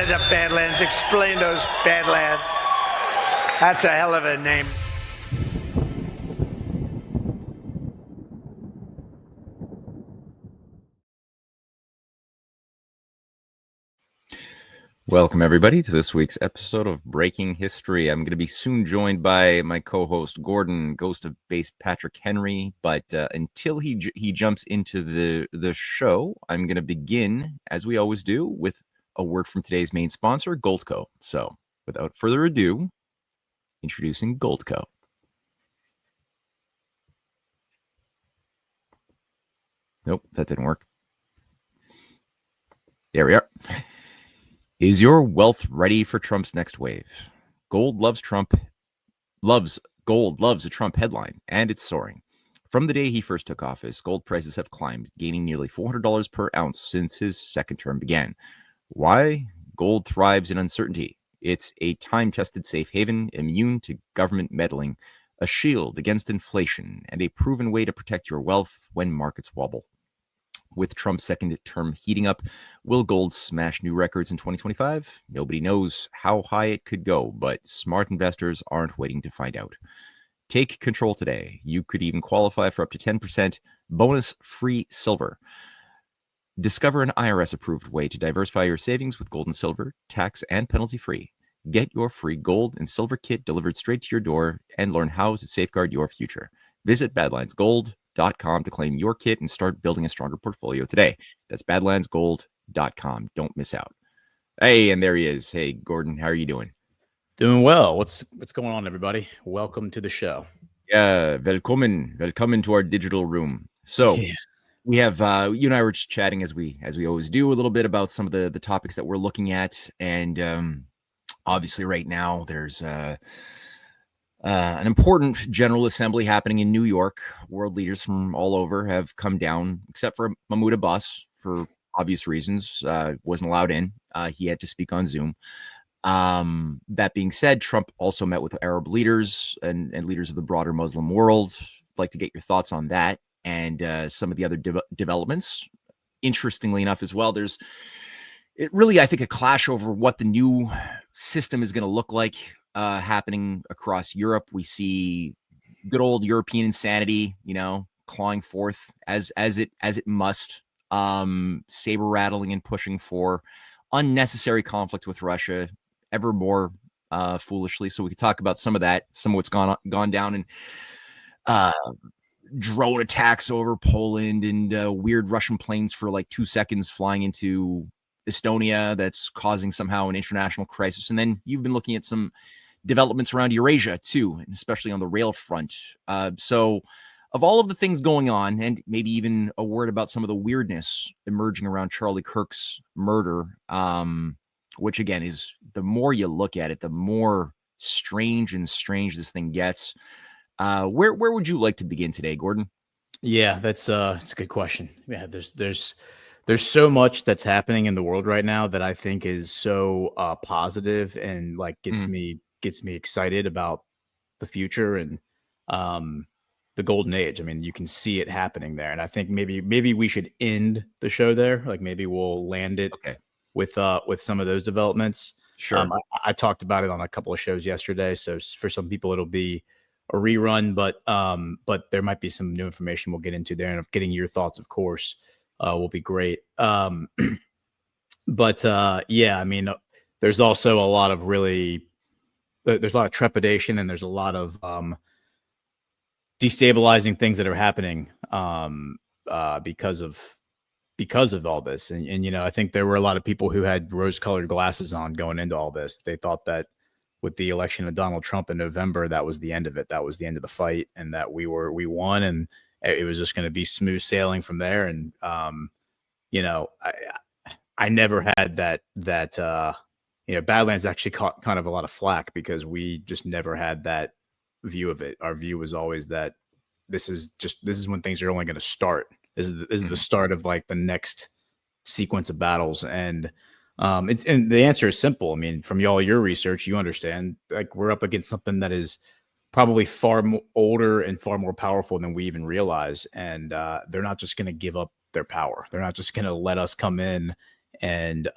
the Badlands. Explain those Badlands. That's a hell of a name. Welcome, everybody, to this week's episode of Breaking History. I'm going to be soon joined by my co-host, Gordon, Ghost of Base Patrick Henry. But until he jumps into the show, I'm going to begin, as we always do, with a word from today's main sponsor, Goldco. So, without further ado, introducing Goldco. Nope, that didn't work. There we are. Is your wealth ready for Trump's next wave? Gold loves a Trump headline, and it's soaring. From the day he first took office, gold prices have climbed, gaining nearly $400 per ounce since his second term began. Why? Gold thrives in uncertainty. It's a time-tested safe haven, immune to government meddling, a shield against inflation, and a proven way to protect your wealth when markets wobble. With Trump's second term heating up, will gold smash new records in 2025? Nobody knows how high it could go, but smart investors aren't waiting to find out. Take control today. You could even qualify for up to 10% bonus-free silver. Discover an IRS-approved way to diversify your savings with gold and silver, tax and penalty-free. Get your free gold and silver kit delivered straight to your door and learn how to safeguard your future. Visit badlandsgold.com to claim your kit and start building a stronger portfolio today. That's badlandsgold.com. Don't miss out. Hey, and there he is. Hey, Gordon, how are you doing? Doing well. What's going on, everybody? Welcome to the show. Yeah, welcome to our digital room. So we have you and I were just chatting as we always do a little bit about some of the topics that we're looking at, and obviously right now there's an important General Assembly happening in New York. World leaders from all over have come down, except for Mahmoud Abbas, for obvious reasons. Wasn't allowed in. He had to speak on Zoom. That being said, Trump also met with Arab leaders and leaders of the broader Muslim world. I'd like to get your thoughts on that and some of the other developments. Interestingly enough, as well, there's I think, a clash over what the new system is going to look like. Happening across Europe. We see good old European insanity, clawing forth as it must, saber rattling and pushing for unnecessary conflict with Russia, ever more foolishly. So we could talk about some of that, some of what's gone down, and drone attacks over Poland and weird Russian planes for like 2 seconds flying into Estonia that's causing somehow an international crisis. And then you've been looking at some developments around Eurasia too, and especially on the rail front. So of all of the things going on, and maybe even a word about some of the weirdness emerging around Charlie Kirk's murder, which again is, the more you look at it, the more strange this thing gets. Where would you like to begin today, Gordon? Yeah, it's a good question. Yeah, there's so much that's happening in the world right now that I think is so positive and like gets me excited about the future and the golden age. I mean, you can see it happening there, and I think maybe we should end the show there. Like maybe we'll land it with some of those developments. Sure. I talked about it on a couple of shows yesterday, so for some people it'll be a rerun, but there might be some new information we'll get into there, and getting your thoughts, of course, will be great. But yeah, I mean, there's also a lot of there's a lot of trepidation, and there's a lot of destabilizing things that are happening because of all this. And I think there were a lot of people who had rose-colored glasses on going into all this. They thought that with the election of Donald Trump in November, that was the end of it. That was the end of the fight, and that we won, and it was just going to be smooth sailing from there. And I never had that Badlands actually caught kind of a lot of flack because we just never had that view of it. Our view was always that this is when things are only going to start. This is the start of like the next sequence of battles. And the answer is simple. I mean, from all your research, you understand, like, we're up against something that is probably far older and far more powerful than we even realize. And they're not just going to give up their power. They're not just going to let us come in and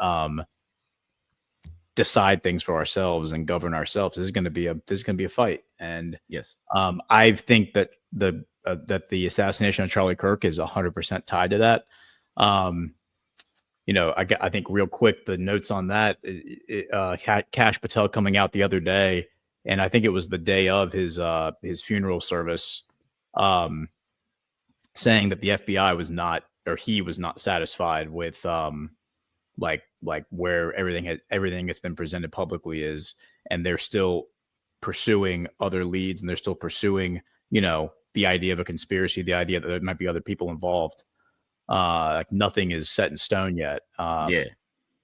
decide things for ourselves and govern ourselves. This is going to be a fight. And Yes. I think that the assassination of Charlie Kirk is 100% tied to that. I think real quick, the notes on that, Kash Patel coming out the other day, and I think it was the day of his funeral service, saying that the FBI was not, or he was not satisfied with like where everything that's been presented publicly is, and they're still pursuing other leads, and they're still pursuing, the idea of a conspiracy, the idea that there might be other people involved. Like nothing is set in stone yet. Yeah.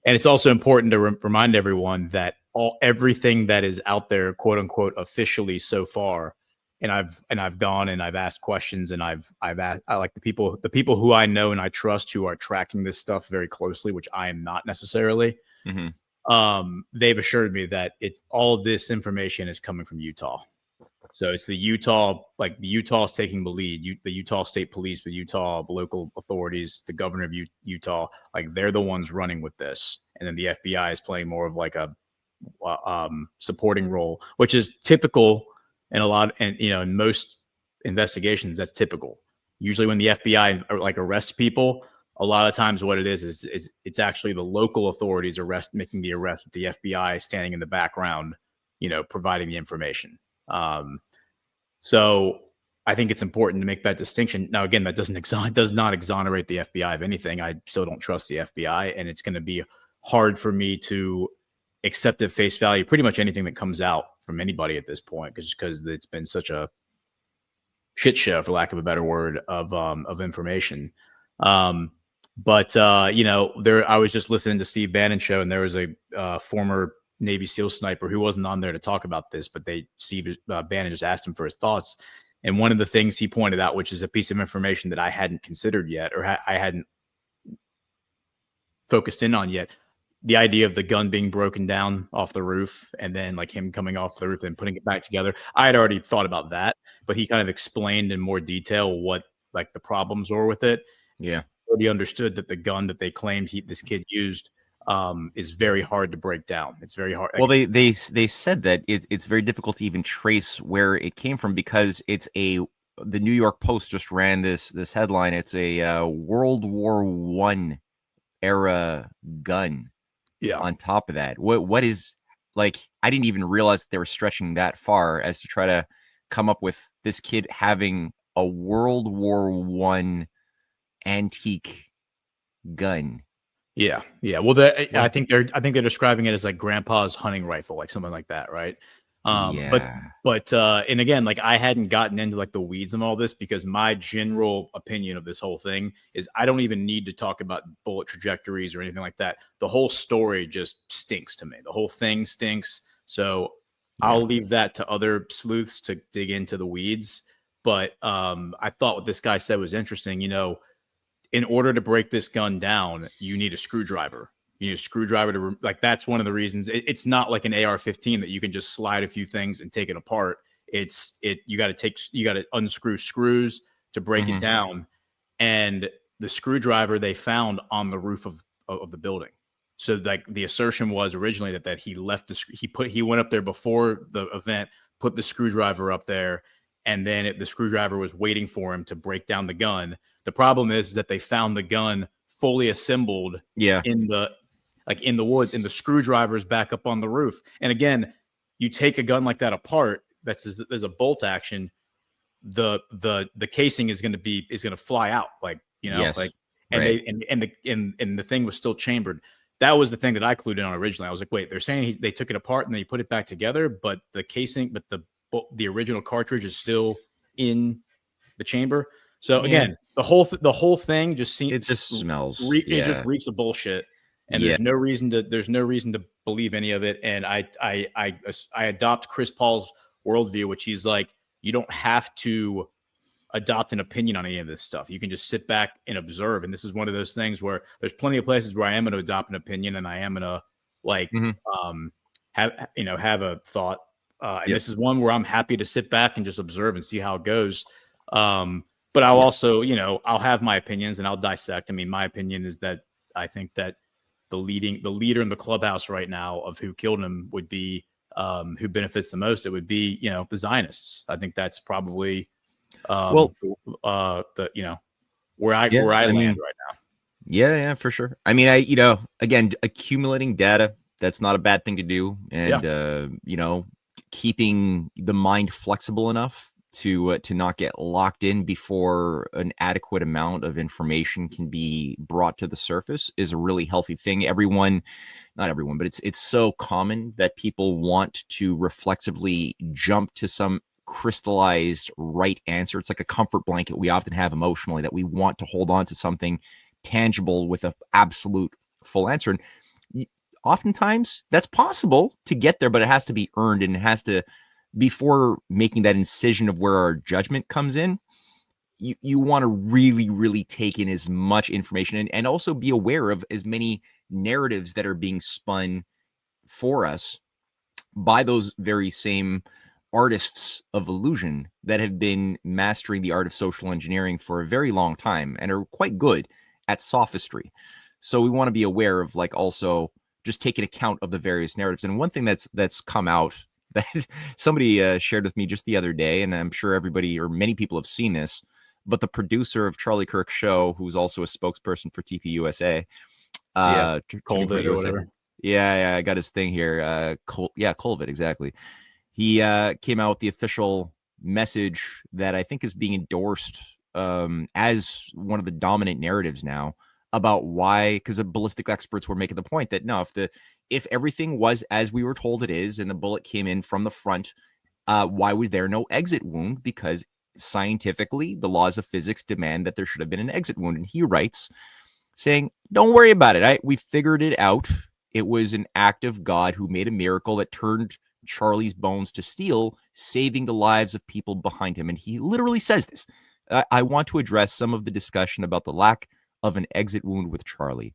And it's also important to remind everyone that everything that is out there, quote unquote, officially so far, and I've gone and I've asked questions, and I've asked, I like the people who I know and I trust who are tracking this stuff very closely, which I am not necessarily. Mm-hmm. They've assured me that all of this information is coming from Utah. So it's the Utah is taking the lead. The Utah State Police, the Utah local authorities, the governor of Utah, like they're the ones running with this, and then the FBI is playing more of like a supporting role, which is typical in in most investigations. That's typical. Usually, when the FBI arrests people, a lot of times what it is it's actually the local authorities making the arrest, with the FBI standing in the background, providing the information. So I think it's important to make that distinction. Now, again, that does not exonerate the FBI of anything. I still don't trust the FBI, and it's going to be hard for me to accept at face value pretty much anything that comes out from anybody at this point, because it's been such a shit show, for lack of a better word, of information. I was just listening to Steve Bannon's show, and there was a former Navy SEAL sniper who wasn't on there to talk about this, but Steve Bannon just asked him for his thoughts. And one of the things he pointed out, which is a piece of information that I hadn't considered yet, or I hadn't focused in on yet, the idea of the gun being broken down off the roof and then like him coming off the roof and putting it back together. I had already thought about that, but he kind of explained in more detail what like the problems were with it. Yeah. He understood that the gun that they claimed this kid used is very hard to break down. It's very hard. Well, they said that it's very difficult to even trace where it came from, because the New York Post just ran this headline. It's a World War I era gun. Yeah. On top of that, what is, like, I didn't even realize that they were stretching that far as to try to come up with this kid having a World War I antique gun. Yeah. Well, I think they're describing it as like grandpa's hunting rifle, like something like that, right? But and again, like I hadn't gotten into like the weeds and all this, because my general opinion of this whole thing is I don't even need to talk about bullet trajectories or anything like that. The whole story just stinks to me. The whole thing stinks. So I'll leave that to other sleuths to dig into the weeds. But I thought what this guy said was interesting. In order to break this gun down, you need a screwdriver. You need a screwdriver to that's one of the reasons. It's not like an AR-15 that you can just slide a few things and take it apart. You got to unscrew screws to break it down. And the screwdriver they found on the roof of the building. So like the assertion was originally that he left he went up there before the event, put the screwdriver up there, and then the screwdriver was waiting for him to break down the gun. The problem is that they found the gun fully assembled in the woods, and the screwdriver's back up on the roof. And again, you take a gun like that apart, there's a bolt action, the casing is going to fly out, and the thing was still chambered. That was the thing that I clued in on originally. I was like, wait, they're saying they took it apart and they put it back together, but the casing, but the original cartridge is still in the chamber. So again, the whole thing just seems, it just smells. It just reeks of bullshit, and there's no reason to believe any of it. And I adopt Chris Paul's worldview, which he's like, you don't have to adopt an opinion on any of this stuff. You can just sit back and observe. And this is one of those things where there's plenty of places where I am going to adopt an opinion, and I am going to have a thought. And this is one where I'm happy to sit back and just observe and see how it goes. But I'll also, I'll have my opinions and I'll dissect. I mean, my opinion is that I think that the leader in the clubhouse right now of who killed him would be who benefits the most, it would be, the Zionists. I think that's probably where I land right now. Yeah, for sure. I mean, again, accumulating data, that's not a bad thing to do. And, keeping the mind flexible enough to not get locked in before an adequate amount of information can be brought to the surface is a really healthy thing. Not everyone, but it's so common that people want to reflexively jump to some crystallized right answer. It's like a comfort blanket we often have emotionally, that we want to hold on to something tangible with an absolute full answer. And oftentimes that's possible to get there, but it has to be earned, and it has to, before making that incision of where our judgment comes in, you want to really, really take in as much information and also be aware of as many narratives that are being spun for us by those very same artists of illusion that have been mastering the art of social engineering for a very long time and are quite good at sophistry. So we want to be aware of, like, also just taking account of the various narratives. And one thing that's come out that somebody shared with me just the other day, and I'm sure everybody or many people have seen this, but the producer of Charlie Kirk's show, who's also a spokesperson for TPUSA, Colvin or whatever. Yeah, I got his thing here. Colvin, exactly. He came out with the official message that I think is being endorsed as one of the dominant narratives now, about why, because the ballistic experts were making the point that no, if everything was as we were told it is, and the bullet came in from the front, why was there no exit wound? Because scientifically, the laws of physics demand that there should have been an exit wound. And he writes, saying, don't worry about it. We figured it out. It was an act of God who made a miracle that turned Charlie's bones to steel, saving the lives of people behind him. And he literally says this. I want to address some of the discussion about the lack of an exit wound with Charlie.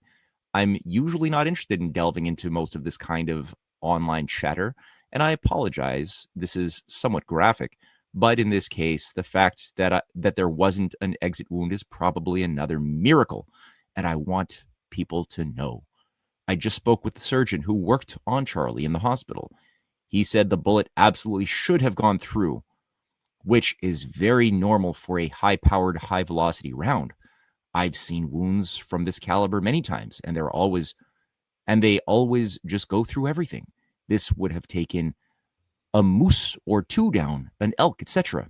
I'm usually not interested in delving into most of this kind of online chatter, and I apologize. This is somewhat graphic, but in this case, the fact that there wasn't an exit wound is probably another miracle, and I want people to know. I just spoke with the surgeon who worked on Charlie in the hospital. He said the bullet absolutely should have gone through, which is very normal for a high-powered, high-velocity round. I've seen wounds from this caliber many times, and they always just go through everything. This would have taken a moose or two down, an elk, etc.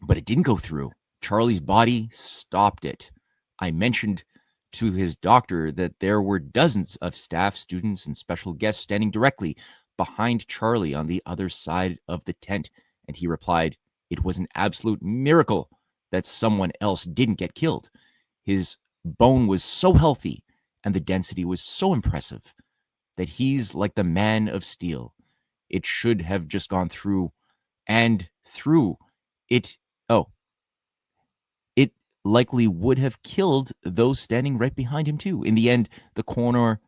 But it didn't go through. Charlie's body stopped it. I mentioned to his doctor that there were dozens of staff, students, and special guests standing directly behind Charlie on the other side of the tent, and he replied, it was an absolute miracle that someone else didn't get killed. His bone was so healthy and the density was so impressive that he's like the man of steel. It should have just gone through and through it. Oh, it likely would have killed those standing right behind him too. In the end, the coroner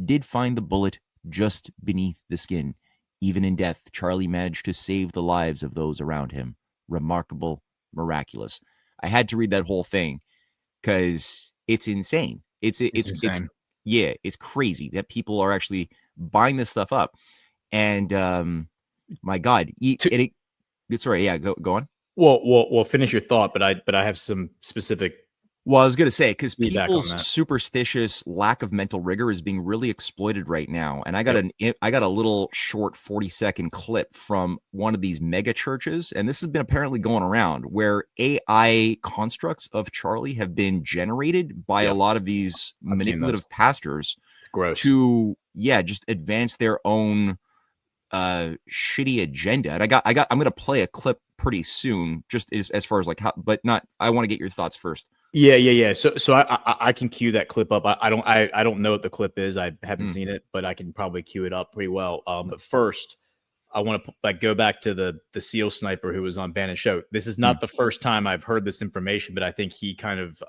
did find the bullet just beneath the skin. Even in death, Charlie managed to save the lives of those around him. Remarkable, miraculous. I had to read that whole thing because it's insane. It's insane. It's crazy that people are actually buying this stuff up. And my God, sorry, yeah, go on. Well, finish your thought, but I have some specific. Well, I was going to say, because people's superstitious lack of mental rigor is being really exploited right now. And I got a little short 40-second clip from one of these mega churches. And this has been apparently going around, where AI constructs of Charlie have been generated by a lot of these manipulative pastors. It's gross. To, just advance their own shitty agenda. And I'm going to play a clip pretty soon, just as far as like how, but not, I want to get your thoughts first. Yeah. So I can cue that clip up. I don't know what the clip is. I haven't seen it, but I can probably cue it up pretty well. But first, I want to go back to the SEAL sniper who was on Bannon's show. This is not the first time I've heard this information, but I think he kind of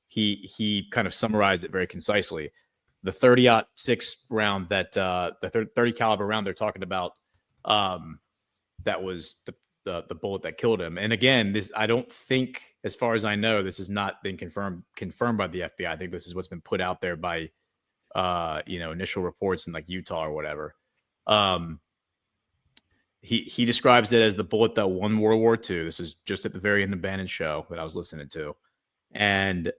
he kind of summarized it very concisely. The 30-06 round that the 30 caliber round they're talking about, that was the bullet that killed him. And again, this, I don't think, as far as I know, this has not been confirmed by the FBI. I think this is what's been put out there by initial reports in like Utah or whatever. He describes it as the bullet that won World War II. This is just at the very end of Bannon's show that I was listening to. And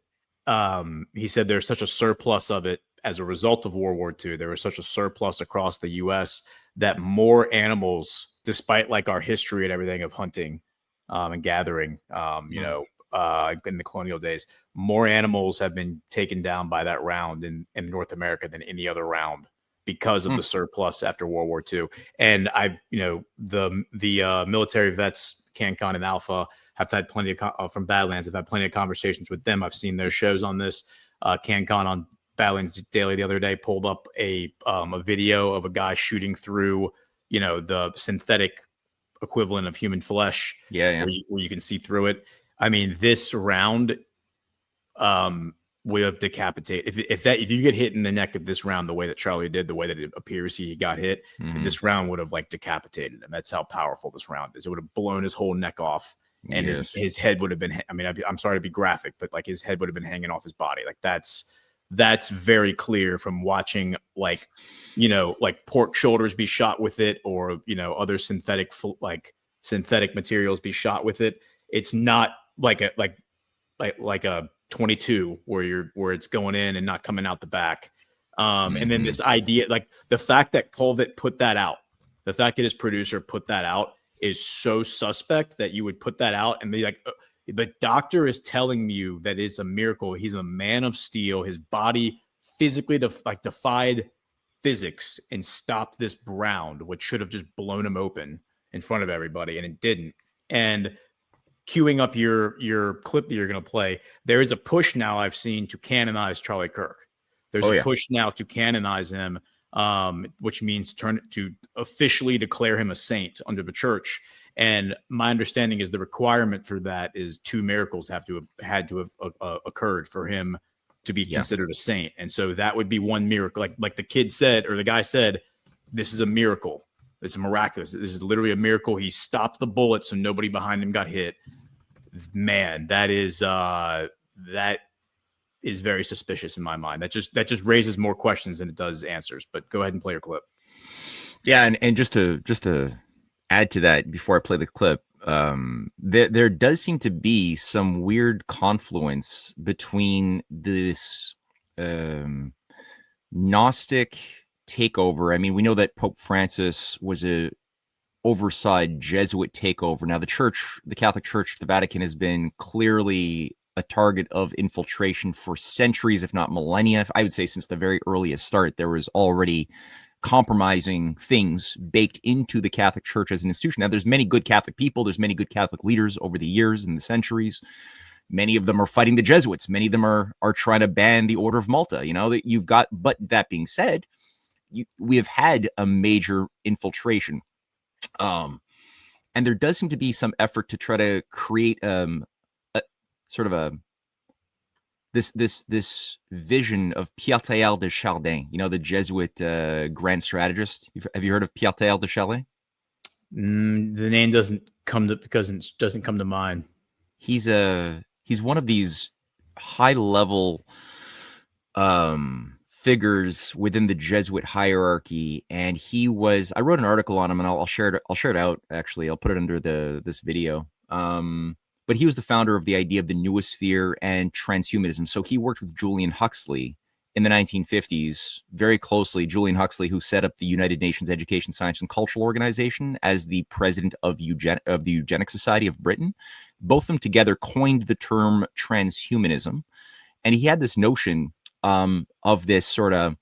he said there's such a surplus of it as a result of World War II. There was such a surplus across the U.S. that more animals, despite like our history and everything of hunting and gathering, in the colonial days, more animals have been taken down by that round in North America than any other round because of the surplus after World War II. And the military vets, CanCon and Alpha, have had plenty of from Badlands. I've had plenty of conversations with them. I've seen their shows on this. CanCon on Badlands Daily the other day pulled up a video of a guy shooting through, the synthetic equivalent of human flesh. Yeah. Where you can see through it. I mean, this round would have decapitated. If you get hit in the neck of this round the way that Charlie did, the way that it appears he got hit, this round would have like decapitated him. That's how powerful this round is. It would have blown his whole neck off, and his head would have been. I mean, I'm sorry to be graphic, but like his head would have been hanging off his body. Like that's very clear from watching like pork shoulders be shot with it, or other synthetic materials be shot with it. It's not like a 22 where it's going in and not coming out the back. And then this idea, like the fact that Colvett put that out, the fact that his producer put that out is so suspect that you would put that out and be like, the doctor is telling you that it's a miracle. He's a man of steel. His body physically defied physics and stopped this round, which should have just blown him open in front of everybody, and it didn't. And queuing up your clip that you're going to play, there is a push now I've seen to canonize Charlie Kirk. There's a push now to canonize him, which means to officially declare him a saint under the church. And my understanding is the requirement for that is 2 miracles had to have occurred for him to be considered a saint. And so that would be one miracle. Like the kid said, or the guy said, this is a miracle. It's miraculous. This is literally a miracle. He stopped the bullet so nobody behind him got hit. Man, that is very suspicious in my mind. That just raises more questions than it does answers. But go ahead and play your clip. Yeah, and just to add to that before I play the clip, there does seem to be some weird confluence between this Gnostic takeover. I mean, we know that Pope Francis was a oversaw Jesuit takeover. Now the Catholic Church, the Vatican, has been clearly a target of infiltration for centuries, if not millennia. I would say since the very earliest start, there was already compromising things baked into the Catholic Church as an institution. Now there's many good Catholic people. There's many good Catholic leaders over the years and the centuries. Many of them are fighting the Jesuits. Many of them are trying to ban the Order of Malta. That you've got, but that being said, we have had a major infiltration. And there does seem to be some effort to try to create this vision of Pierre Teilhard de Chardin, the Jesuit grand strategist. Have you heard of Pierre Teilhard de Chardin? The name doesn't come to mind. He's one of these high level figures within the Jesuit hierarchy, and I wrote an article on him, and I'll share it out. Actually, I'll put it under this video. But he was the founder of the idea of the noosphere and transhumanism. So he worked with Julian Huxley in the 1950s very closely. Julian Huxley, who set up the United Nations Education, Science, and Cultural Organization as the president of the Eugenics Society of Britain. Both of them together coined the term transhumanism, and he had this notion of this sort of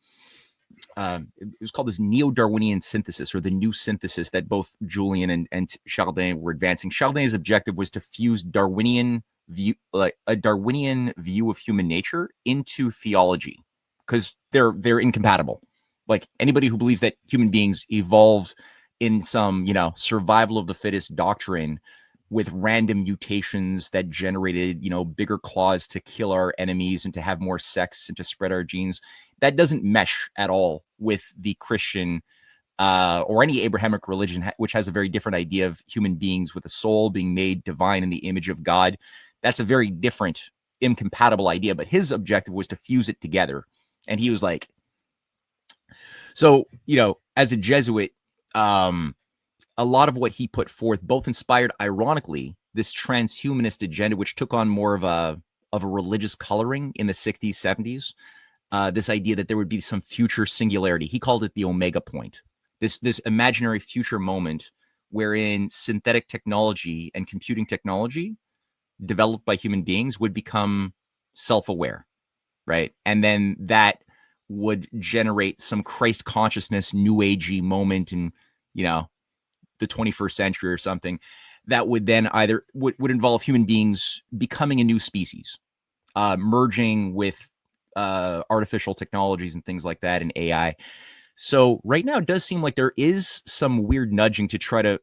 it was called this neo-Darwinian synthesis, or the new synthesis, that both Julian and Chardin were advancing. Chardin's objective was to fuse Darwinian view of human nature into theology, because they're incompatible. Like anybody who believes that human beings evolved in some survival of the fittest doctrine with random mutations that generated, bigger claws to kill our enemies and to have more sex and to spread our genes, that doesn't mesh at all with the Christian or any Abrahamic religion, which has a very different idea of human beings with a soul being made divine in the image of God. That's a very different, incompatible idea. But his objective was to fuse it together. And he was like, So, as a Jesuit, a lot of what he put forth both inspired, ironically, this transhumanist agenda, which took on more of a religious coloring in the 60s, 70s. This idea that there would be some future singularity. He called it the Omega point. This imaginary future moment wherein synthetic technology and computing technology developed by human beings would become self-aware, right? And then that would generate some Christ consciousness, new agey moment in, the 21st century or something that would then either would involve human beings becoming a new species, merging with artificial technologies and things like that and AI. So right now it does seem like there is some weird nudging to try to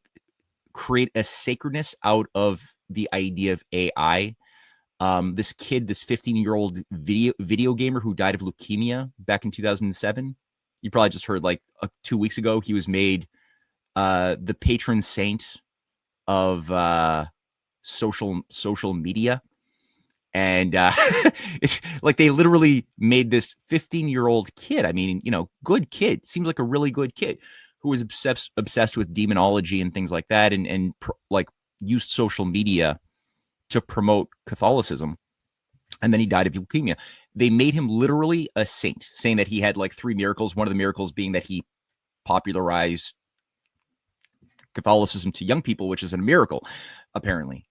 create a sacredness out of the idea of AI. This kid, this 15-year-old video gamer who died of leukemia back in 2007. You probably just heard 2 weeks ago, he was made the patron saint of social media. And it's like they literally made this 15-year-old kid. I mean, good kid. Seems like a really good kid who was obsessed with demonology and things like that, and used social media to promote Catholicism. And then he died of leukemia. They made him literally a saint, saying that he had 3 miracles. One of the miracles being that he popularized Catholicism to young people, which is a miracle, apparently.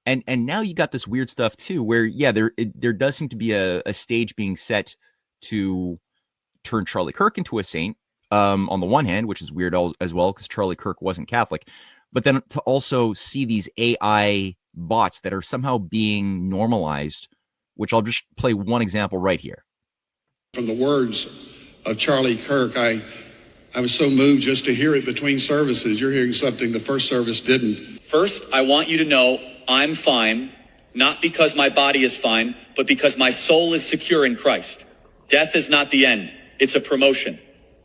And now you got this weird stuff too, where there does seem to be a stage being set to turn Charlie Kirk into a saint. On the one hand, which is weird as well, because Charlie Kirk wasn't Catholic, but then to also see these AI bots that are somehow being normalized, which I'll just play one example right here. From the words of Charlie Kirk, I was so moved just to hear it between services. You're hearing something the first service didn't. First, I want you to know I'm fine, not because my body is fine, but because my soul is secure in Christ. Death is not the end. It's a promotion.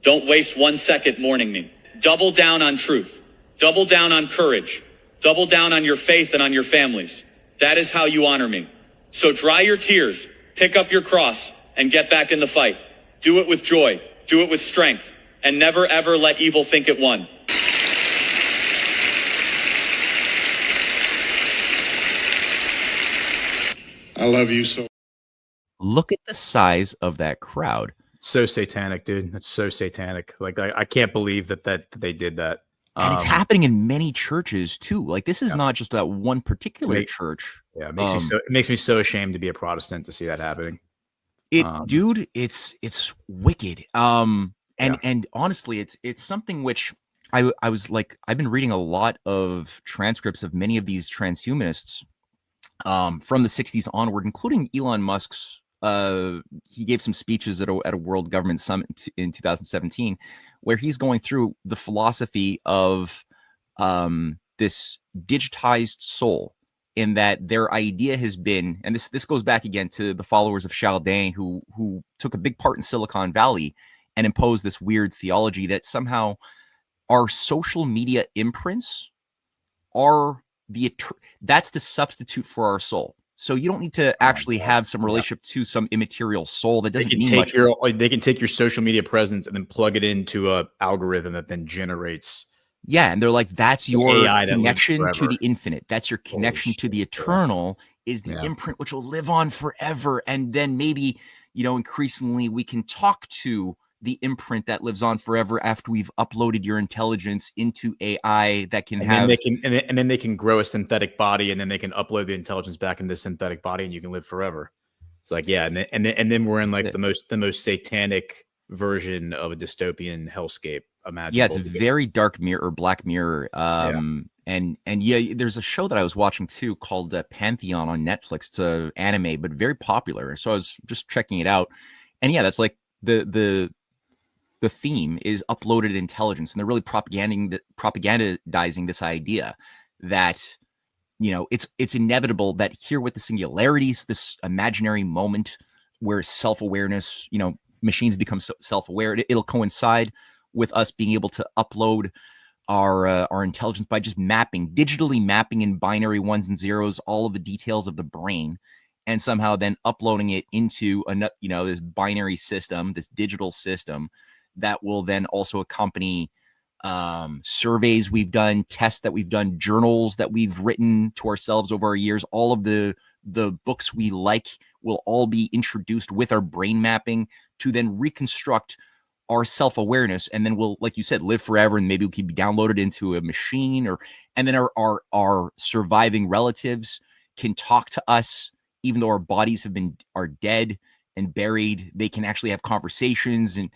Don't waste 1 second mourning me. Double down on truth. Double down on courage. Double down on your faith and on your families. That is how you honor me. So dry your tears, pick up your cross, and get back in the fight. Do it with joy. Do it with strength. And never ever let evil think it won. I love you so. Look at the size of that crowd. So satanic, dude. That's so satanic. I can't believe that they did that. And it's happening in many churches too. This is not just that one particular church. Yeah, it makes me so ashamed to be a Protestant to see that happening. Dude, it's wicked. And honestly, it's something which I was I've been reading a lot of transcripts of many of these transhumanists from the 60s onward, including Elon Musk's. He gave some speeches at a World Government Summit in 2017, where he's going through the philosophy of this digitized soul, in that their idea has been, and this goes back again to the followers of Chaldin, who took a big part in Silicon Valley and imposed this weird theology that somehow our social media imprints are that's the substitute for our soul. So you don't need to actually have some relationship to some immaterial soul that doesn't mean much. They can take your social media presence and then plug it into a algorithm that then generates. Yeah, and they're like, that's your AI connection to the infinite. That's your connection to the eternal, is the imprint which will live on forever. And then maybe, increasingly we can talk to the imprint that lives on forever after we've uploaded your intelligence into AI that can and then they can grow a synthetic body, and then they can upload the intelligence back into the synthetic body, and you can live forever. It's and then we're in the most satanic version of a dystopian hellscape imaginable. Yeah, it's a very dark mirror or Black Mirror. And there's a show that I was watching too called Pantheon on Netflix. It's an anime, but very popular. So I was just checking it out, and that's the theme is uploaded intelligence, and they're really propagandizing this idea that it's inevitable that here with the singularities, this imaginary moment where self-awareness, machines become self-aware, it'll coincide with us being able to upload our intelligence by just digitally mapping in binary ones and zeros all of the details of the brain, and somehow then uploading it into this binary system, this digital system that will then also accompany surveys we've done, tests that we've done, journals that we've written to ourselves over our years. All of the books we like will all be introduced with our brain mapping to then reconstruct our self-awareness, and then we'll, like you said, live forever, and maybe we can be downloaded into a machine, and then our surviving relatives can talk to us, even though our bodies are dead and buried. They can actually have conversations, and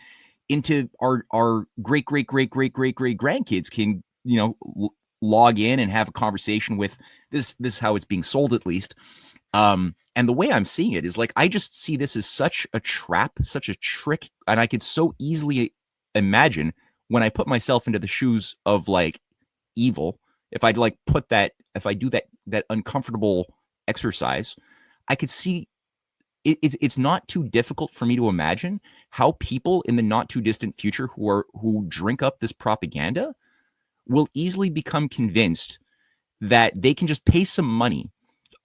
into our great grandkids can, log in and have a conversation with this. This is how it's being sold, at least. And the way I'm seeing it is like, I just see this as such a trap, such a trick. And I could so easily imagine, when I put myself into the shoes of like evil, if I do that uncomfortable exercise, I could see it's not too difficult for me to imagine how people in the not too distant future who drink up this propaganda will easily become convinced that they can just pay some money,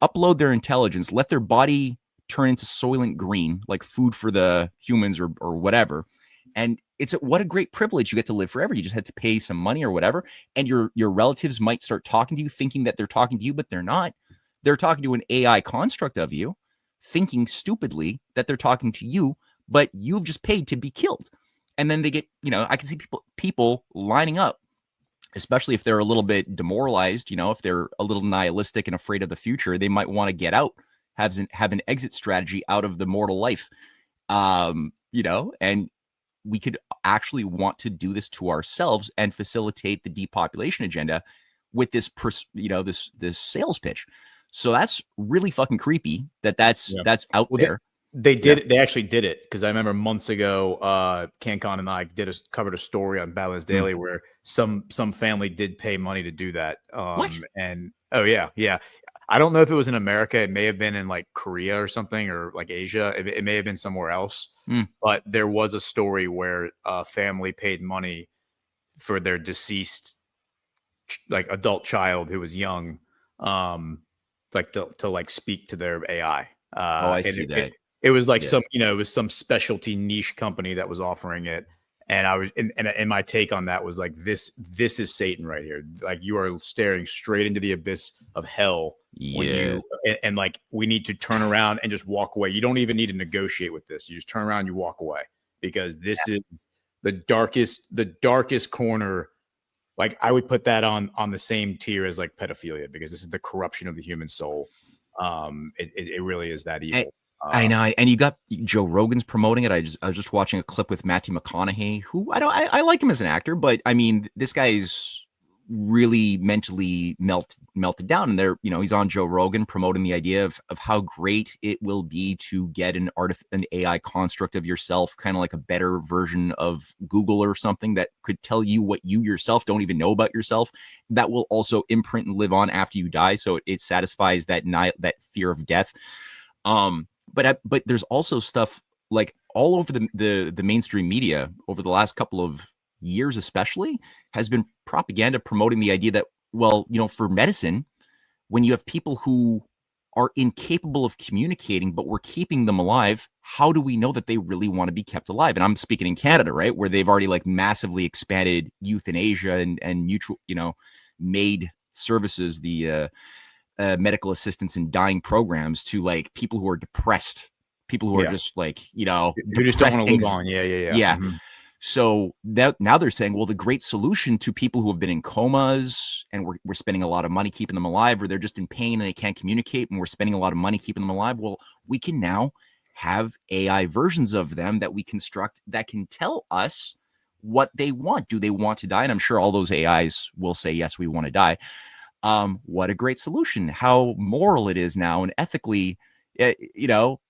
upload their intelligence, let their body turn into Soylent Green, like food for the humans or whatever. And what a great privilege. You get to live forever. You just had to pay some money or whatever. And your relatives might start talking to you, thinking that they're talking to you, but they're not. They're talking to an AI construct of you, thinking stupidly that they're talking to you, but you've just paid to be killed. And then they get, I can see people lining up, especially if they're a little bit demoralized, if they're a little nihilistic and afraid of the future. They might want to get out, have an exit strategy out of the mortal life, and we could actually want to do this to ourselves and facilitate the depopulation agenda with this sales pitch. So that's really fucking creepy that's out there. They did. They actually did it, because I remember months ago, CanCon and I covered a story on Balance Daily where some family did pay money to do that. What? And yeah. I don't know if it was in America. It may have been in like Korea or something, or like Asia. It may have been somewhere else. But there was a story where a family paid money for their deceased, like, adult child who was young, like to like speak to their AI. I see that. It was like it was some specialty niche company that was offering it. And I was, and my take on that was like, this is Satan right here. Like, you are staring straight into the abyss of hell. Yeah. And like, we need to turn around and just walk away. You don't even need to negotiate with this. You just turn around, you walk away, because this is the darkest corner. Like, I would put that on the same tier as like pedophilia, because this is the corruption of the human soul. It really is that evil. I know, and you got Joe Rogan's promoting it. I was just watching a clip with Matthew McConaughey, who I like him as an actor, but I mean, this guy's really mentally melted down, and he's on Joe Rogan promoting the idea of how great it will be to get an AI construct of yourself, kind of like a better version of Google or something, that could tell you what you yourself don't even know about yourself, that will also imprint and live on after you die, so it satisfies that fear of death. But there's also stuff like all over the mainstream media over the last couple of years, especially, has been propaganda promoting the idea that, well, for medicine, when you have people who are incapable of communicating, but we're keeping them alive, how do we know that they really want to be kept alive? And I'm speaking in Canada, right, where they've already like massively expanded euthanasia and mutual, made services, the medical assistance in dying programs, to like people who are depressed, people who are just like, who just don't want to live on. Yeah. Mm-hmm. So now they're saying, well, the great solution to people who have been in comas and we're spending a lot of money keeping them alive, or they're just in pain and they can't communicate and we're spending a lot of money keeping them alive. Well, we can now have AI versions of them that we construct that can tell us what they want. Do they want to die? And I'm sure all those AIs will say, yes, we want to die. What a great solution. How moral it is now, and ethically,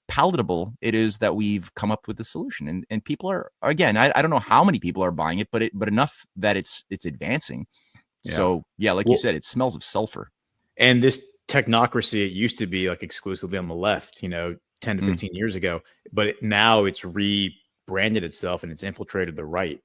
palatable it is that we've come up with the solution. And people are, again, I don't know how many people are buying it, but enough that it's advancing. Yeah. So yeah, like you said, it smells of sulfur. And this technocracy, it used to be like exclusively on the left, 10 to 15 years ago, but now it's rebranded itself and it's infiltrated the right.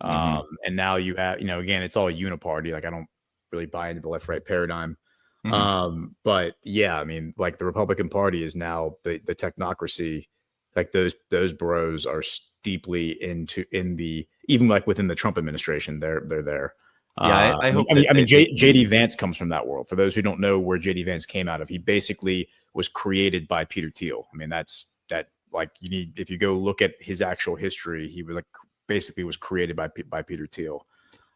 And now you have, again, it's all uniparty. Like, I don't really buy into the left-right paradigm. But yeah, I mean, like, the Republican Party is now the technocracy. Like, those bros are deeply in the, even like within the Trump administration, they're there. Yeah, I hope. I mean, JD Vance comes from that world. For those who don't know where JD Vance came out of, he basically was created by Peter Thiel. I mean, that's that. Like, you need, if you go look at his actual history, he was like basically was created by Peter Thiel.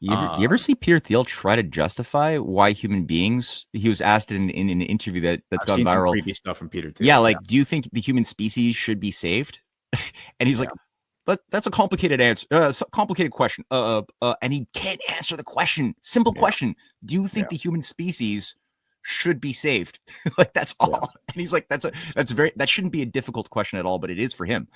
You ever see Peter Thiel try to justify why human beings? He was asked in an interview that's gone viral. Some creepy stuff from Peter Thiel. Yeah, like, do you think the human species should be saved? And he's like, but that's a complicated answer. It's a complicated question. And he can't answer the question. Simple question. Do you think the human species should be saved? Like, that's all. And he's like, that shouldn't be a difficult question at all, but it is for him.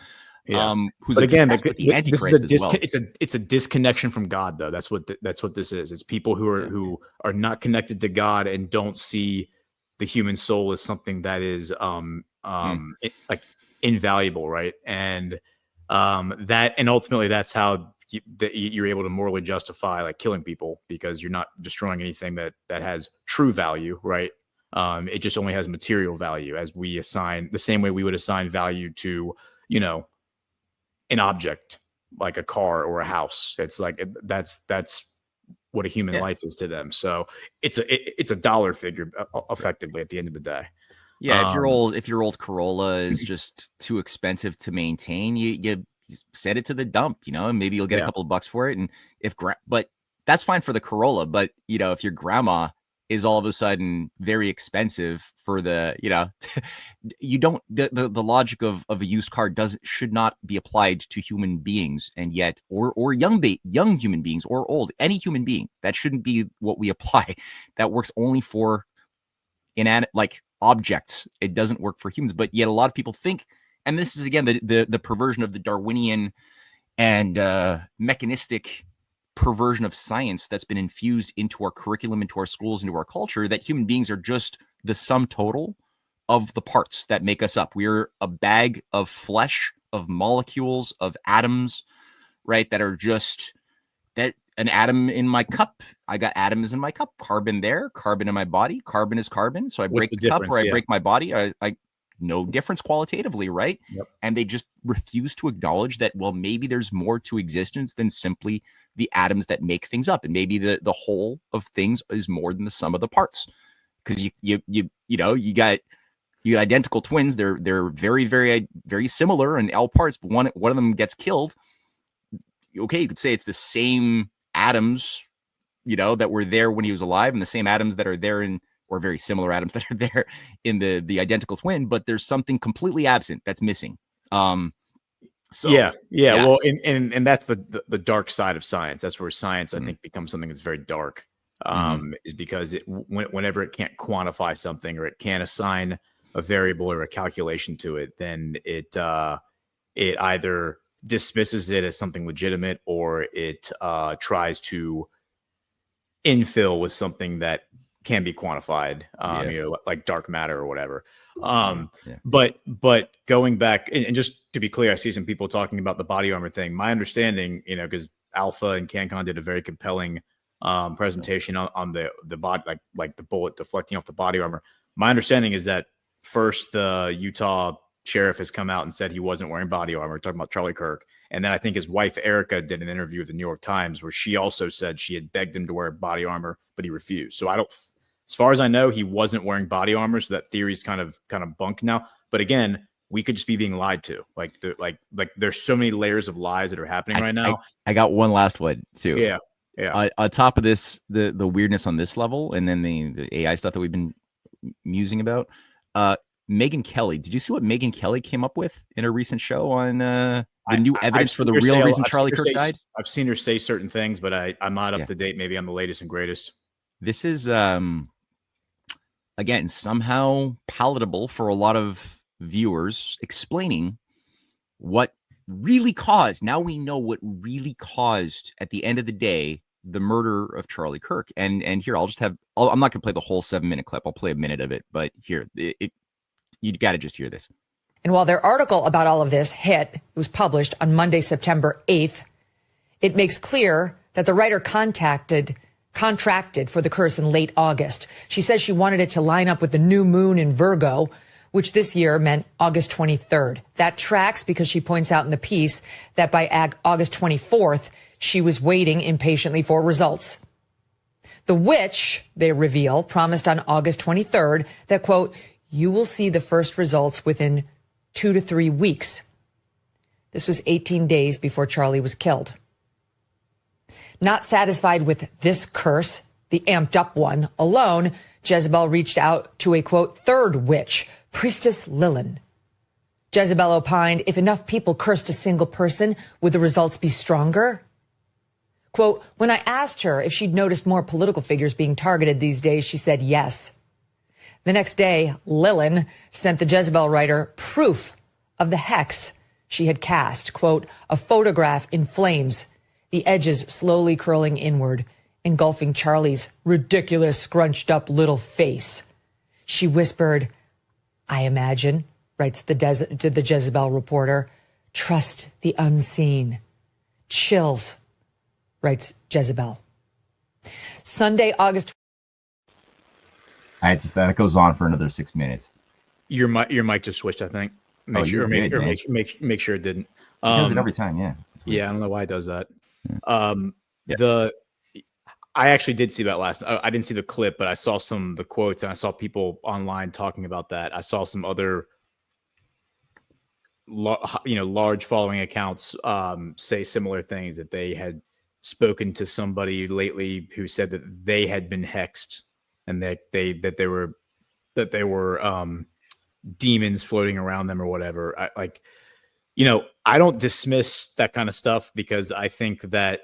Who's but again, with the Antichrist as well. It's a disconnection from God, though. That's what this is. It's people who are not connected to God and don't see the human soul as something that is like invaluable, right? And and ultimately that's how you're able to morally justify like killing people, because you're not destroying anything that has true value, right? It just only has material value, as we assign the same way we would assign value to, you know, an object like a car or a house. It's like that's what a human life is to them. So it's a dollar figure effectively at the end of the day. Yeah, if your old Corolla is just too expensive to maintain, you send it to the dump, you know, and maybe you'll get a couple of bucks for it. And but that's fine for the Corolla. But, you know, if your grandma is all of a sudden very expensive for the, you know, you don't, the logic of a used car should not be applied to human beings. And yet, or young human beings or old, any human being, that shouldn't be what we apply. That works only for inanimate, like, objects. It doesn't work for humans. But yet a lot of people think, and this is again the perversion of the Darwinian and mechanistic perversion of science that's been infused into our curriculum, into our schools, into our culture, that human beings are just the sum total of the parts that make us up. We're a bag of flesh, of molecules, of atoms, right? That are just that. An atom in my cup. I got atoms in my cup. Carbon there, carbon in my body. Carbon is carbon. So I break the cup or I break my body. I no difference qualitatively, right? Yep. And they just refuse to acknowledge that, well, maybe there's more to existence than simply the atoms that make things up. And maybe the whole of things is more than the sum of the parts. Because you got identical twins. They're very, very, very similar in all parts, but one of them gets killed. Okay, you could say it's the same atoms, you know, that were there when he was alive, and the same atoms that are there or very similar atoms that are there in the identical twin, but there's something completely absent that's missing. So yeah. Well, and that's the dark side of science. That's where science, I think, becomes something that's very dark. Is because whenever it can't quantify something, or it can't assign a variable or a calculation to it, then it either dismisses it as something legitimate, or it tries to infill with something that can be quantified, you know, like dark matter or whatever. But going back and just to be clear, I see some people talking about the body armor thing. My understanding, you know, because Alpha and CanCon did a very compelling presentation on the body, like the bullet deflecting off the body armor. My understanding is that first the Utah sheriff has come out and said he wasn't wearing body armor, talking about Charlie Kirk. And then I think his wife, Erica, did an interview with the New York Times where she also said she had begged him to wear body armor, but he refused. So as far as I know, he wasn't wearing body armor. So that theory's kind of bunk now. But again, we could just be being lied to. Like there's so many layers of lies that are happening right now. I got one last one too. Yeah. On top of this, the weirdness on this level, and then the AI stuff that we've been musing about, Meghan Kelley. Did you see what Meghan Kelley came up with in a recent show on the new evidence for the real reason Charlie Kirk died? I've seen her say certain things, but I'm not up to date. Maybe I'm the latest and greatest. This is, again, somehow palatable for a lot of viewers, explaining what really caused. Now we know what really caused, at the end of the day, the murder of Charlie Kirk. And here, I'm not going to play the whole 7-minute clip. I'll play a minute of it, but here, you got to just hear this. And while their article about all of this it was published on Monday, September 8th, it makes clear that the writer contracted for the curse in late August. She says she wanted it to line up with the new moon in Virgo, which this year meant August 23rd. That tracks because she points out in the piece that by August 24th, she was waiting impatiently for results. The witch, they reveal, promised on August 23rd that, quote, you will see the first results within 2 to 3 weeks. This was 18 days before Charlie was killed. Not satisfied with this curse, the amped up one alone, Jezebel reached out to a, quote, third witch, Priestess Lilin. Jezebel opined, if enough people cursed a single person, would the results be stronger? Quote, when I asked her if she'd noticed more political figures being targeted these days, she said yes. The next day, Lilin sent the Jezebel writer proof of the hex she had cast, quote, a photograph in flames, the edges slowly curling inward, engulfing Charlie's ridiculous, scrunched up little face. She whispered, I imagine, writes the Jezebel reporter, trust the unseen. Chills, writes Jezebel. Sunday, August. That goes on for another 6 minutes. Your mic just switched, I think. Make sure it didn't. It does it every time, yeah. Yeah, I don't know why it does that. Yeah. I actually did see that last. I didn't see the clip, but I saw some of the quotes and I saw people online talking about that. I saw some other, large following accounts say similar things, that they had spoken to somebody lately who said that they had been hexed and that they were demons floating around them or whatever. I don't dismiss that kind of stuff, because I think that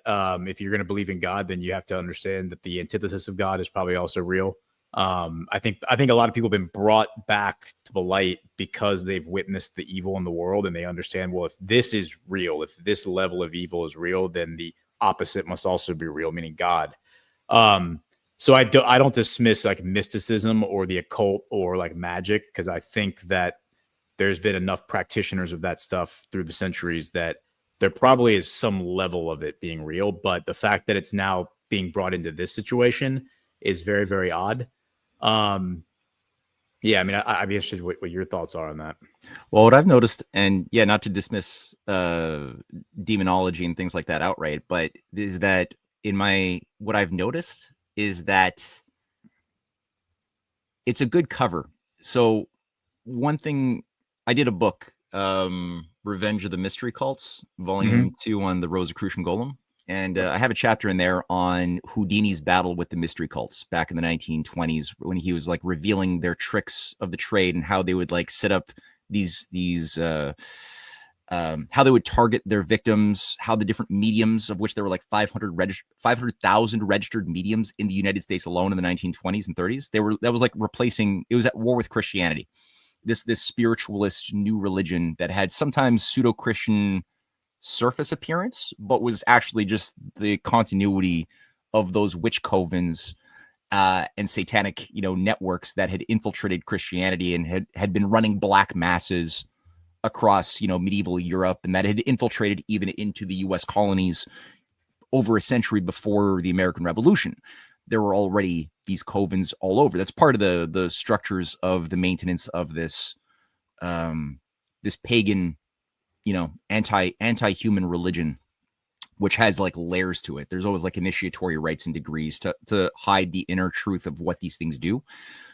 if you're going to believe in God, then you have to understand that the antithesis of God is probably also real. I think a lot of people have been brought back to the light because they've witnessed the evil in the world, and they understand, well, if this is real, if this level of evil is real, then the opposite must also be real, meaning God. So I don't dismiss like mysticism or the occult or like magic, because I think that there's been enough practitioners of that stuff through the centuries that there probably is some level of it being real. But the fact that it's now being brought into this situation is very, very odd. I'd be interested what your thoughts are on that. Well, what I've noticed, and yeah, not to dismiss demonology and things like that outright, but is that what I've noticed is that it's a good cover. So one thing, I did a book, Revenge of the Mystery Cults, volume 2 on the Rosicrucian Golem. And I have a chapter in there on Houdini's battle with the mystery cults back in the 1920s, when he was like revealing their tricks of the trade and how they would like set up these how they would target their victims, how the different mediums, of which there were like 500,000 registered mediums in the United States alone in the 1920s and 30s. That was like replacing, it was at war with Christianity. This spiritualist new religion that had sometimes pseudo-Christian surface appearance, but was actually just the continuity of those witch covens and satanic, networks that had infiltrated Christianity and had been running black masses across, medieval Europe, and that had infiltrated even into the U.S. colonies over a century before the American Revolution. There were already these covens all over. That's part of the structures of the maintenance of this this pagan, anti-human religion, which has like layers to it. There's always like initiatory rites and degrees to hide the inner truth of what these things do.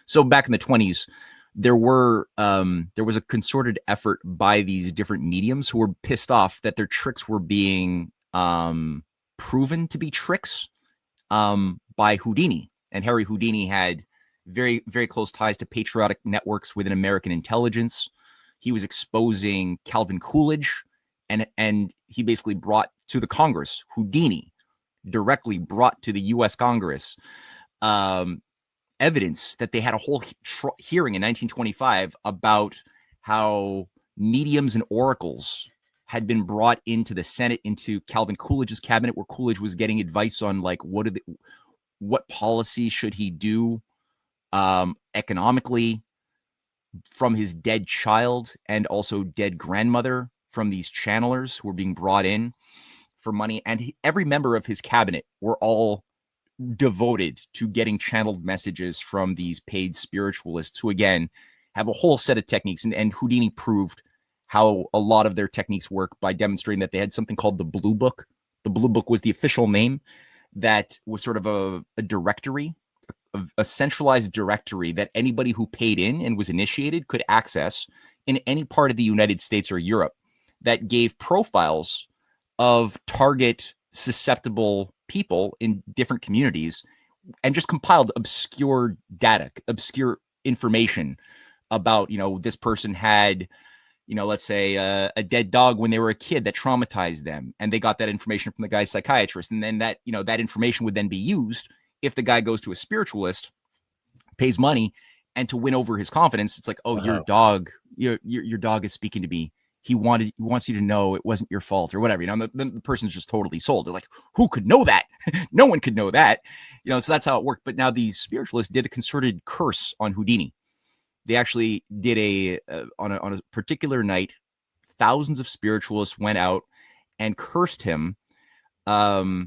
So back in the 20s, there was a concerted effort by these different mediums who were pissed off that their tricks were being proven to be tricks by Houdini. And Harry Houdini had very, very close ties to patriotic networks within American intelligence. He was exposing Calvin Coolidge, and he basically brought to the Congress, Houdini directly brought to the U.S. Congress evidence that they had a whole hearing in 1925 about how mediums and oracles had been brought into the Senate, into Calvin Coolidge's cabinet, where Coolidge was getting advice on like what policy should he do economically from his dead child and also dead grandmother, from these channelers who were being brought in for money. And every member of his cabinet were all devoted to getting channeled messages from these paid spiritualists who, again, have a whole set of techniques, and Houdini proved how a lot of their techniques work by demonstrating that they had something called the Blue Book. The Blue Book was the official name that was sort of a directory, a centralized directory that anybody who paid in and was initiated could access in any part of the United States or Europe, that gave profiles of target susceptible people in different communities, and just compiled obscure data, obscure information about, this person had, let's say a dead dog when they were a kid that traumatized them, and they got that information from the guy's psychiatrist. And then that, that information would then be used if the guy goes to a spiritualist, pays money, and to win over his confidence, it's like, oh, your dog is speaking to me. He wants you to know it wasn't your fault or whatever, and the person's just totally sold. They're like, who could know that? No one could know that, so that's how it worked. But now these spiritualists did a concerted curse on Houdini. They actually did on a particular night, thousands of spiritualists went out and cursed him, and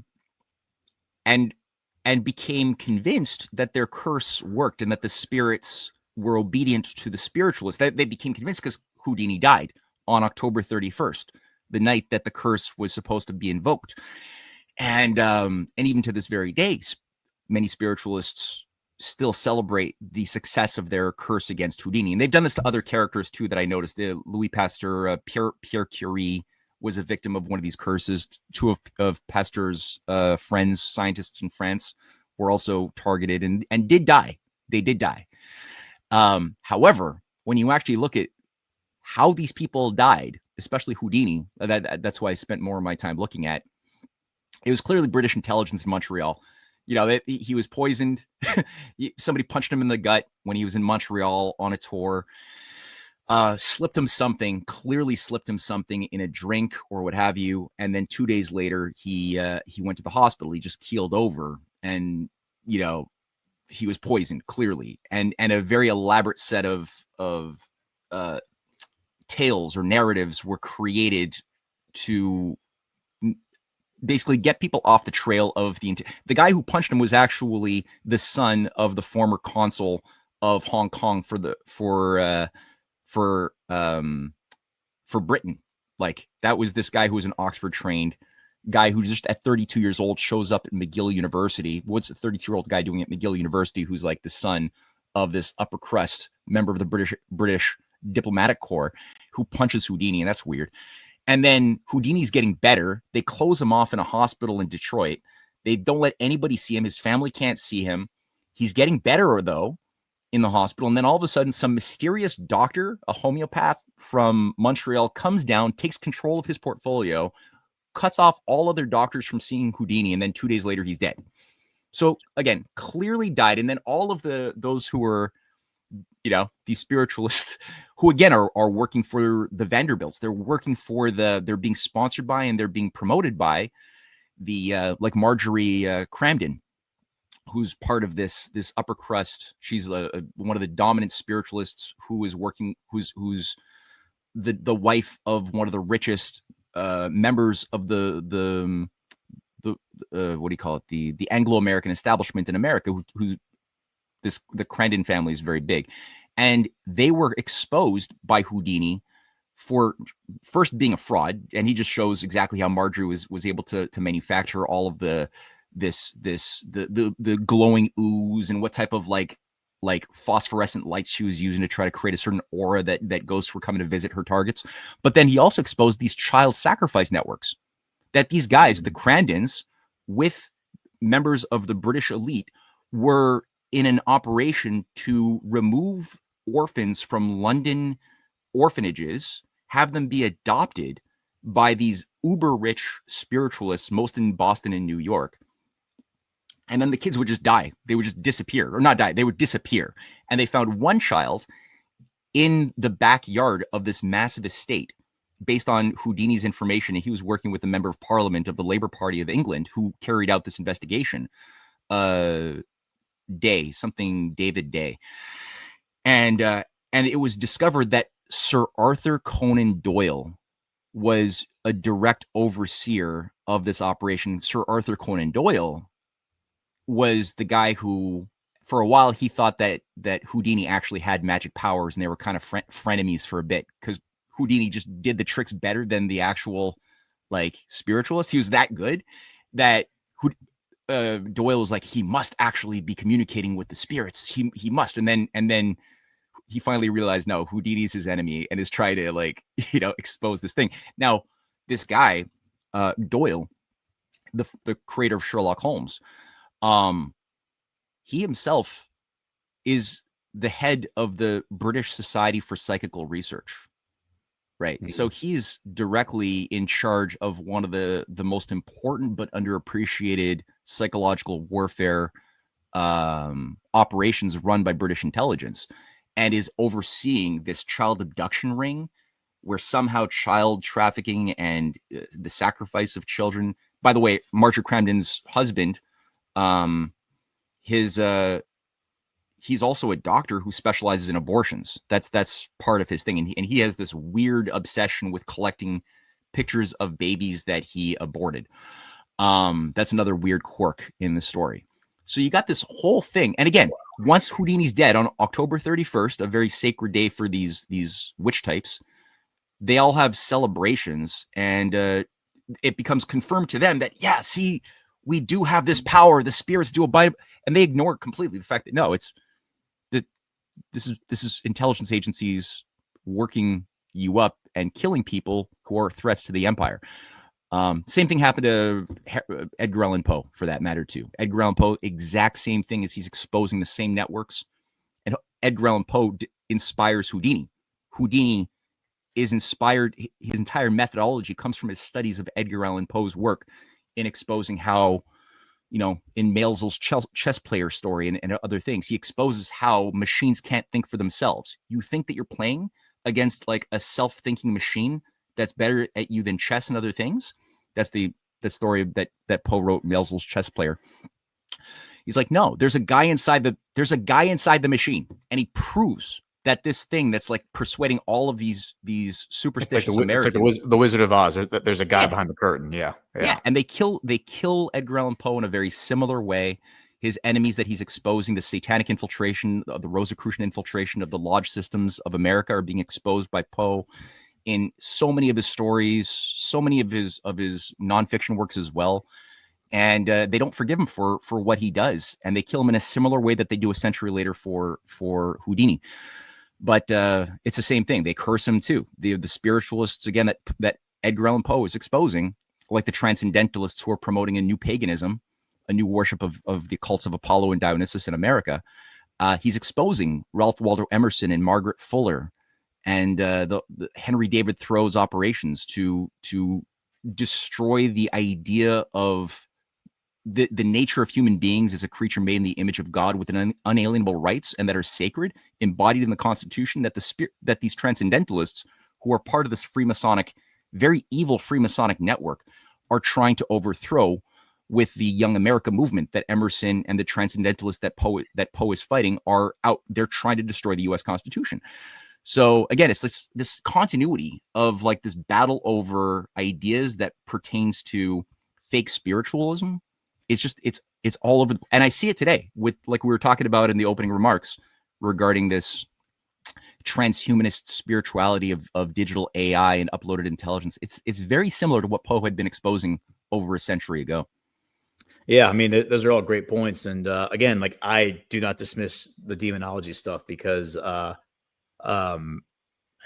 became convinced that their curse worked and that the spirits were obedient to the spiritualists. They became convinced because Houdini died on October 31st, the night that the curse was supposed to be invoked. And even to this very day, many spiritualists still celebrate the success of their curse against Houdini. And they've done this to other characters too that I noticed. Louis Pasteur, Pierre Curie was a victim of one of these curses. Two of Pasteur's friends, scientists in France, were also targeted and did die. They did die. However, when you actually look at how these people died, especially Houdini, that's why I spent more of my time looking at, it was clearly British intelligence in Montreal. He was poisoned. Somebody punched him in the gut when he was in Montreal on a tour. Clearly slipped him something in a drink or what have you. And then 2 days later, he went to the hospital. He just keeled over, and, he was poisoned clearly. And a very elaborate set of tales or narratives were created to basically get people off the trail of the guy who punched him was actually the son of the former consul of Hong Kong for Britain. Like, that was this guy who was an Oxford trained guy who just at 32 years old shows up at McGill University. What's a 32-year-old guy doing at McGill University who's like the son of this upper crust member of the British diplomatic corps, who punches Houdini? And that's weird. And then Houdini's getting better. They close him off in a hospital in Detroit. They don't let anybody see him. His family can't see him. He's getting better, though, in the hospital. And then all of a sudden, some mysterious doctor, a homeopath from Montreal, comes down, takes control of his portfolio, cuts off all other doctors from seeing Houdini. And then 2 days later, he's dead. So again, clearly died. And then all of those who were, these spiritualists who again are working for the Vanderbilts. They're working for they're being sponsored by and they're being promoted by the like Marjorie Cramden, who's part of this upper crust. She's one of the dominant spiritualists who is working, who's the wife of one of the richest members of the what do you call it? The Anglo-American establishment in America, who's the Cramden family is very big. And they were exposed by Houdini for first being a fraud. And he just shows exactly how Marjorie was able to manufacture all of the glowing ooze and what type of like phosphorescent lights she was using to try to create a certain aura that ghosts were coming to visit her targets. But then he also exposed these child sacrifice networks that these guys, the Cramdens, with members of the British elite, were in an operation to remove orphans from London orphanages, have them be adopted by these uber rich spiritualists, most in Boston and New York. And then the kids would just die. They would just disappear, or not die. They would disappear. And they found one child in the backyard of this massive estate based on Houdini's information. And he was working with a member of parliament of the Labour Party of England who carried out this investigation. David Day. And it was discovered that Sir Arthur Conan Doyle was a direct overseer of this operation. Sir Arthur Conan Doyle was the guy who for a while he thought that Houdini actually had magic powers, and they were kind of frenemies for a bit, because Houdini just did the tricks better than the actual like spiritualist. He was that good that Doyle was like, he must actually be communicating with the spirits. He must. And then he finally realized, no, Houdini's his enemy and is trying to, like, you know, expose this thing. Now, this guy, Doyle, the creator of Sherlock Holmes, he himself is the head of the British Society for Psychical Research. Right. Mm-hmm. So he's directly in charge of one of the most important but underappreciated psychological warfare operations run by British intelligence, and is overseeing this child abduction ring where somehow child trafficking and the sacrifice of children. By the way, Marjorie Cramden's husband, he's also a doctor who specializes in abortions. That's part of his thing. And he has this weird obsession with collecting pictures of babies that he aborted. That's another weird quirk in the story. So you got this whole thing. And again, once Houdini's dead on October 31st, a very sacred day for these witch types, they all have celebrations, and it becomes confirmed to them that, yeah, see, we do have this power. The spirits do abide, and they ignore completely the fact that, no, it's that this is intelligence agencies working you up and killing people who are threats to the empire. Same thing happened to Edgar Allan Poe, for that matter, too. Edgar Allan Poe, exact same thing, as he's exposing the same networks. And Edgar Allan Poe inspires Houdini. Houdini is inspired, his entire methodology comes from his studies of Edgar Allan Poe's work in exposing how, you know, in Maelzel's chess player story and other things, he exposes how machines can't think for themselves. You think that you're playing against like a self-thinking machine that's better at you than chess and other things. That's the story that Poe wrote, Maelzel's chess player. He's like, no, there's a guy inside the machine, and he proves that this thing that's like persuading all of these superstitious Americans. It's like the Wizard of Oz. There's a guy behind the curtain. Yeah. And they kill Edgar Allan Poe in a very similar way. His enemies that he's exposing, the satanic infiltration, the Rosicrucian infiltration of the lodge systems of America, are being exposed by Poe in so many of his stories, so many of his nonfiction works as well. And they don't forgive him for what he does, and they kill him in a similar way that they do a century later for Houdini. But it's the same thing. They curse him too. The spiritualists, again, that Edgar Allan Poe is exposing, like the transcendentalists who are promoting a new paganism, a new worship of the cults of Apollo and Dionysus in America. He's exposing Ralph Waldo Emerson and Margaret Fuller and the Henry David Thoreau's operations to destroy the idea of the nature of human beings as a creature made in the image of God with an unalienable rights and that are sacred, embodied in the Constitution, that these transcendentalists who are part of this Freemasonic, very evil Freemasonic network, are trying to overthrow with the Young America movement that Emerson and the transcendentalists that Poe is fighting are out. They're trying to destroy the U.S. Constitution. So again, it's this continuity of like this battle over ideas that pertains to fake spiritualism. It's just, it's all over. And I see it today with, like we were talking about in the opening remarks regarding this transhumanist spirituality of digital AI and uploaded intelligence. It's very similar to what Poe had been exposing over a century ago. Yeah, I mean, those are all great points. And again, like, I do not dismiss the demonology stuff because I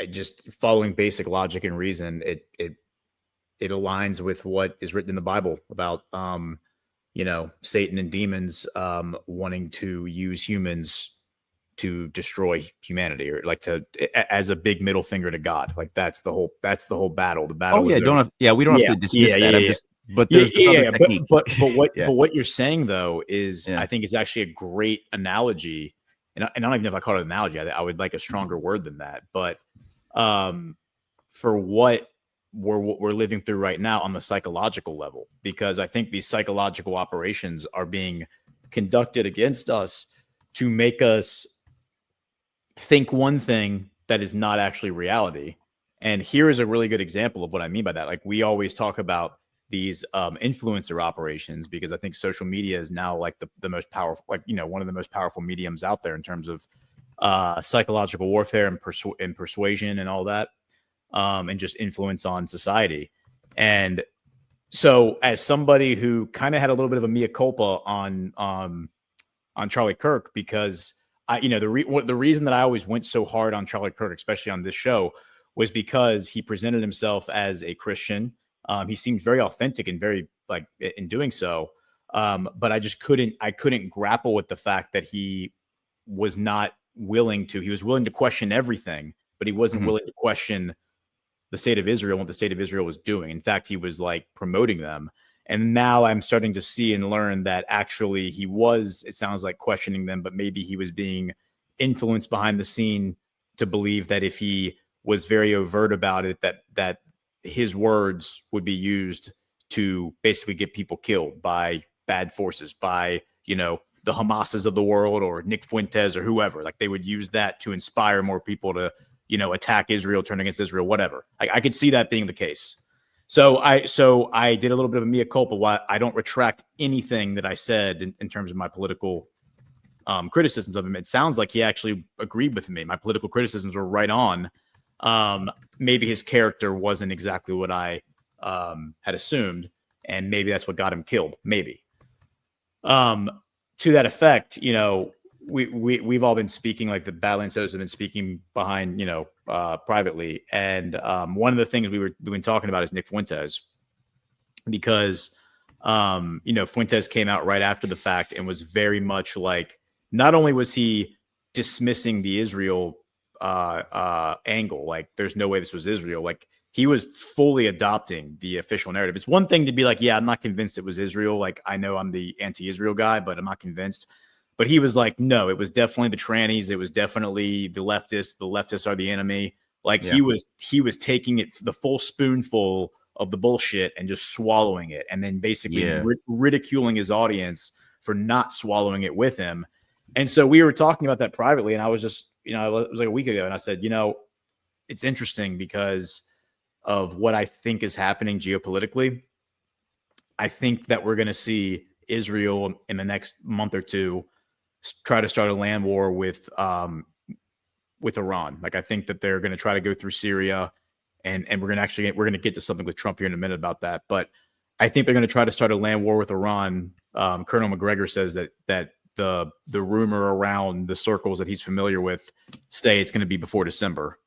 just, following basic logic and reason, it aligns with what is written in the Bible about Satan and demons wanting to use humans to destroy humanity, or like as a big middle finger to God. Like that's the whole battle. The battle. Oh yeah, we don't have to dismiss that. But there's this other technique. But what you're saying though is, I think it's actually a great analogy, and I don't even know if I call it an analogy. I would like a stronger word than that. But for what we're living through right now on the psychological level, because I think these psychological operations are being conducted against us to make us think one thing that is not actually reality. And here is a really good example of what I mean by that. Like, we always talk about these influencer operations, because I think social media is now like the most powerful, like, you know, one of the most powerful mediums out there in terms of psychological warfare and persuasion and all that, and just influence on society. And so as somebody who kind of had a little bit of a mea culpa on Charlie Kirk, because the reason that I always went so hard on Charlie Kirk, especially on this show, was because he presented himself as a Christian. He seemed very authentic and very like in doing so. But I just couldn't grapple with the fact that he was not willing to. He was willing to question everything, but he wasn't willing to question the state of Israel, what the state of Israel was doing. In fact, he was like promoting them. And now I'm starting to see and learn that actually he was, it sounds like, questioning them, but maybe he was being influenced behind the scene to believe that if he was very overt about it, that his words would be used to basically get people killed by bad forces, by, you know, the Hamases of the world or Nick Fuentes or whoever. Like they would use that to inspire more people to, you know, attack Israel, turn against Israel, whatever. I could see that being the case. So I did a little bit of a mea culpa. Why I don't retract anything that I said in terms of my political criticisms of him. It sounds like he actually agreed with me. My political criticisms were right on. Maybe his character wasn't exactly what I had assumed, and maybe that's what got him killed. Maybe. To that effect, you know, we've all been speaking, like the Badlands hosts have been speaking behind, you know, privately. And one of the things we've been talking about is Nick Fuentes, because, you know, Fuentes came out right after the fact and was very much like, not only was he dismissing the Israel angle, like there's no way this was Israel, like he was fully adopting the official narrative. It's one thing to be like, yeah, I'm not convinced it was Israel. Like I know I'm the anti-Israel guy, but I'm not convinced. But he was like, no, it was definitely the trannies. It was definitely the leftists. The leftists are the enemy. Like he was taking it, the full spoonful of the bullshit, and just swallowing it, and then basically ridiculing his audience for not swallowing it with him. And so we were talking about that privately, and I was just, you know, it was like a week ago, and I said, you know, it's interesting because of what I think is happening geopolitically. I think that we're going to see Israel in the next month or two try to start a land war with Iran. Like I think that they're going to try to go through Syria, and we're going to get to something with Trump here in a minute about that. But I think they're going to try to start a land war with Iran. Colonel McGregor says that the rumor around the circles that he's familiar with say it's going to be before December.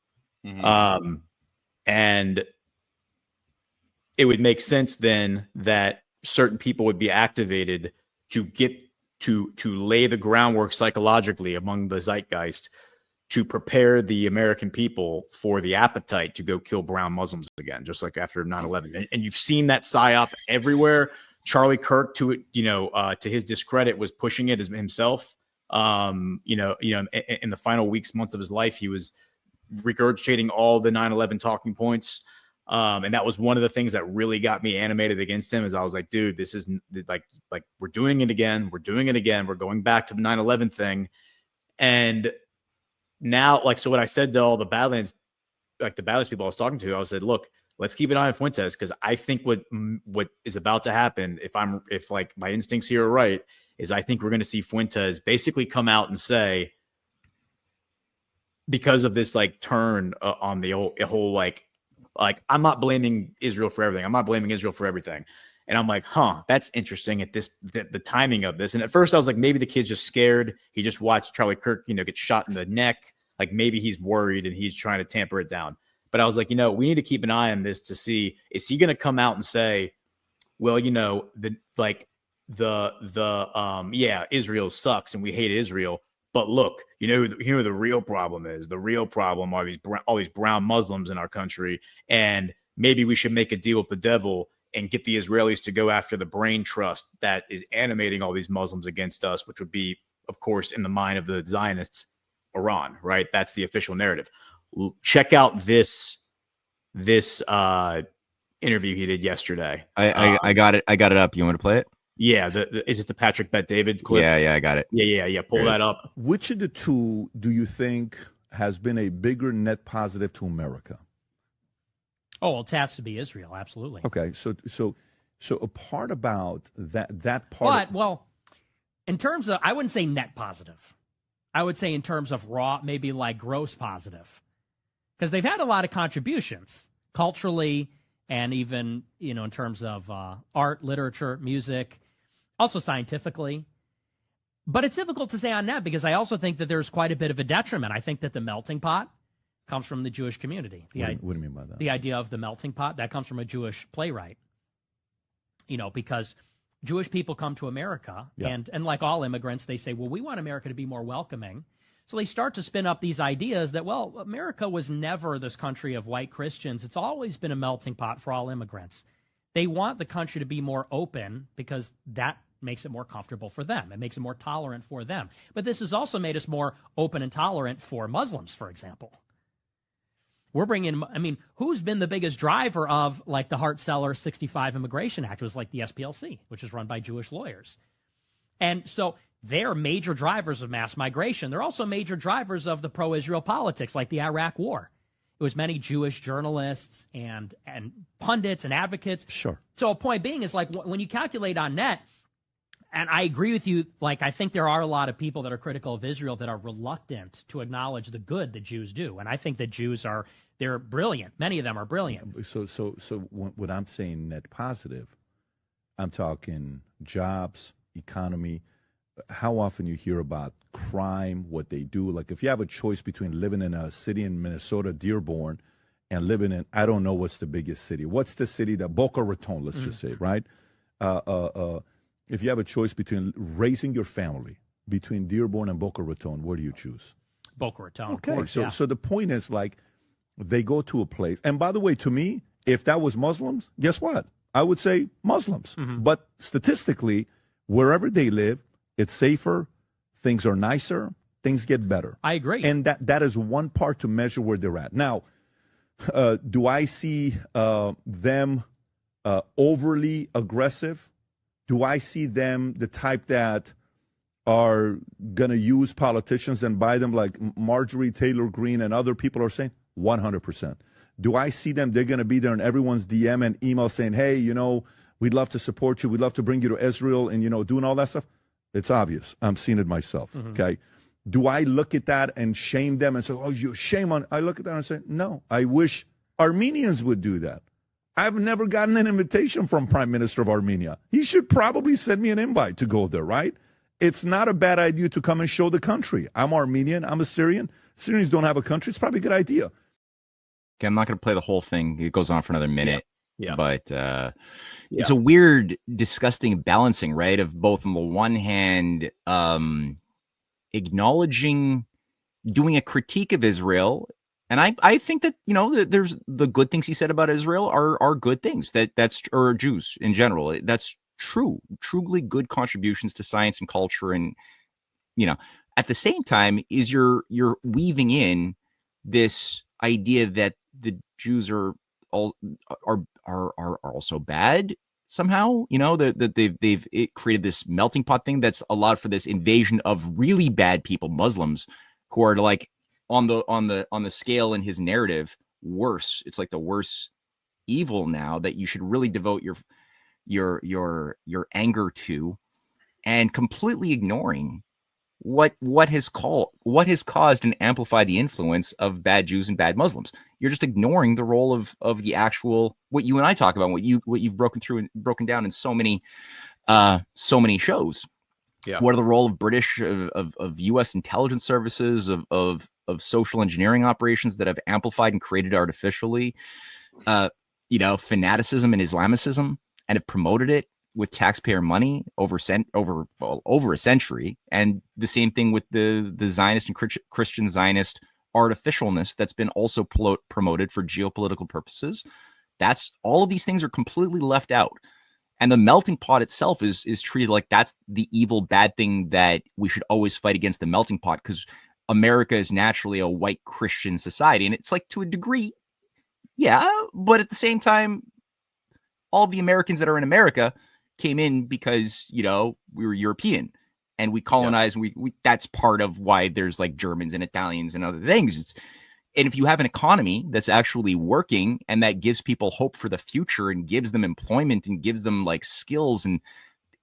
And it would make sense then that certain people would be activated to get to lay the groundwork psychologically among the zeitgeist to prepare the American people for the appetite to go kill brown Muslims again, just like after 9/11. And you've seen that psyop everywhere. Charlie Kirk, to his discredit, was pushing it as himself. In the final weeks, months of his life, he was regurgitating all the 9/11 talking points. And that was one of the things that really got me animated against him, is I was like, dude, this is like we're doing it again. We're doing it again. We're going back to the 9/11 thing. And now, like, so what I said to all the Badlands, like the Badlands people I was talking to, I said, look, let's keep an eye on Fuentes, because I think what is about to happen, if like my instincts here are right, is I think we're going to see Fuentes basically come out and say, because of this like turn on the whole like I'm not blaming Israel for everything. I'm not blaming Israel for everything. And I'm like, that's interesting at the timing of this. And at first I was like, maybe the kid's just scared. He just watched Charlie Kirk, get shot in the neck. Like maybe he's worried and he's trying to tamper it down. But I was like, we need to keep an eye on this to see, is he going to come out and say, well, Israel sucks and we hate Israel. But look, the real problem is, the real problem are all these brown Muslims in our country. And maybe we should make a deal with the devil and get the Israelis to go after the brain trust that is animating all these Muslims against us, which would be, of course, in the mind of the Zionists, Iran, right? That's the official narrative. Check out this interview he did yesterday. I got it. I got it up. You want to play it? Yeah. Is it the Patrick Bet David clip? Yeah, I got it. Yeah. Pull that up. Which of the two do you think has been a bigger net positive to America? Oh, well, it has to be Israel. Absolutely. Okay. So So a part about that part. But, well, in terms of, I wouldn't say net positive. I would say in terms of raw, maybe like gross positive. Because they've had a lot of contributions culturally and even, in terms of art, literature, music, also scientifically. But it's difficult to say on that because I also think that there's quite a bit of a detriment. I think that the melting pot comes from the Jewish community. What do you mean by that? The idea of the melting pot, that comes from a Jewish playwright. Because Jewish people come to America, and like all immigrants, they say, well, we want America to be more welcoming. So they start to spin up these ideas that, well, America was never this country of white Christians. It's always been a melting pot for all immigrants. They want the country to be more open because that makes it more comfortable for them. It makes it more tolerant for them. But this has also made us more open and tolerant for Muslims, for example. We're bringing, who's been the biggest driver of like the Hart-Celler 65 Immigration Act? It was like the SPLC, which is run by Jewish lawyers. And so they're major drivers of mass migration. They're also major drivers of the pro-Israel politics, like the Iraq War. It was many Jewish journalists and pundits and advocates. Sure. So a point being is like when you calculate on net, and I agree with you, like I think there are a lot of people that are critical of Israel that are reluctant to acknowledge the good that Jews do. And I think that Jews they're brilliant. Many of them are brilliant. So when I'm saying net positive, I'm talking jobs, economy. How often you hear about crime, what they do. Like if you have a choice between living in a city in Minnesota, Dearborn, and living in, I don't know what's the biggest city. What's the city that, Boca Raton, let's just say, right? If you have a choice between raising your family between Dearborn and Boca Raton, where do you choose? Boca Raton, okay, of course, so the point is like they go to a place. And by the way, to me, if that was Muslims, guess what? I would say Muslims. Mm-hmm. But statistically, wherever they live, it's safer, things are nicer, things get better. I agree. And that is one part to measure where they're at. Now, do I see them overly aggressive? Do I see them the type that are going to use politicians and buy them like Marjorie Taylor Greene and other people are saying? 100%. Do I see them, they're going to be there in everyone's DM and email saying, hey, we'd love to support you. We'd love to bring you to Israel and, doing all that stuff? It's obvious. I'm seeing it myself, okay? Do I look at that and shame them and say, oh, you shame on? I look at that and say, no, I wish Armenians would do that. I've never gotten an invitation from Prime Minister of Armenia. He should probably send me an invite to go there, right? It's not a bad idea to come and show the country. I'm Armenian. I'm a Syrian. Syrians don't have a country. It's probably a good idea. Okay, I'm not going to play the whole thing. It goes on for another minute. Yeah. But it's a weird, disgusting balancing, right? Of both on the one hand, acknowledging, doing a critique of Israel. And I think that, there's the good things he said about Israel are good things or Jews in general. That's truly good contributions to science and culture. And, at the same time is you're weaving in this idea that the Jews are also bad somehow, that they've created this melting pot thing that's allowed for this invasion of really bad people, Muslims, who are like on the scale in his narrative worse. It's like the worst evil now that you should really devote your anger to, and completely ignoring what has caused and amplified the influence of bad Jews and bad Muslims. You're just ignoring the role of the actual, what you and I talk about, what you've broken down in so many shows. Yeah. What are the role of British of U.S. intelligence services, of social engineering operations that have amplified and created artificially, fanaticism and Islamicism, and have promoted it with taxpayer money over a century. And the same thing with the Zionist and Christian Zionist artificialness that's been also promoted for geopolitical purposes. That's all of these things are completely left out. And the melting pot itself is treated like that's the evil, bad thing that we should always fight against, the melting pot, because America is naturally a white Christian society. And it's like, to a degree, yeah, but at the same time, all the Americans that are in America came in because, we were European and we colonized. And we that's part of why there's like Germans and Italians and other things. And if you have an economy that's actually working and that gives people hope for the future and gives them employment and gives them like skills, and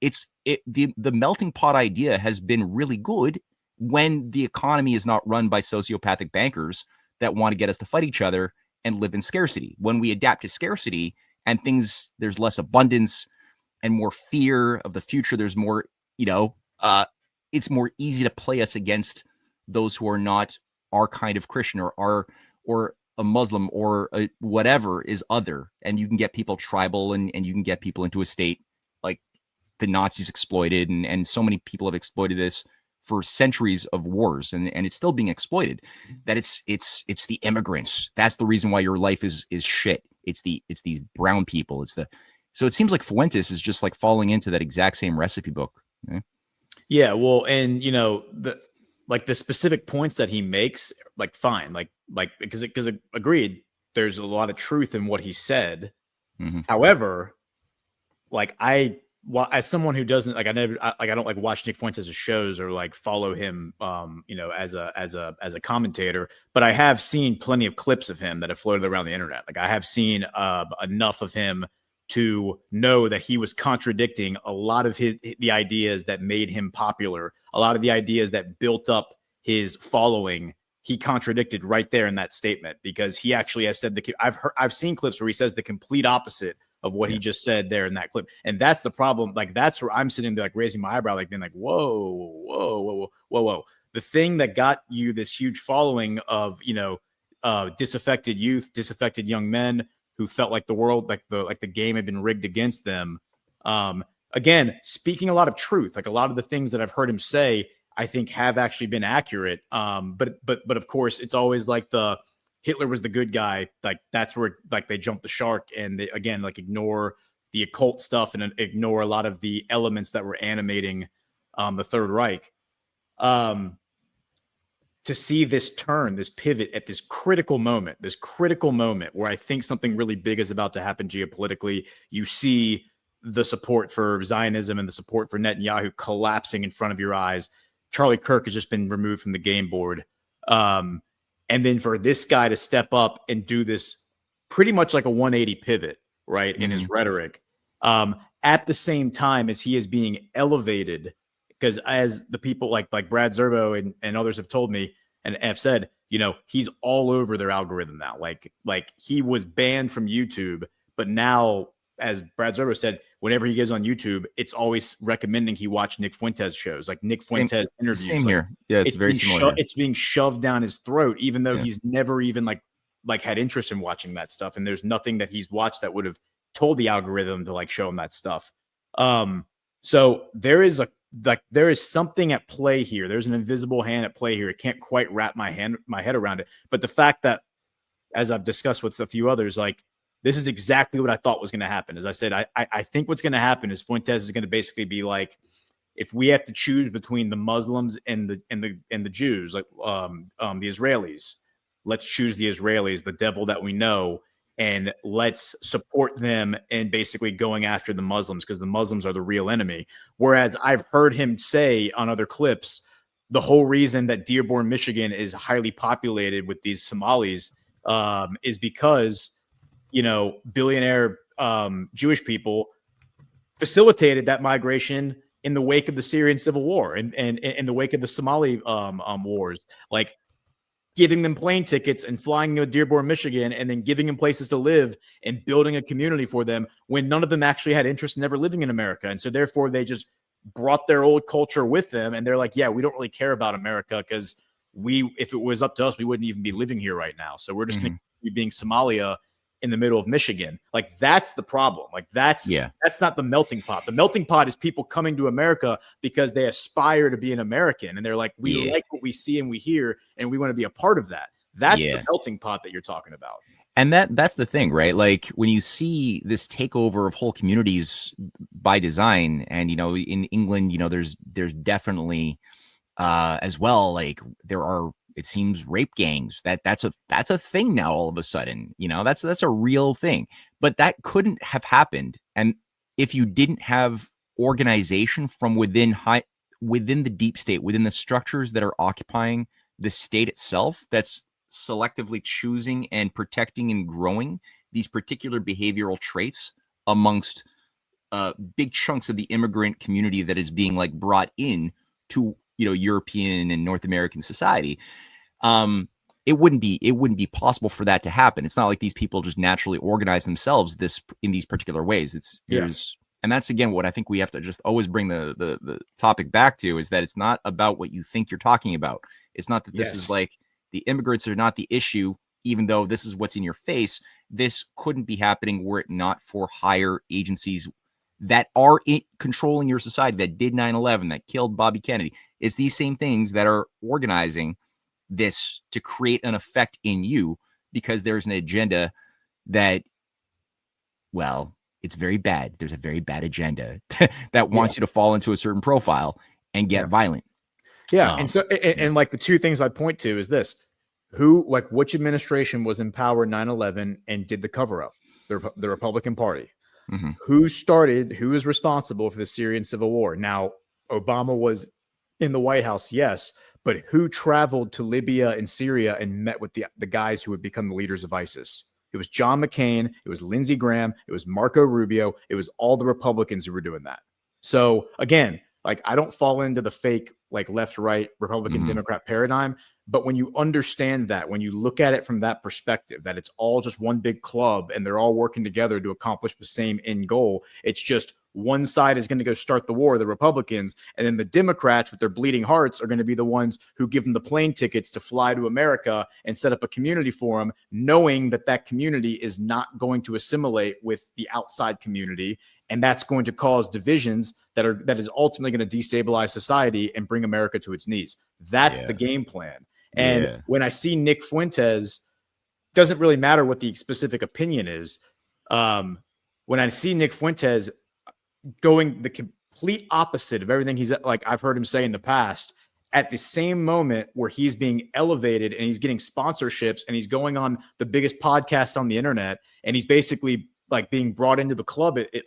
the melting pot idea has been really good when the economy is not run by sociopathic bankers that want to get us to fight each other and live in scarcity. When we adapt to scarcity and there's less abundance and more fear of the future, there's more, it's more easy to play us against those who are not our kind of Christian or a Muslim or whatever is other. And you can get people tribal and you can get people into a state like the Nazis exploited. And so many people have exploited this for centuries of wars, and it's still being exploited. That it's the immigrants. That's the reason why your life is shit. It's these brown people. So it seems like Fuentes is just like falling into that exact same recipe book. Yeah, well, and the specific points that he makes, like fine, like because agreed, there's a lot of truth in what he said. Mm-hmm. However, like as someone who doesn't like, I don't like watch Nick Fuentes' shows or like follow him, as a commentator, but I have seen plenty of clips of him that have floated around the internet. Like I have seen enough of him to know that he was contradicting a lot of the ideas that made him popular, a lot of the ideas that built up his following. He contradicted right there in that statement, because he actually has said I've seen clips where he says the complete opposite of what he just said there in that clip. And that's the problem. Like, that's where I'm sitting there, like raising my eyebrow, like being like, whoa. The thing that got you this huge following of, disaffected youth, disaffected young men who felt like the world, like the game had been rigged against them. Again, speaking a lot of truth, like a lot of the things that I've heard him say, I think have actually been accurate. But of course, it's always like Hitler was the good guy. Like that's where like they jump the shark and they, again, like ignore the occult stuff and ignore a lot of the elements that were animating the Third Reich. To see this turn, this pivot at this critical moment where I think something really big is about to happen geopolitically. You see the support for Zionism and the support for Netanyahu collapsing in front of your eyes. Charlie Kirk has just been removed from the game board. And then for this guy to step up and do this pretty much like a 180 pivot, right, in his rhetoric, at the same time as he is being elevated, because as the people like Brad Zerbo and others have told me and have said, he's all over their algorithm now. Like he was banned from YouTube, but now, as Brad Zerbo said, whenever he goes on YouTube, it's always recommending he watch Nick Fuentes shows, like Nick Fuentes interviews. Same here. Yeah, it's very similar. It's being shoved down his throat, even though he's never even like had interest in watching that stuff. And there's nothing that he's watched that would have told the algorithm to like show him that stuff. So there is something at play here. There's an invisible hand at play here. I can't quite wrap my head around it. But the fact that, as I've discussed with a few others, like, this is exactly what I thought was going to happen. As I said, I think what's going to happen is Fuentes is going to basically be like, if we have to choose between the Muslims and the Jews, like the Israelis, let's choose the Israelis, the devil that we know, and let's support them in basically going after the Muslims, because the Muslims are the real enemy. Whereas I've heard him say on other clips, the whole reason that Dearborn, Michigan is highly populated with these Somalis is because billionaire Jewish people facilitated that migration in the wake of the Syrian civil war and in the wake of the Somali wars, like giving them plane tickets and flying to Dearborn, Michigan, and then giving them places to live and building a community for them when none of them actually had interest in ever living in America. And so therefore they just brought their old culture with them. And they're like, yeah, we don't really care about America, because if it was up to us, we wouldn't even be living here right now. So we're just going to be being Somalia in the middle of Michigan. Like, that's the problem. Like, that's not the melting pot. The melting pot is people coming to America because they aspire to be an American. And they're like, we like what we see and we hear, and we want to be a part of that. That's the melting pot that you're talking about. And that's the thing, right? Like, when you see this takeover of whole communities by design, and, in England, there's definitely as well, like, there are, it seems, rape gangs. That's a thing now all of a sudden. That's a real thing. But that couldn't have happened, and if you didn't have organization from within the deep state, within the structures that are occupying the state itself, that's selectively choosing and protecting and growing these particular behavioral traits amongst big chunks of the immigrant community that is being like brought in to, you know, European and North American society. It wouldn't be possible for that to happen. It's not like these people just naturally organize themselves in these particular ways. And that's again what I think we have to just always bring the topic back to, is that it's not about what you think you're talking about. It's not that this is like the immigrants are not the issue, even though this is what's in your face. This couldn't be happening were it not for higher agencies that are controlling your society, that did 9/11, that killed Bobby Kennedy. It's these same things that are organizing this to create an effect in you, because there's an agenda that, well, it's very bad. There's a very bad agenda that wants you to fall into a certain profile and get violent. Yeah. And like the two things I point to is this: which administration was in power 9/11 and did the cover up? The Republican Party. Mm-hmm. Who is responsible for the Syrian civil war? Now, Obama was in the White House, yes, but who traveled to Libya and Syria and met with the guys who would become the leaders of ISIS? It was John McCain, it was Lindsey Graham, it was Marco Rubio, it was all the Republicans who were doing that. So again, like, I don't fall into the fake, like, left-right Republican Democrat paradigm. But when you understand that, when you look at it from that perspective, that it's all just one big club and they're all working together to accomplish the same end goal, it's just one side is going to go start the war, the Republicans, and then the Democrats with their bleeding hearts are going to be the ones who give them the plane tickets to fly to America and set up a community for them, knowing that that community is not going to assimilate with the outside community. And that's going to cause divisions that is ultimately going to destabilize society and bring America to its knees. That's the game plan. And when I see Nick Fuentes, doesn't really matter what the specific opinion is. When I see Nick Fuentes going the complete opposite of everything he's like, I've heard him say in the past, at the same moment where he's being elevated and he's getting sponsorships and he's going on the biggest podcasts on the internet, and he's basically like being brought into the club, it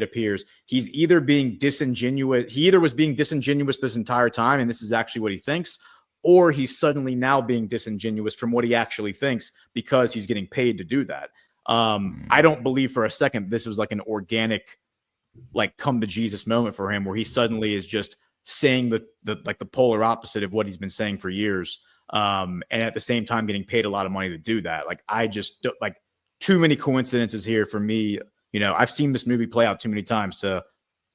appears he's either being disingenuous. He either was being disingenuous this entire time, and this is actually what he thinks, or he's suddenly now being disingenuous from what he actually thinks because he's getting paid to do that. I don't believe for a second this was like an organic, like, come to Jesus moment for him, where he suddenly is just saying the polar opposite of what he's been saying for years. And at the same time getting paid a lot of money to do that. Like, I just don't, like, too many coincidences here for me. You know, I've seen this movie play out too many times to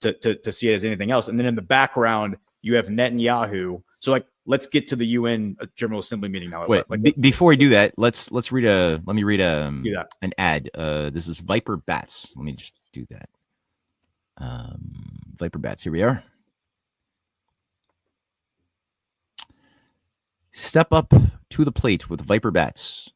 see it as anything else. And then in the background, you have Netanyahu. So, like, let's get to the UN General Assembly meeting now. Wait, before we do that, let me read an ad. This is Viper Bats. Let me just do that. Viper Bats. Here we are. Step up to the plate with Viper Bats.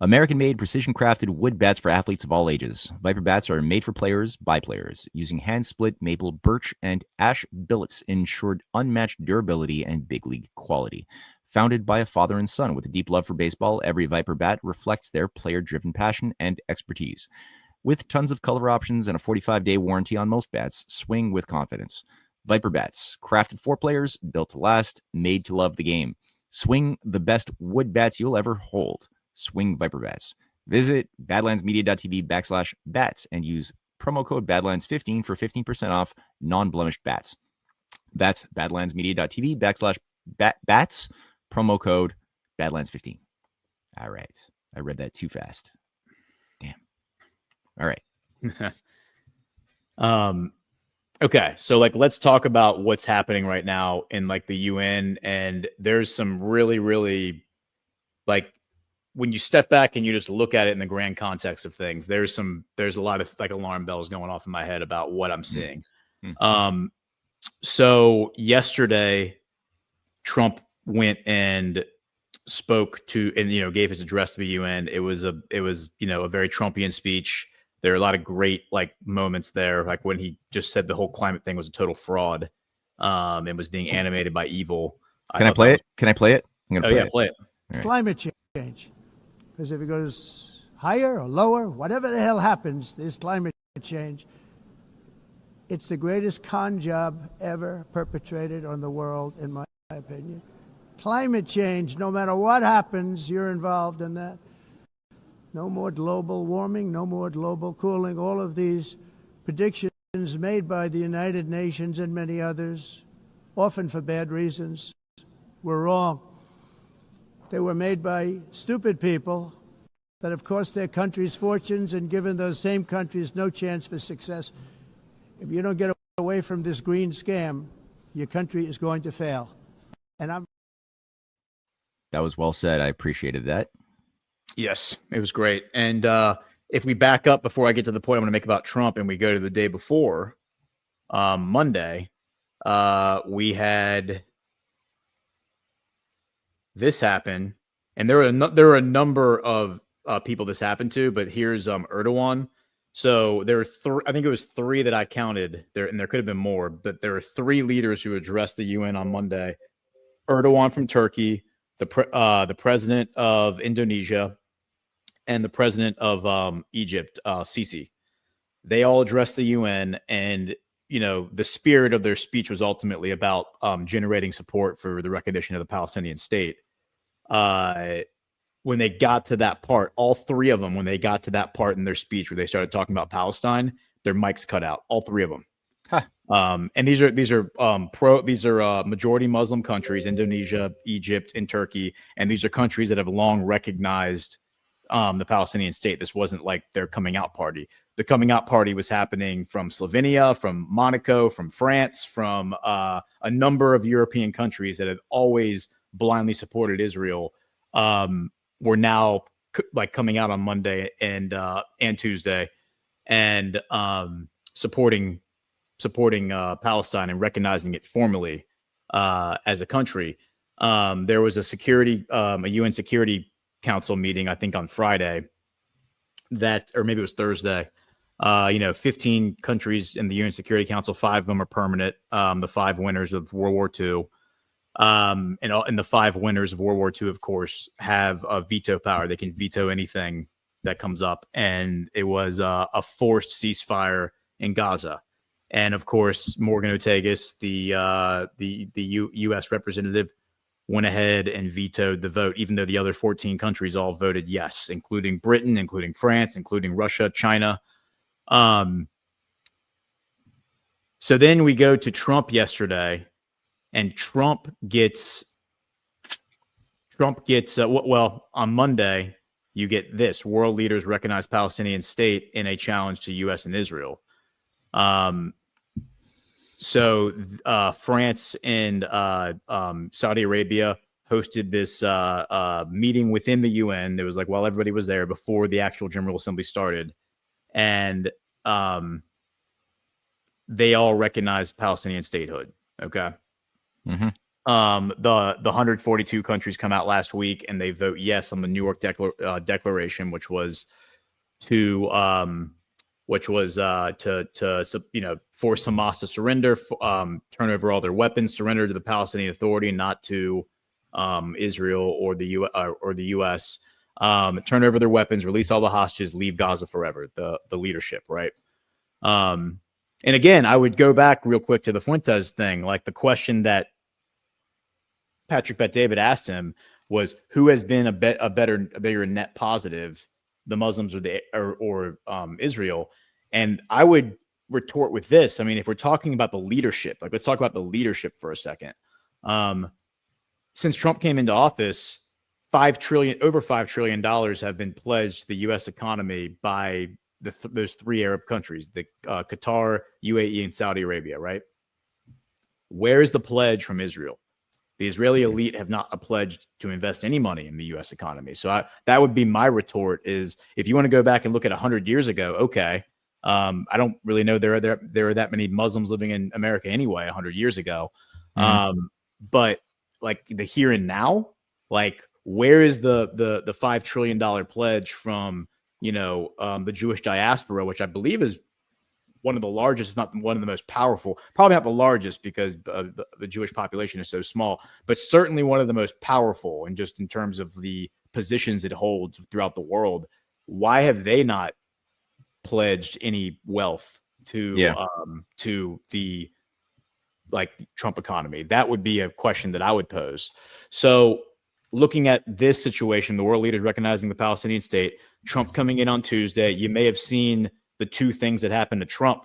American-made, precision-crafted wood bats for athletes of all ages. Viper bats are made for players by players, using hand-split maple, birch, and ash billets ensured unmatched durability and big league quality. Founded by a father and son with a deep love for baseball, every Viper bat reflects their player-driven passion and expertise. With tons of color options and a 45-day warranty on most bats, swing with confidence. Viper bats, crafted for players, built to last, made to love the game. Swing the best wood bats you'll ever hold. Swing Viper Bats. Visit badlandsmedia.tv/bats and use promo code badlands15 for 15% off non-blemished bats. That's badlandsmedia.tv/bats, promo code badlands15. All right. I read that too fast. Damn. All right. Okay. So, like, let's talk about what's happening right now in, like, the UN. And there's some really, really, like, when you step back and you just look at it in the grand context of things, there's a lot of, like, alarm bells going off in my head about what I'm seeing. So yesterday, Trump went and spoke to, and, you know, gave his address to the UN. It was, you know, a very Trumpian speech. There are a lot of great, like, moments there, like when he just said the whole climate thing was a total fraud, and was being animated by evil. Can I play it? Can I play it? Play it. It's climate change. Because if it goes higher or lower, whatever the hell happens, this climate change, it's the greatest con job ever perpetrated on the world, in my opinion. climate change, no matter what happens, you're involved in that. No more global warming, no more global cooling. All of these predictions made by the United Nations and many others, often for bad reasons, were wrong. They were made by stupid people that have cost their countries fortunes and given those same countries no chance for success. If you don't get away from this green scam, your country is going to fail. And That was well said. I appreciated that. Yes, it was great. And if we back up before I get to the point I'm going to make about Trump and we go to the day before, Monday, we had this happen. And there were a number of people this happened to, but here's Erdogan. So there were I think it was three that I counted there, and there could have been more, but there were three leaders who addressed the UN on Monday. Erdogan from Turkey, the president of Indonesia, and the president of Egypt, Sisi. They all addressed the UN, and the spirit of their speech was ultimately about generating support for the recognition of the Palestinian state. When they got to that part, all three of them, when they got to that part in their speech where they started talking about Palestine, their mics cut out. All three of them. Huh. And these are majority Muslim countries: Indonesia, Egypt, and Turkey. And these are countries that have long recognized the Palestinian state. This wasn't like their coming out party. The coming out party was happening from Slovenia, from Monaco, from France, from a number of European countries that had always blindly supported Israel. Were now coming out on Monday and Tuesday and supporting Palestine and recognizing it formally as a country. There was a UN Security Council meeting, I think on Friday, or maybe it was Thursday. 15 countries in the UN Security Council, 5 of them are permanent. The 5 winners of World War II. And the 5 winners of World War II, of course, have a veto power. They can veto anything that comes up. And it was a forced ceasefire in Gaza. And of course, Morgan Ortagus, the U.S. representative, went ahead and vetoed the vote, even though the other 14 countries all voted yes, including Britain, including France, including Russia, China. So then we go to Trump yesterday. And Trump gets on Monday, you get this: world leaders recognize Palestinian state in a challenge to U.S. and Israel. So France and Saudi Arabia hosted this meeting within the UN. It was like while everybody was there before the actual General Assembly started, and they all recognized Palestinian statehood. Okay. Mm-hmm. The 142 countries come out last week and they vote yes on the New York Declaration, which was to force Hamas to surrender, turn over all their weapons, surrender to the Palestinian Authority, not to Israel or the U.S. Turn over their weapons, release all the hostages, leave Gaza forever. The leadership, right? And again, I would go back real quick to the Fuentes thing. Like the question that Patrick Bet-David asked him was, who has been a bigger net positive, the Muslims or Israel? And I would retort with this. I mean, if we're talking about the leadership, let's talk about the leadership for a second. Since Trump came into office, over $5 trillion have been pledged to the U.S. economy by those 3 Arab countries, the Qatar, UAE, and Saudi Arabia, right? Where is the pledge from Israel? The Israeli elite have not pledged to invest any money in the U.S. economy. So that would be my retort: is if you want to go back and look at 100 years ago, okay, I don't really know there are that many Muslims living in America anyway 100 years ago. Mm-hmm. But like the here and now, like where is the $5 trillion pledge from the Jewish diaspora, which I believe is one of the largest, if not one of the most powerful, probably not the largest because the Jewish population is so small, but certainly one of the most powerful, and just in terms of the positions it holds throughout the world. Why have they not pledged any wealth to the like Trump economy? That would be a question that I would pose. So looking at this situation, the world leaders recognizing the Palestinian state, Trump coming in on Tuesday, you may have seen the two things that happened to Trump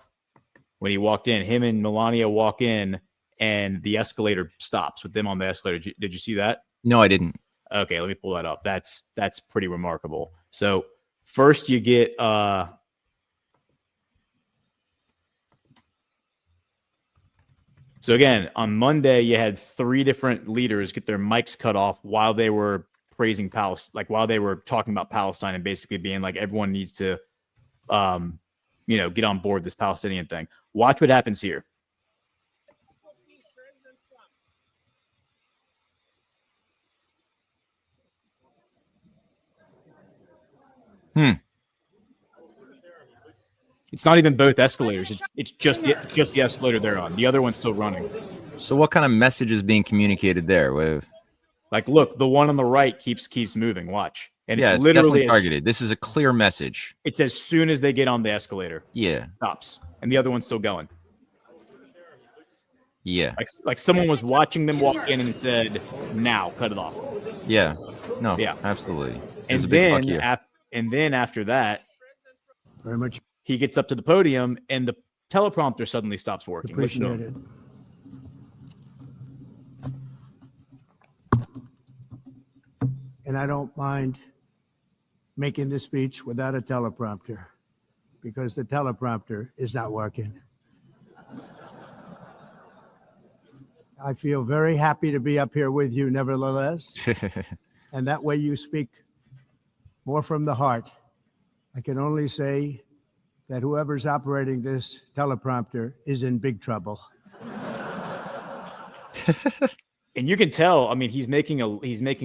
when he walked in. Him and Melania walk in, and the escalator stops with them on the escalator. Did you see that? No, I didn't. Okay, let me pull that up. That's pretty remarkable. So first you get so again, on Monday, you had 3 different leaders get their mics cut off while they were praising Palestine, like while they were talking about Palestine and basically being like, everyone needs to, get on board this Palestinian thing. Watch what happens here. It's not even both escalators. It's just the escalator they're on. The other one's still running. So what kind of message is being communicated there? With like, look, the one on the right keeps moving. Watch, and yeah, it's literally targeted. This is a clear message. It's as soon as they get on the escalator. Yeah, stops, and the other one's still going. Yeah, like someone was watching them walk in and said, "Now, cut it off." Yeah, no, yeah, absolutely. And then after that, very much. He gets up to the podium and the teleprompter suddenly stops working. Appreciated. And I don't mind making this speech without a teleprompter because the teleprompter is not working. I feel very happy to be up here with you nevertheless. And that way you speak more from the heart. I can only say that whoever's operating this teleprompter is in big trouble. And you can tell, I mean, he's making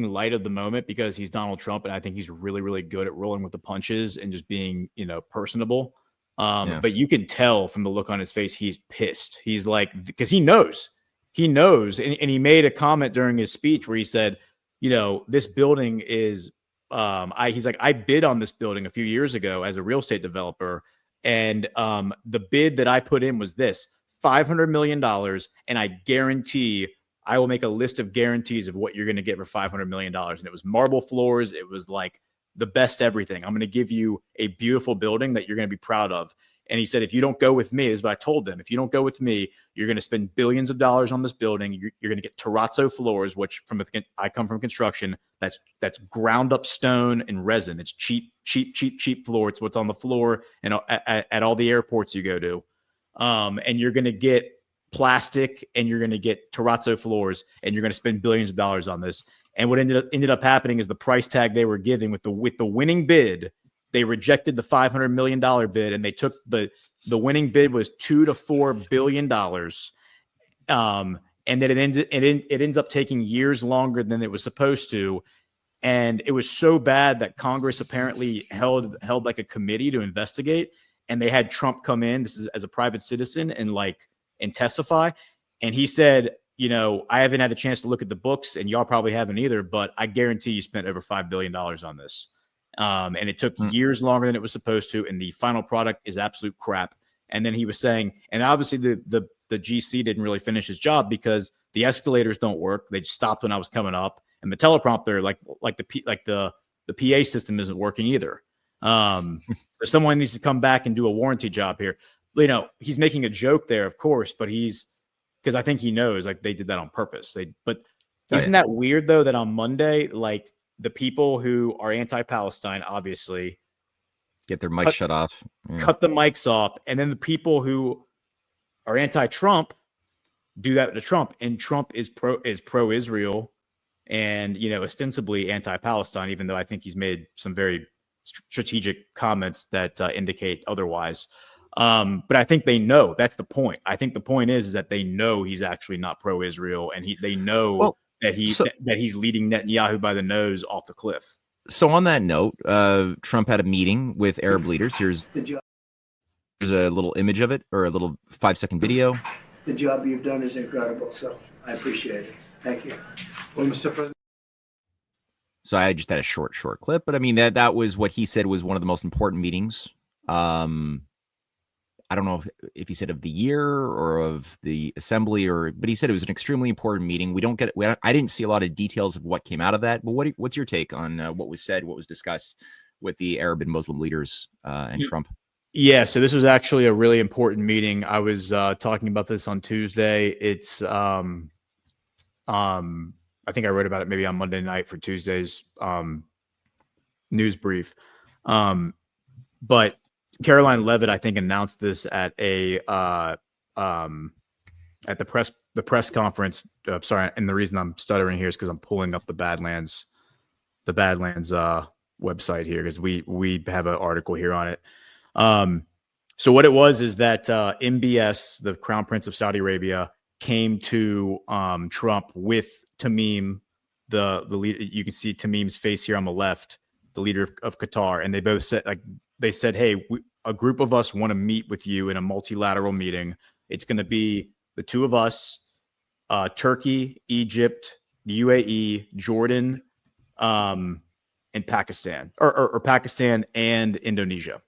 light of the moment because he's Donald Trump, and I think he's really, really good at rolling with the punches and just being, personable. But you can tell from the look on his face, he's pissed. He's like, because he knows, and he made a comment during his speech where he said, this building is, he's like, I bid on this building a few years ago as a real estate developer. And the bid that I put in was this $500 million. And I guarantee I will make a list of guarantees of what you're going to get for $500 million. And it was marble floors. It was like the best everything. I'm going to give you a beautiful building that you're going to be proud of. And he said, if you don't go with me, this is what I told them. If you don't go with me, you're going to spend billions of dollars on this building. You're going to get terrazzo floors, which I come from construction. That's ground up stone and resin. It's cheap floor. It's what's on the floor and at all the airports you go to. And you're going to get plastic and you're going to get terrazzo floors and you're going to spend billions of dollars on this. And what ended up happening is the price tag they were giving with the winning bid. They rejected the $500 million bid, and they took the winning bid was $2 to $4 billion. And then it ends up taking years longer than it was supposed to. And it was so bad that Congress apparently held like a committee to investigate. And they had Trump come in, this is as a private citizen, and testify. And he said, I haven't had a chance to look at the books, and y'all probably haven't either, but I guarantee you spent over $5 billion on this. And it took years longer than it was supposed to. And the final product is absolute crap. And then he was saying, and obviously the GC didn't really finish his job because the escalators don't work. They just stopped when I was coming up, and the teleprompter, like the PA system isn't working either. So someone needs to come back and do a warranty job here. He's making a joke there, of course, but because I think he knows like they did that on purpose. Isn't that weird though, that on Monday, like, the people who are anti-Palestine obviously get their mics shut off, cut the mics off. And then the people who are anti-Trump do that to Trump. And Trump is pro-Israel and, ostensibly anti-Palestine, even though I think he's made some very strategic comments that indicate otherwise. But I think they know that's the point. I think the point is that they know he's actually not pro-Israel, and they know that he's leading Netanyahu by the nose off the cliff. So on that note, Trump had a meeting with Arab leaders. Here's a little image of it, or a little 5-second video. The job you've done is incredible, so I appreciate it. Thank you. Well, Mr. President. So I just had a short clip, but I mean that was what he said was one of the most important meetings. I I don't know if he said of the year or of the assembly, but he said it was an extremely important meeting. I didn't see a lot of details of what came out of that, but what's your take on what was said, what was discussed with the Arab and Muslim leaders and Trump? Yeah, so this was actually a really important meeting. I was talking about this on Tuesday. It's I think I wrote about it maybe on Monday night for Tuesday's news brief. But Caroline Levitt, I think, announced this at the press conference. Sorry, and the reason I'm stuttering here is because I'm pulling up the Badlands website here, because we have an article here on it. So what it was is that MBS, the Crown Prince of Saudi Arabia, came to Trump with Tamim, the leader. You can see Tamim's face here on the left, the leader of Qatar, and they both said, hey, a group of us want to meet with you in a multilateral meeting. It's going to be the two of us, Turkey, Egypt, the UAE, Jordan, and Pakistan, or Pakistan and Indonesia,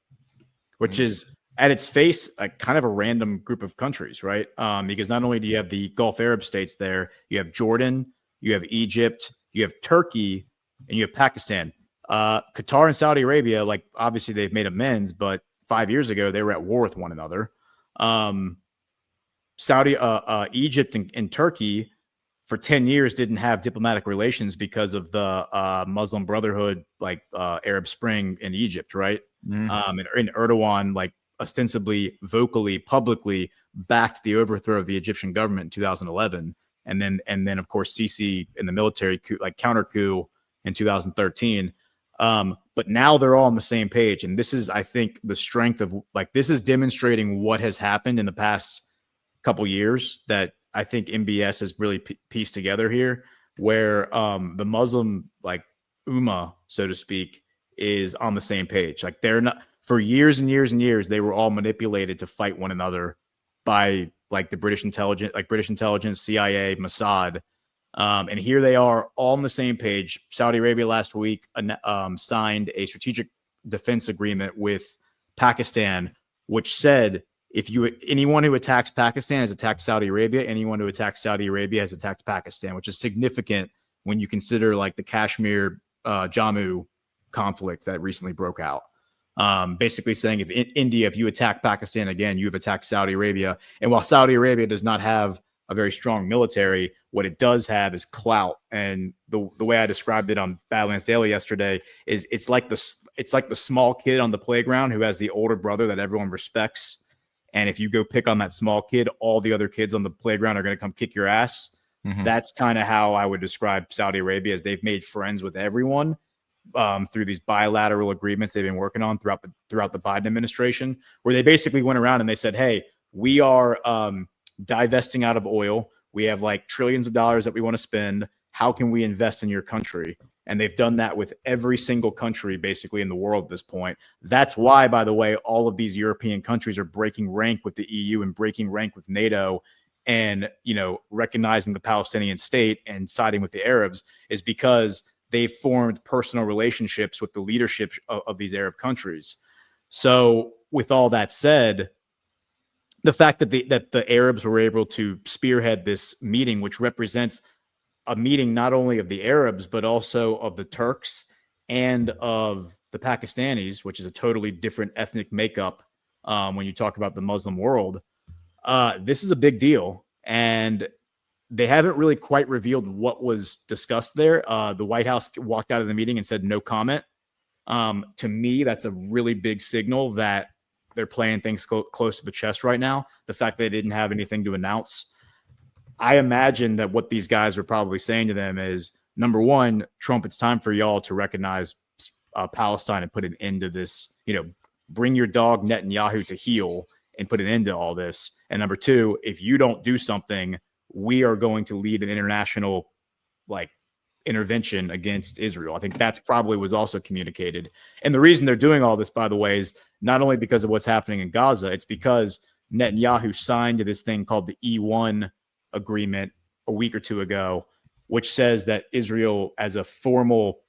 which is at its face kind of a random group of countries, right? Because not only do you have the Gulf Arab states there, you have Jordan, you have Egypt, you have Turkey, and you have Pakistan. Qatar and Saudi Arabia, obviously they've made amends, but 5 years ago they were at war with one another. Egypt and Turkey for 10 years didn't have diplomatic relations because of the Muslim Brotherhood, Arab Spring in Egypt, right? And Erdogan, ostensibly, vocally, publicly backed the overthrow of the Egyptian government in 2011, and then of course Sisi in the military coup, counter coup in 2013. But now they're all on the same page, and this is, I think, the strength of this is demonstrating what has happened in the past couple years that I think MBS has really pieced together here, where the Muslim Ummah, so to speak, is on the same page. They're not, for years and years and years, they were all manipulated to fight one another by the British intelligence, CIA, Mossad. And here they are all on the same page. Saudi Arabia last week signed a strategic defense agreement with Pakistan, which said anyone who attacks Pakistan has attacked Saudi Arabia. Anyone who attacks Saudi Arabia has attacked Pakistan, which is significant when you consider the Kashmir Jammu conflict that recently broke out. Basically saying if you attack Pakistan again, you've attacked Saudi Arabia. And while Saudi Arabia does not have a very strong military, what it does have is clout. And the way I described it on Badlands Daily yesterday is it's like the small kid on the playground who has the older brother that everyone respects. And if you go pick on that small kid, all the other kids on the playground are going to come kick your ass. Mm-hmm. That's kind of how I would describe Saudi Arabia, as they've made friends with everyone through these bilateral agreements they've been working on throughout the Biden administration, where they basically went around and they said, hey, we are divesting out of oil. We have trillions of dollars that we want to spend. How can we invest in your country? And they've done that with every single country basically in the world at this point. That's why, by the way, all of these European countries are breaking rank with the EU and breaking rank with NATO, and recognizing the Palestinian state and siding with the Arabs, is because they've formed personal relationships with the leadership of these Arab countries. So with all that said, the fact that the Arabs were able to spearhead this meeting, which represents a meeting not only of the Arabs, but also of the Turks and of the Pakistanis, which is a totally different ethnic makeup when you talk about the Muslim world, this is a big deal. And they haven't really quite revealed what was discussed there. The White House walked out of the meeting and said no comment. To me, that's a really big signal that they're playing things close to the chest right now. The fact they didn't have anything to announce. I imagine that what these guys are probably saying to them is, number one, Trump, it's time for y'all to recognize Palestine and put an end to this. Bring your dog Netanyahu to heel and put an end to all this. And number two, if you don't do something, we are going to lead an international intervention against Israel. I think that's probably was also communicated. And the reason they're doing all this, by the way, is not only because of what's happening in Gaza, it's because Netanyahu signed this thing called the E1 agreement a week or two ago, which says that Israel, as a formal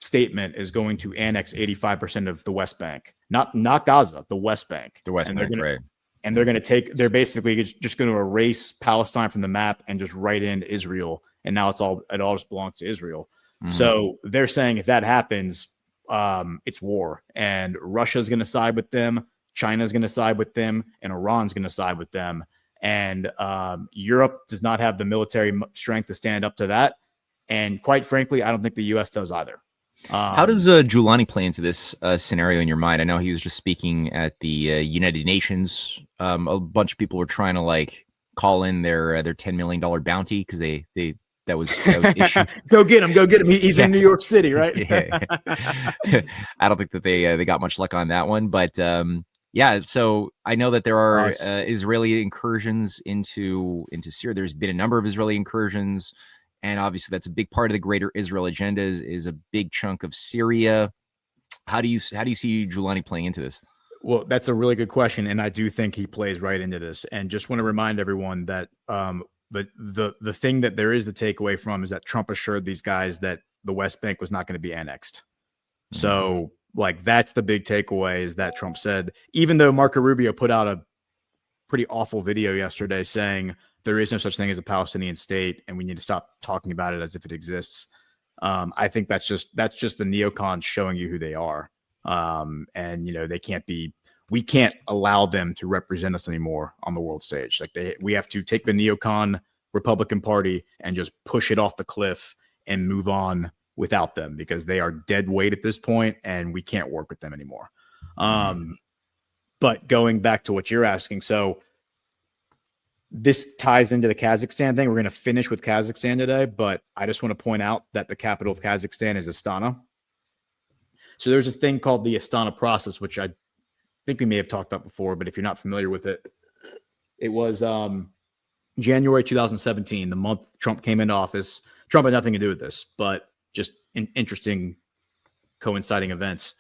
statement is going to annex 85% of the West Bank, not Gaza, the West Bank. The West Bank, right? And they're basically just going to erase Palestine from the map and just write in Israel. And now it all just belongs to Israel. Mm-hmm. So they're saying if that happens, it's war, and Russia's going to side with them, China's going to side with them, and Iran's going to side with them. And Europe does not have the military strength to stand up to that. And quite frankly, I don't think the U.S. does either. How does Giuliani play into this scenario in your mind? I know he was just speaking at the United Nations. A bunch of people were trying to like call in their $10 million bounty because that was issued. Go get him. He's in New York City, right? Yeah. I don't think that they got much luck on that one, but yeah. So I know that there are Israeli incursions into Syria. There's been a number of Israeli incursions. And obviously, that's a big part of the greater Israel agenda is a big chunk of Syria. How do you see Giuliani playing into this? Well, that's a really good question, and I do think he plays right into this. And just want to remind everyone that the thing that there is the takeaway from is that Trump assured these guys that the West Bank was not going to be annexed. Mm-hmm. So, like, that's the big takeaway is that Trump said, even though Marco Rubio put out a pretty awful video yesterday saying there is no such thing as a Palestinian state, and we need to stop talking about it as if it exists. I think that's just the neocons showing you who they are. And we can't allow them to represent us anymore on the world stage. Like we have to take the neocon Republican Party and just push it off the cliff and move on without them because they are dead weight at this point and we can't work with them anymore. But going back to what you're asking, so this ties into the Kazakhstan thing. We're going to finish with Kazakhstan today, but I just want to point out that the capital of Kazakhstan is Astana. So there's this thing called the Astana process, which I think we may have talked about before, but if you're not familiar with it, it was January 2017, the month Trump came into office. Trump had nothing to do with this, but just interesting coinciding events.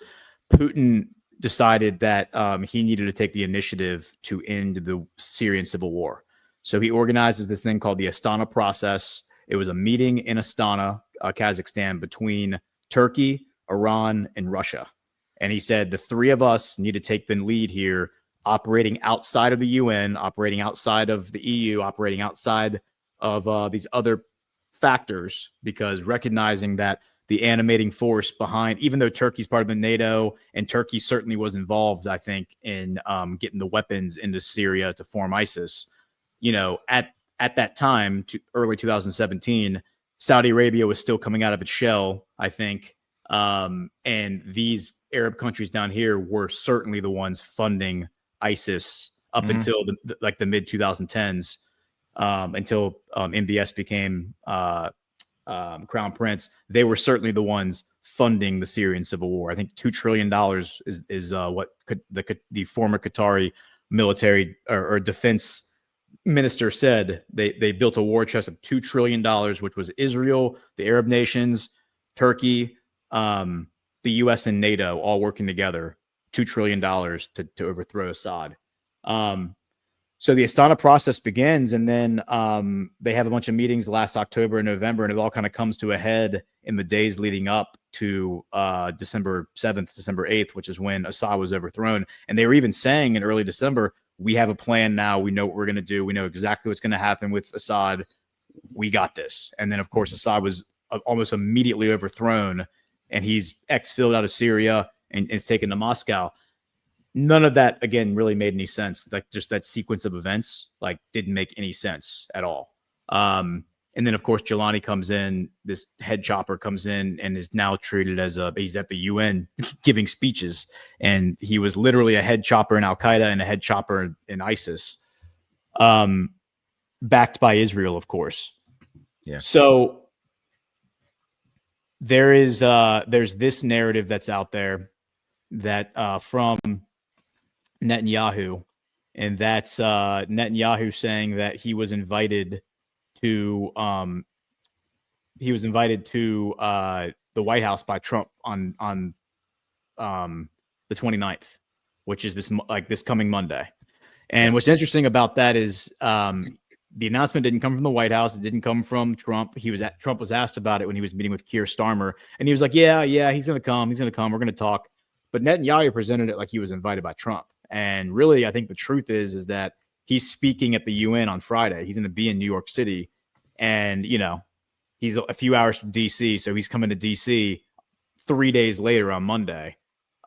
Putin decided that he needed to take the initiative to end the Syrian civil war. So he organizes this thing called the Astana process. It was a meeting in Astana, Kazakhstan, between Turkey, Iran, and Russia. And he said the three of us need to take the lead here, operating outside of the UN, operating outside of the EU, operating outside of these other factors, because recognizing that the animating force behind, even though Turkey's part of the NATO, and Turkey certainly was involved, I think, in getting the weapons into Syria to form ISIS. At that time, early 2017, Saudi Arabia was still coming out of its shell, I think. And these Arab countries down here were certainly the ones funding ISIS up until the mid 2010s, until MBS became Crown Prince. They were certainly the ones funding the Syrian civil war. I think $2 trillion is what the former Qatari military or defense minister said. They built a war chest of $2 trillion, which was Israel, the Arab nations, Turkey, the U.S. and NATO all working together, $2 trillion to overthrow Assad. So the Astana process begins, and then they have a bunch of meetings last October and November, and it all kind of comes to a head in the days leading up to December 7th, December 8th, which is when Assad was overthrown. And they were even saying in early December, we have a plan now. We know what we're going to do. We know exactly what's going to happen with Assad. We got this. And then, of course, Assad was almost immediately overthrown, and he's exfilled out of Syria and is taken to Moscow. None of that, again, really made any sense. Like, just that sequence of events, didn't make any sense at all. And then, of course, Giuliani comes in, this head chopper comes in and is now treated as he's at the UN giving speeches. And he was literally a head chopper in Al-Qaeda and a head chopper in ISIS, backed by Israel, of course. Yeah. So there's this narrative that's out there that from Netanyahu, and that's Netanyahu saying that he was invited to the White House by Trump on the 29th, which is this coming Monday. And what's interesting about that is the announcement didn't come from the White House. It didn't come from Trump. Trump was asked about it when he was meeting with Keir Starmer, and he was like, yeah, he's going to come. He's going to come. We're going to talk. But Netanyahu presented it like he was invited by Trump. And really, I think the truth is that he's speaking at the UN on Friday. He's going to be in New York City, and, he's a few hours from D.C., so he's coming to D.C. 3 days later on Monday.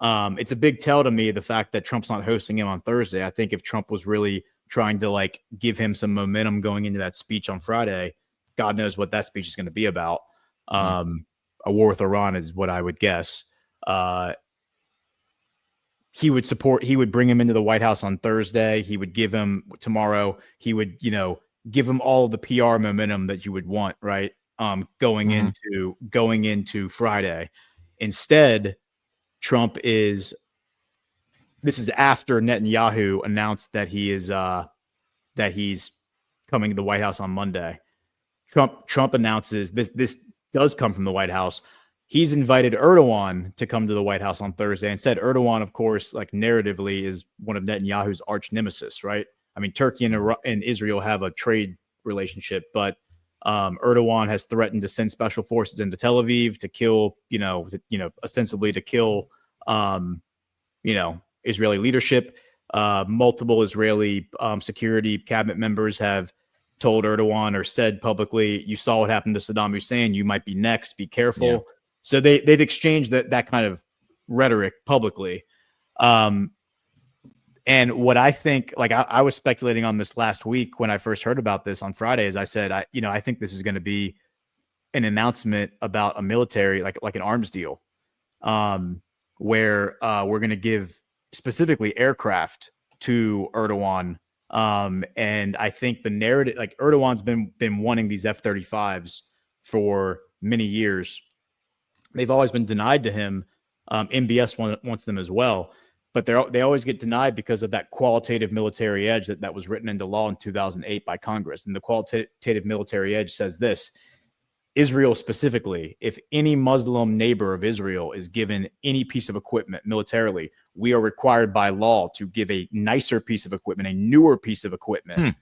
It's a big tell to me, the fact that Trump's not hosting him on Thursday. I think if Trump was really trying to give him some momentum going into that speech on Friday, God knows what that speech is going to be about. A war with Iran is what I would guess. He would bring him into the White House on Thursday. He would give him tomorrow. He would, give him all the PR momentum that you would want, right? Going into Friday. Instead, this is after Netanyahu announced that he's coming to the White House on Monday. Trump announces this does come from the White House. He's invited Erdogan to come to the White House on Thursday. And said Erdogan, of course, narratively, is one of Netanyahu's arch nemesis, right? I mean, Turkey and Israel have a trade relationship, but Erdogan has threatened to send special forces into Tel Aviv to kill, ostensibly to kill, Israeli leadership. Multiple Israeli security cabinet members have told Erdogan or said publicly, you saw what happened to Saddam Hussein, you might be next, be careful. Yeah. So they've exchanged that kind of rhetoric publicly. And what I think, I was speculating on this last week when I first heard about this on Friday, as I said, I think this is going to be an announcement about a military, like an arms deal, where we're going to give specifically aircraft to Erdogan. And I think the narrative, Erdogan's been wanting these F-35s for many years. They've always been denied to him. MBS wants them as well, but they always get denied because of that qualitative military edge that was written into law in 2008 by Congress. And the qualitative military edge says this: Israel specifically, if any Muslim neighbor of Israel is given any piece of equipment militarily, we are required by law to give a nicer piece of equipment, a newer piece of equipment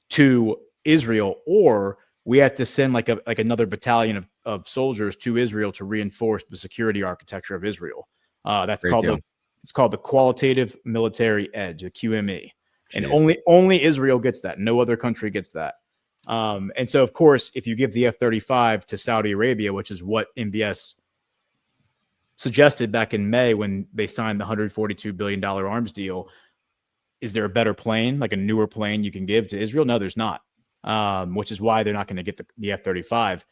to Israel, or we have to send another battalion of soldiers to Israel to reinforce the security architecture of Israel. It's called the qualitative military edge, the QME. And only Israel gets that. No other country gets that. And so, of course, if you give the F-35 to Saudi Arabia, which is what MBS suggested back in May when they signed the $142 billion arms deal, is there a better plane, like a newer plane you can give to Israel? No, there's not, which is why they're not going to get the F-35.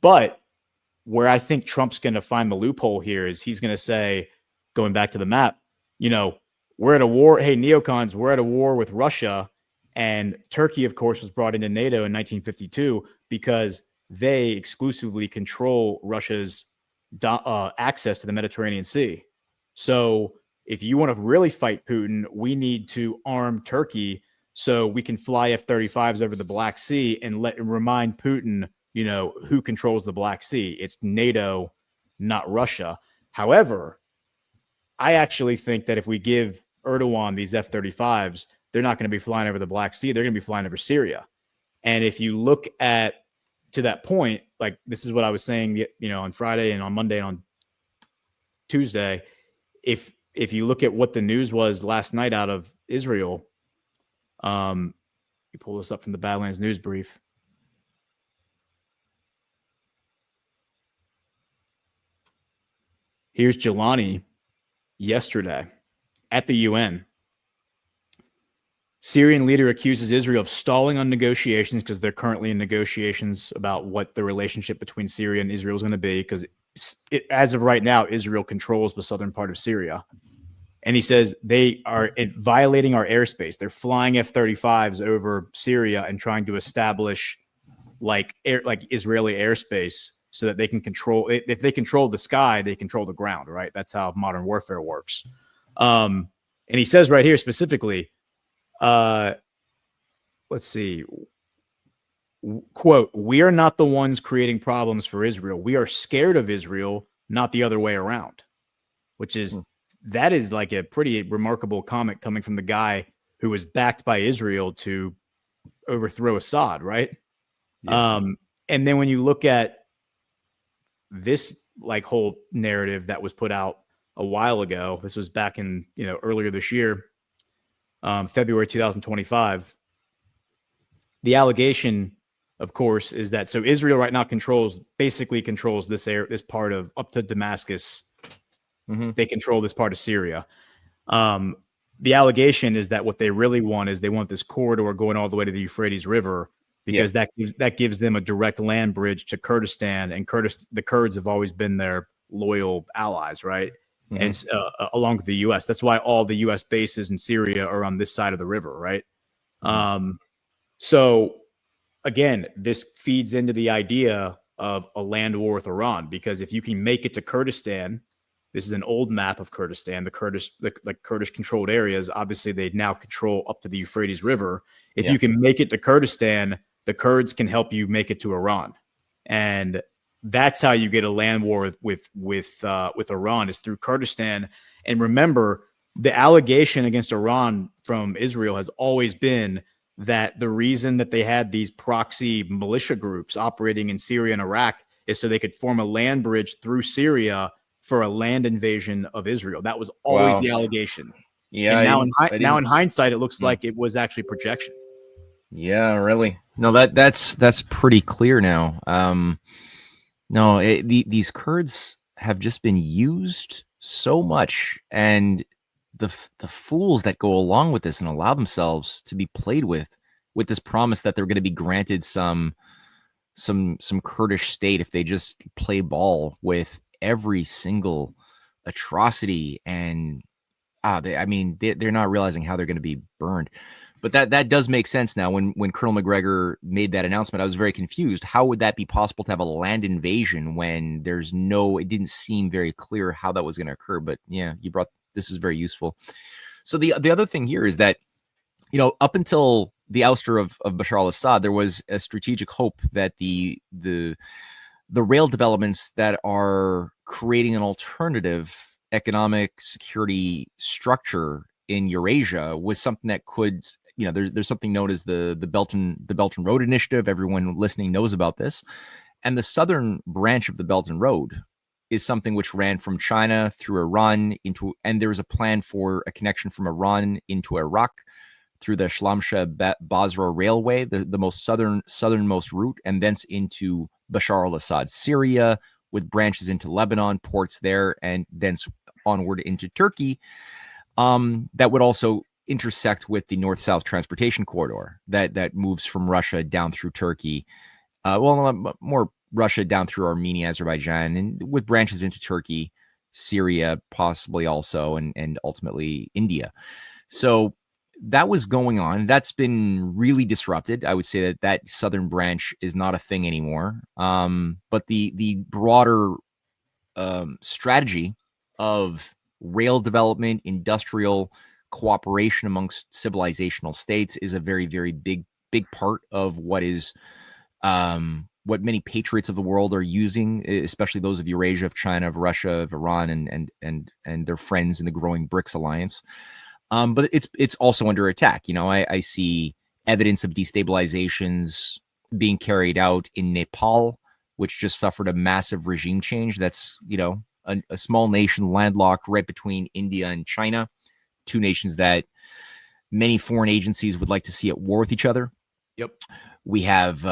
But where I think Trump's going to find the loophole here is he's going to say, going back to the map, we're at a war. Hey, neocons, we're at a war with Russia. And Turkey, of course, was brought into NATO in 1952 because they exclusively control Russia's access to the Mediterranean Sea. So if you want to really fight Putin, we need to arm Turkey so we can fly F-35s over the Black Sea and remind Putin, who controls the Black Sea. It's NATO, not Russia. However, I actually think that if we give Erdogan these F-35s, they're not going to be flying over the Black Sea. They're going to be flying over Syria. And if you look to that point, this is what I was saying, on Friday and on Monday and on Tuesday. If you look at what the news was last night out of Israel, you pull this up from the Badlands News Brief. Here's Jelani yesterday at the UN. Syrian leader accuses Israel of stalling on negotiations because they're currently in negotiations about what the relationship between Syria and Israel is going to be, because as of right now, Israel controls the southern part of Syria. And he says they are violating our airspace. They're flying F-35s over Syria and trying to establish Israeli airspace so that they can control it. If they control the sky, they control the ground, right? That's how modern warfare works. And he says right here specifically, let's see, quote, "We are not the ones creating problems for Israel. We are scared of Israel, not the other way around," which is, that is a pretty remarkable comment coming from the guy who was backed by Israel to overthrow Assad, right? Yeah. And then when you look at this like whole narrative that was put out a while ago, this was back in, earlier this year, February 2025. The allegation, of course, is that so Israel right now basically controls this part of up to Damascus. Mm-hmm. They control this part of Syria. The allegation is that what they really want is they want this corridor going all the way to the Euphrates River, because that gives them a direct land bridge to Kurdistan, and the Kurds have always been their loyal allies, right? Mm-hmm. And along with the U.S. That's why all the U.S. bases in Syria are on this side of the river, right? Mm-hmm. So again, this feeds into the idea of a land war with Iran, because if you can make it to Kurdistan, this is an old map of Kurdistan, the Kurdish controlled areas. Obviously, they now control up to the Euphrates River. If you can make it to Kurdistan, the Kurds can help you make it to Iran, and that's how you get a land war with Iran, is through Kurdistan. And remember, the allegation against Iran from Israel has always been that the reason that they had these proxy militia groups operating in Syria and Iraq is so they could form a land bridge through Syria for a land invasion of Israel. That was always the allegation. Yeah. And now in hindsight, it looks like it was actually projection. Yeah, really. No, that's pretty clear now. These Kurds have just been used so much, and the fools that go along with this and allow themselves to be played with this promise that they're going to be granted some Kurdish state if they just play ball with every single atrocity. And they're not realizing how they're going to be burned. But that does make sense now. When Colonel McGregor made that announcement, I was very confused. How would that be possible to have a land invasion when it didn't seem very clear how that was going to occur? But yeah, this is very useful. So the other thing here is that, up until the ouster of Bashar al-Assad, there was a strategic hope that the rail developments that are creating an alternative economic security structure in Eurasia was something that could, there's something known as the Belt and Road Initiative. Everyone listening knows about this. And the southern branch of the Belt and Road is something which ran from China through Iran and there was a plan for a connection from Iran into Iraq through the Shlamsha Basra Railway, the most southernmost route, and thence into Bashar al-Assad's Syria, with branches into Lebanon, ports there, and thence onward into Turkey. That would also intersect with the north-south transportation corridor that moves from Russia down through Turkey. More Russia down through Armenia, Azerbaijan, and with branches into Turkey, Syria, possibly also, and ultimately India. So that was going on. That's been really disrupted. I would say that southern branch is not a thing anymore. But the broader strategy of rail development, industrial cooperation amongst civilizational states is a very, very big part of what many patriots of the world are using, especially those of Eurasia, of China, of Russia, of Iran, and their friends in the growing BRICS alliance. But it's also under attack. I see evidence of destabilizations being carried out in Nepal, which just suffered a massive regime change. That's, a small nation landlocked right between India and China, two nations that many foreign agencies would like to see at war with each other. Yep. We have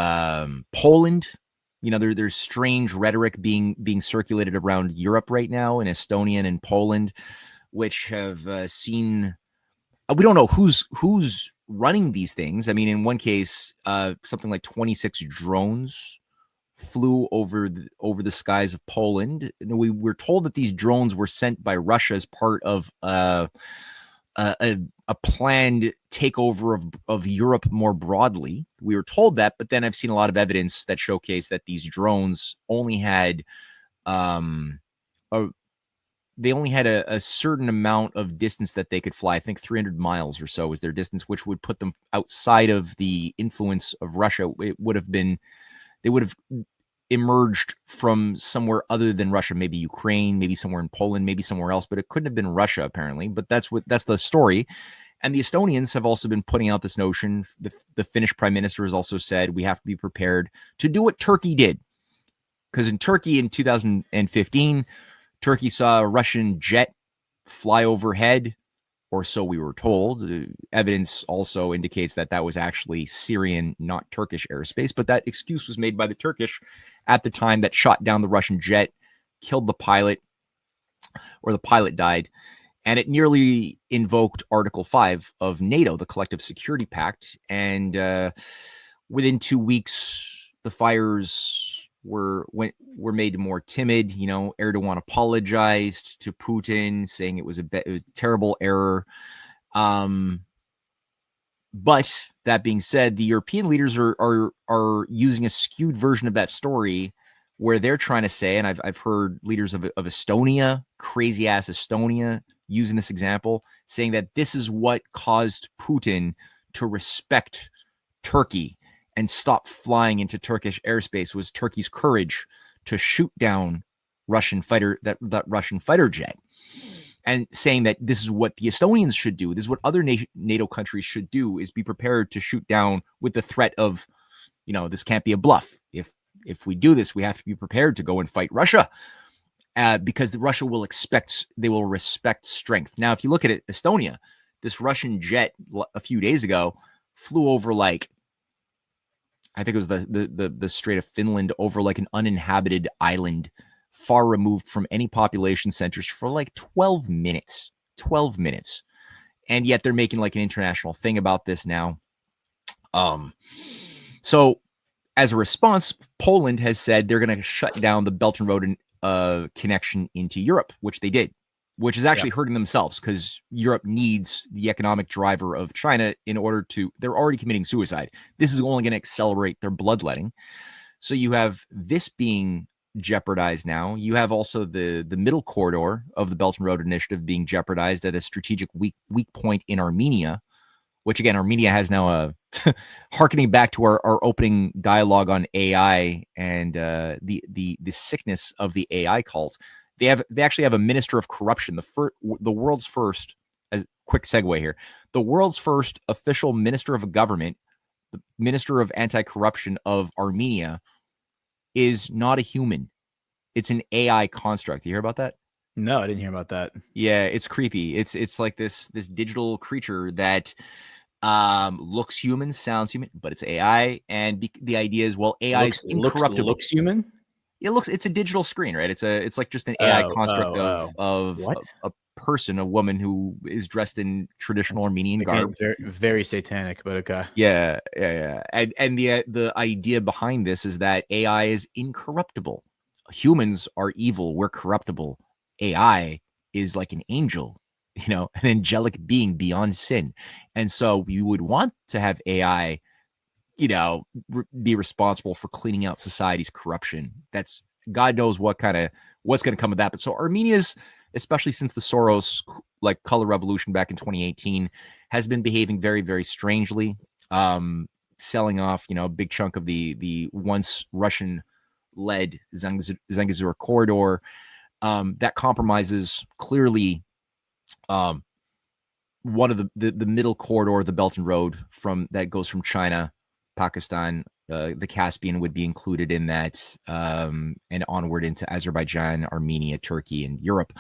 Poland. There's strange rhetoric being circulated around Europe right now in Estonia and in Poland, which have seen. We don't know who's running these things. I mean, in one case, something like 26 drones flew over the skies of Poland. We were told that these drones were sent by Russia as part of a planned takeover of Europe more broadly. We were told that, but then I've seen a lot of evidence that showcase that these drones only had a certain amount of distance that they could fly. I think 300 miles or so was their distance, which would put them outside of the influence of Russia. They would have emerged from somewhere other than Russia, maybe Ukraine, maybe somewhere in Poland, maybe somewhere else, but it couldn't have been Russia apparently. But that's the story. And the Estonians have also been putting out this notion. The Finnish prime minister has also said we have to be prepared to do what Turkey did. Because in Turkey in 2015, Turkey saw a Russian jet fly overhead, or so we were told. Evidence also indicates that that was actually Syrian, not Turkish airspace. But that excuse was made by the Turkish at the time that shot down the Russian jet, killed the pilot, or the pilot died. And it nearly invoked Article 5 of NATO, the Collective Security Pact. And within 2 weeks, the fires were made more timid. You know, Erdogan apologized to Putin, saying it was a terrible error. But that being said, the European leaders are using a skewed version of that story, where they're trying to say, and I've heard leaders of Estonia, crazy ass Estonia, using this example, saying that this is what caused Putin to respect Turkey and stop flying into Turkish airspace, was Turkey's courage to shoot down Russian fighter jet, and saying that this is what the Estonians should do. This is what other NATO countries should do, is be prepared to shoot down with the threat of, you know, this can't be a bluff. If we do this, we have to be prepared to go and fight Russia, because Russia will respect strength. Now, if you look at it, Estonia, this Russian jet a few days ago flew over, like, I think it was the Strait of Finland, over like an uninhabited island far removed from any population centers for like 12 minutes. 12 minutes. And yet they're making like an international thing about this now. So as a response, Poland has said they're going to shut down the Belt and Road connection into Europe, which they did, which is actually hurting themselves, because Europe needs the economic driver of China in order to, they're already committing suicide. This is only going to accelerate their bloodletting. So you have this being jeopardized now. You have also the middle corridor of the Belt and Road Initiative being jeopardized at a strategic weak point in Armenia, which again, Armenia has now a, harkening back to our opening dialogue on AI and the sickness of the AI cult. They actually have a minister of corruption, the world's first, as quick segue here, the world's first official minister of a government, the minister of anti-corruption of Armenia, is not a human. It's an AI construct. You hear about that? No, I didn't hear about that. Yeah, it's creepy. It's like this digital creature that looks human, sounds human, but it's AI. And the idea is, well, AI is incorruptible. Looks human? It's a digital screen, right? It's like just an AI construct of what? A person, a woman who is dressed in traditional Armenian garb. Very, very satanic, but okay. Yeah. And the idea behind this is that AI is incorruptible. Humans are evil. We're corruptible. AI is like an angel, you know, an angelic being beyond sin. And so you would want to have AI, you know, be responsible for cleaning out society's corruption. That's, God knows what's going to come of that. But so Armenia's, especially since the Soros like color revolution back in 2018, has been behaving very, very strangely, selling off, you know, a big chunk of the once Russian-led Zangezur corridor. That compromises clearly one of the middle corridor, the Belt and Road that goes from China, Pakistan, the Caspian would be included in that, and onward into Azerbaijan, Armenia, Turkey, and Europe.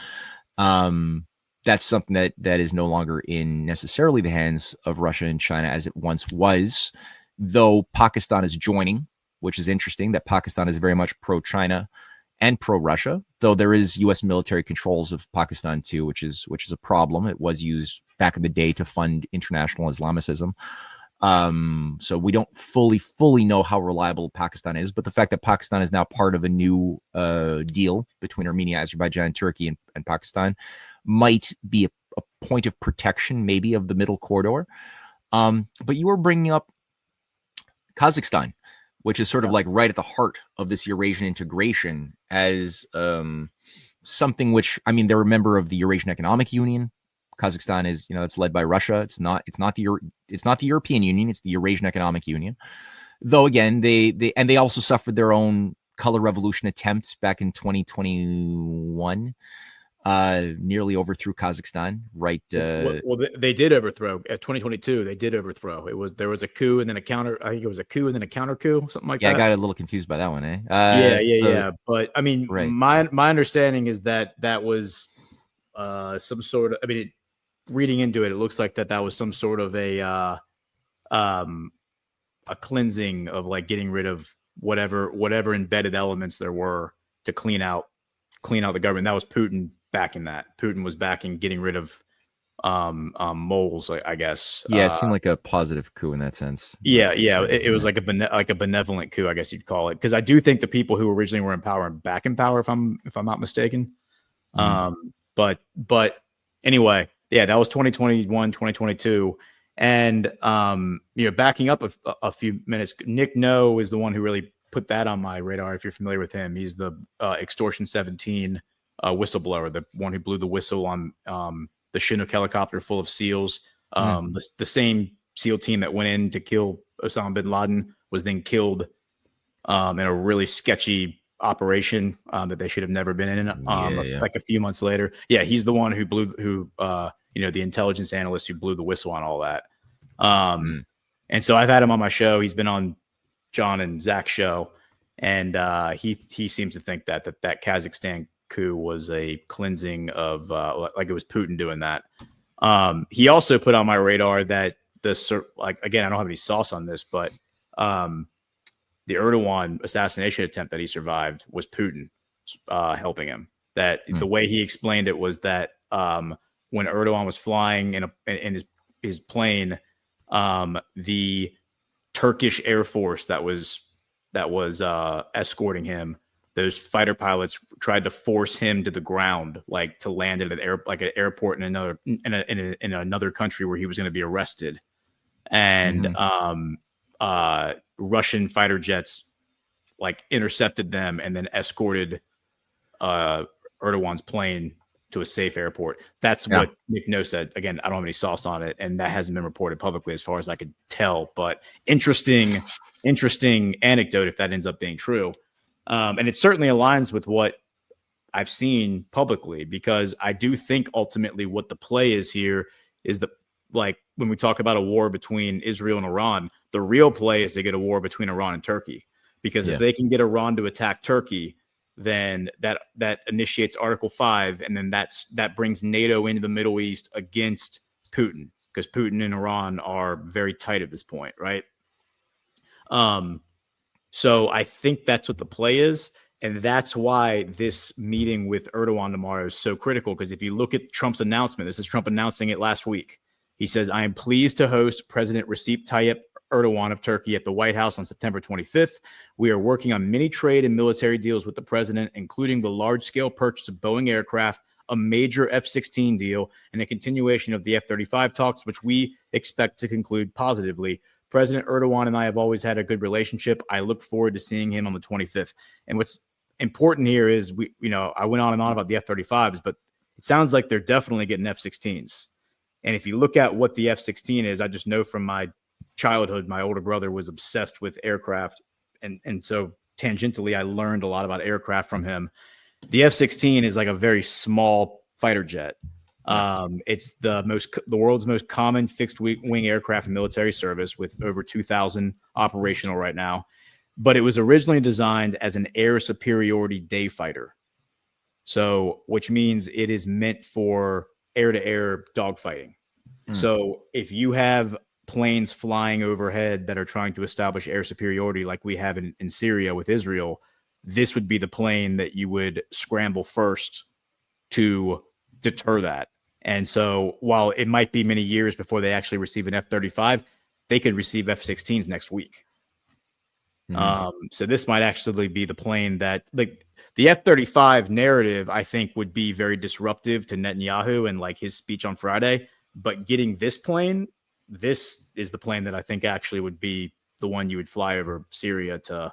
That's something that is no longer in necessarily the hands of Russia and China as it once was, though Pakistan is joining, which is interesting that Pakistan is very much pro-China and pro-Russia, though there is U.S. military controls of Pakistan too, which is a problem. It was used back in the day to fund international Islamicism. So we don't fully know how reliable Pakistan is, but the fact that Pakistan is now part of a new deal between Armenia, Azerbaijan, Turkey, and Pakistan might be a point of protection, maybe, of the middle corridor. But you were bringing up Kazakhstan, which is sort of like right at the heart of this Eurasian integration as something which, I mean, they're a member of the Eurasian Economic Union. Kazakhstan is, you know, it's led by Russia. It's not the European Union. It's the Eurasian Economic Union. Though again, they also suffered their own color revolution attempts back in 2021. nearly overthrew Kazakhstan, right? Well, they did overthrow. 2022, they did overthrow. There was a coup and then a counter. I think it was a coup and then a counter coup, something like that. Yeah, I got a little confused by that one, eh? Yeah. But I mean, right. my understanding is that was some sort of. I mean, reading into it, it looks like that was some sort of a cleansing of like getting rid of whatever embedded elements there were to clean out the government. That was Putin backing that. Putin was backing getting rid of moles, I guess. Yeah, it seemed like a positive coup in that sense. Yeah. It was like a benevolent coup, I guess you'd call it, because I do think the people who originally were in power are back in power, if I'm not mistaken. But anyway, yeah, that was 2021, 2022. And backing up a few minutes, Nick No is the one who really put that on my radar. If you're familiar with him, he's the Extortion 17 whistleblower, the one who blew the whistle on the Chinook helicopter full of SEALs. The same SEAL team that went in to kill Osama bin Laden was then killed in a really sketchy operation that they should have never been in. Like a few months later. Yeah, he's the one who the intelligence analyst who blew the whistle on all that. And so I've had him on my show. He's been on John and Zach's show, and he seems to think that Kazakhstan coup was a cleansing of like it was Putin doing that. He also put on my radar that again, I don't have any sauce on this, but the Erdogan assassination attempt that he survived was Putin helping him. That the way he explained it was that when Erdogan was flying in his plane, the Turkish Air Force that was escorting him, those fighter pilots tried to force him to the ground, like to land at an airport in another country where he was going to be arrested, and Russian fighter jets like intercepted them and then escorted Erdogan's plane to a safe airport. That's what Nick No said. Again, I don't have any sauce on it, and that hasn't been reported publicly as far as I could tell. But interesting anecdote if that ends up being true. And it certainly aligns with what I've seen publicly, because I do think ultimately what the play is here is like when we talk about a war between Israel and Iran, the real play is to get a war between Iran and Turkey, because if they can get Iran to attack Turkey, then that initiates Article 5, and then that brings NATO into the Middle East against Putin, because Putin and Iran are very tight at this point, right? So I think that's what the play is, and that's why this meeting with Erdogan tomorrow is so critical, because if you look at Trump's announcement, this is Trump announcing it last week. He says, "I am pleased to host President Recep Tayyip Erdogan of Turkey at the White House on September 25th. We are working on many trade and military deals with the president, including the large-scale purchase of Boeing aircraft, a major F-16 deal, and a continuation of the F-35 talks, which we expect to conclude positively. President Erdogan and I have always had a good relationship. I look forward to seeing him on the 25th. And what's important here is I went on and on about the F-35s, but it sounds like they're definitely getting F-16s. And if you look at what the F-16 is, I just know from my childhood, my older brother was obsessed with aircraft. And so tangentially, I learned a lot about aircraft from him. The F-16 is like a very small fighter jet. It's the world's most common fixed wing aircraft in military service, with over 2,000 operational right now. But it was originally designed as an air superiority day fighter. So, which means it is meant for air-to-air dogfighting. So if you have planes flying overhead that are trying to establish air superiority like we have in Syria with Israel, this would be the plane that you would scramble first to deter that. And so while it might be many years before they actually receive an F-35, they could receive F-16s next week. So this might actually be the plane that, like, the F-35 narrative, I think, would be very disruptive to Netanyahu and like his speech on Friday. But getting this plane, this is the plane that I think actually would be the one you would fly over Syria to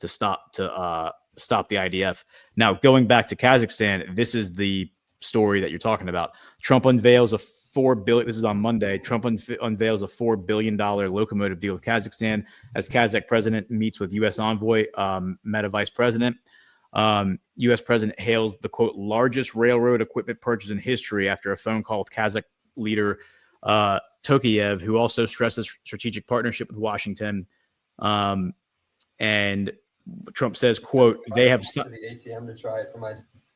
stop the IDF. Now, going back to Kazakhstan, this is the story that you're talking about. Trump unveils a $4 billion. This is on Monday. Trump unveils a $4 billion locomotive deal with Kazakhstan as Kazakh president meets with U.S. envoy, Meta vice president. U.S. president hails the, quote, largest railroad equipment purchase in history after a phone call with Kazakh leader Tokayev, who also stresses strategic partnership with Washington. And Trump says, quote, they have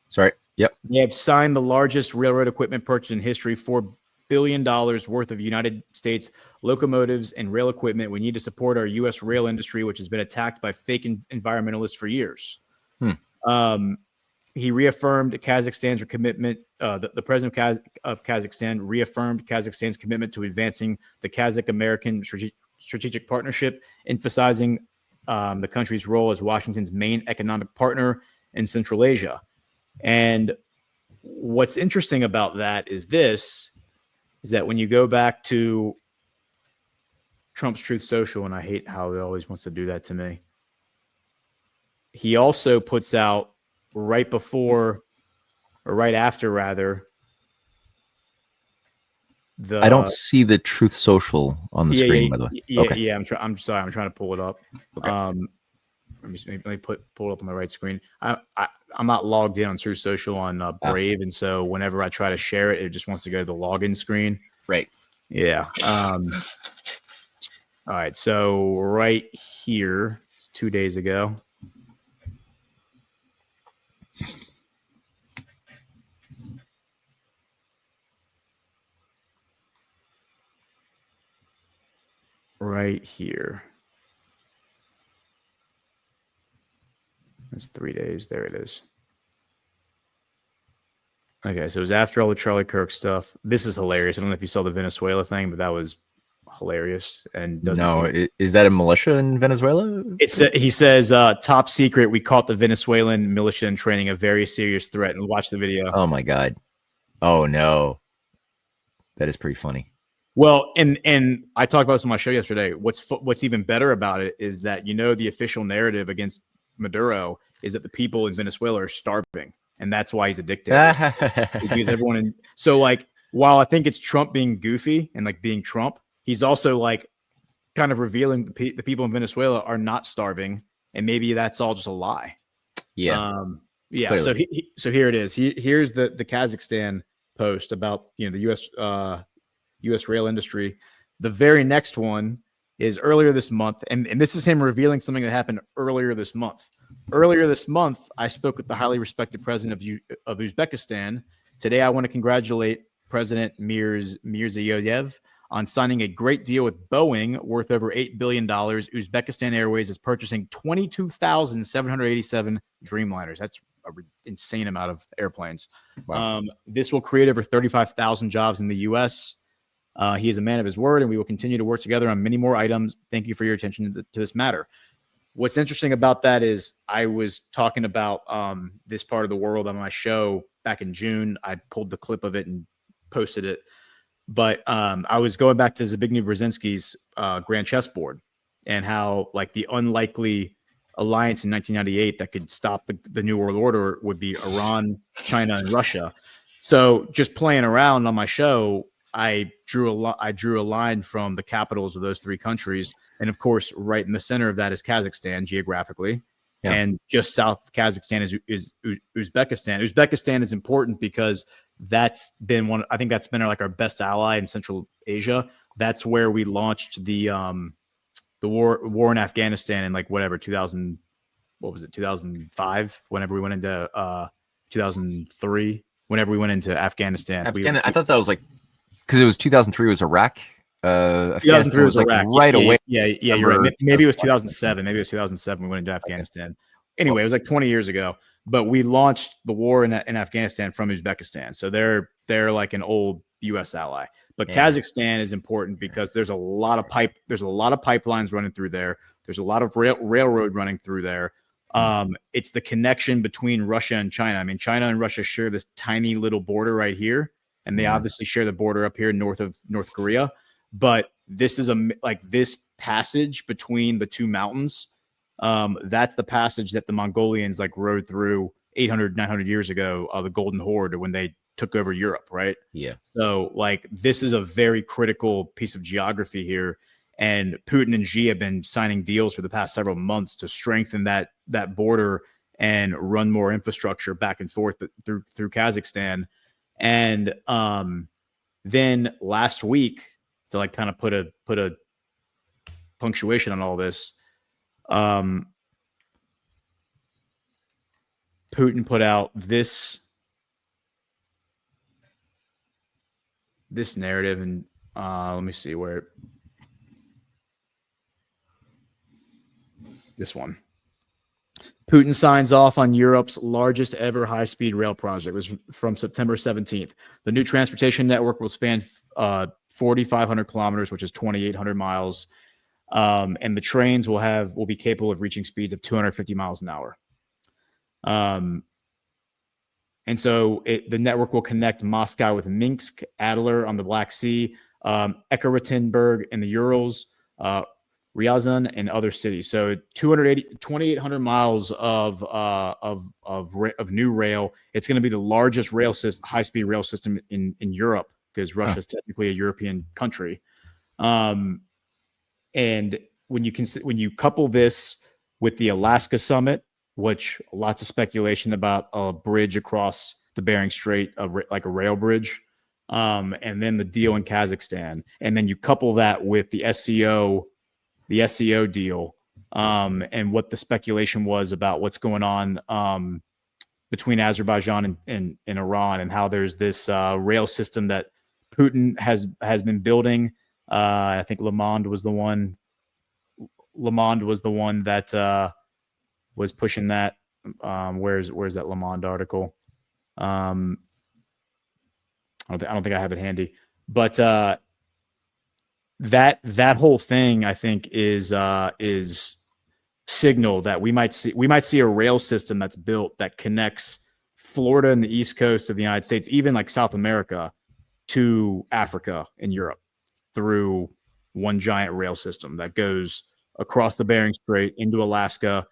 Sorry. Yep. They have signed the largest railroad equipment purchase in history, $4 billion worth of United States locomotives and rail equipment. We need to support our U.S. rail industry, which has been attacked by fake environmentalists for years. He reaffirmed Kazakhstan's commitment. The president of Kazakhstan reaffirmed Kazakhstan's commitment to advancing the Kazakh-American strategic partnership, emphasizing the country's role as Washington's main economic partner in Central Asia. And what's interesting about that is that when you go back to Trump's Truth Social, and I hate how he always wants to do that to me, he also puts out right before, or right after rather, I don't see the Truth Social on the screen, by the way. Yeah. I'm sorry. I'm trying to pull it up. Okay. Let me pull it up on the right screen. I'm not logged in on Truth Social on Brave, and so whenever I try to share it, it just wants to go to the login screen. Right. Yeah. All right. So right here, it's 2 days ago. Right here. It's 3 days. There it is. Okay, so it was after all the Charlie Kirk stuff. This is hilarious. I don't know if you saw the Venezuela thing, but that was hilarious. And is that a militia in Venezuela? He says, top secret, we caught the Venezuelan militia in training, a very serious threat. And watch the video. Oh my God. Oh no. That is pretty funny. Well, and I talked about this on my show yesterday. What's even better about it is that, the official narrative against Maduro is that the people in Venezuela are starving, and that's why he's a dictator. Because while I think it's Trump being goofy and like being Trump, he's also like kind of revealing the people in Venezuela are not starving, and maybe that's all just a lie. Yeah. Yeah. Clearly. So here it is. Here's the Kazakhstan post about the U.S. rail industry. The very next one is earlier this month, and this is him revealing something that happened earlier this month. Earlier this month, I spoke with the highly respected president of Uzbekistan. Today, I want to congratulate President Mirziyoyev on signing a great deal with Boeing worth over $8 billion. Uzbekistan Airways is purchasing 22,787 Dreamliners. That's an insane amount of airplanes. Wow. This will create over 35,000 jobs in the U.S. He is a man of his word, and we will continue to work together on many more items. Thank you for your attention to this matter. What's interesting about that is I was talking about this part of the world on my show back in June. I pulled the clip of it and posted it. But I was going back to Zbigniew Brzezinski's Grand Chessboard and how like the unlikely alliance in 1998 that could stop the New World Order would be Iran, China, and Russia. So just playing around on my show, I drew a line from the capitals of those three countries, and of course, right in the center of that is Kazakhstan geographically, and just south of Kazakhstan is Uzbekistan. Uzbekistan is important because that's been our best ally in Central Asia. That's where we launched the war in Afghanistan in 2005. Whenever we went into 2003, whenever we went into Afghanistan. I thought that was because it was 2003 was Iraq. 2003 was Iraq. Right away. Yeah, you're right. Maybe it was 2007. We went into Afghanistan. Anyway, it was 20 years ago. But we launched the war in Afghanistan from Uzbekistan. So they're like an old U.S. ally. But Kazakhstan is important because there's a lot of pipelines running through there. There's a lot of railroad running through there. It's the connection between Russia and China. I mean, China and Russia share this tiny little border right here. And they obviously share the border up here north of North Korea. But this is this passage between the two mountains. That's the passage that the Mongolians rode through 800, 900 years ago, the Golden Horde, when they took over Europe, right? Yeah. So this is a very critical piece of geography here. And Putin and Xi have been signing deals for the past several months to strengthen that border and run more infrastructure back and forth through Kazakhstan. And then last week, to like kind of put a punctuation on all this, Putin put out this narrative, and let me see where this one. Putin signs off on Europe's largest ever high-speed rail project. It was from September 17th. The new transportation network will span 4,500 kilometers, which is 2,800 miles. And the trains will be capable of reaching speeds of 250 miles an hour. And so the network will connect Moscow with Minsk, Adler on the Black Sea, Ekaterinburg in the Urals, Ryazan, and other cities. So 2,800 miles of new rail. It's going to be the largest high-speed rail system in Europe, because Russia is technically a European country. And when you couple this with the Alaska summit, which lots of speculation about a bridge across the Bering Strait, like a rail bridge, and then the deal in Kazakhstan, and then you couple that with the SCO deal, and what the speculation was about what's going on between Azerbaijan and Iran, and how there's this rail system that Putin has been building. I think Le Monde was the one that was pushing that. Where's that Le Monde article? I don't think I have it handy, but that whole thing, I think, is signal that we might see a rail system that's built that connects Florida and the East Coast of the United States, even like South America, to Africa and Europe through one giant rail system that goes across the Bering Strait into Alaska,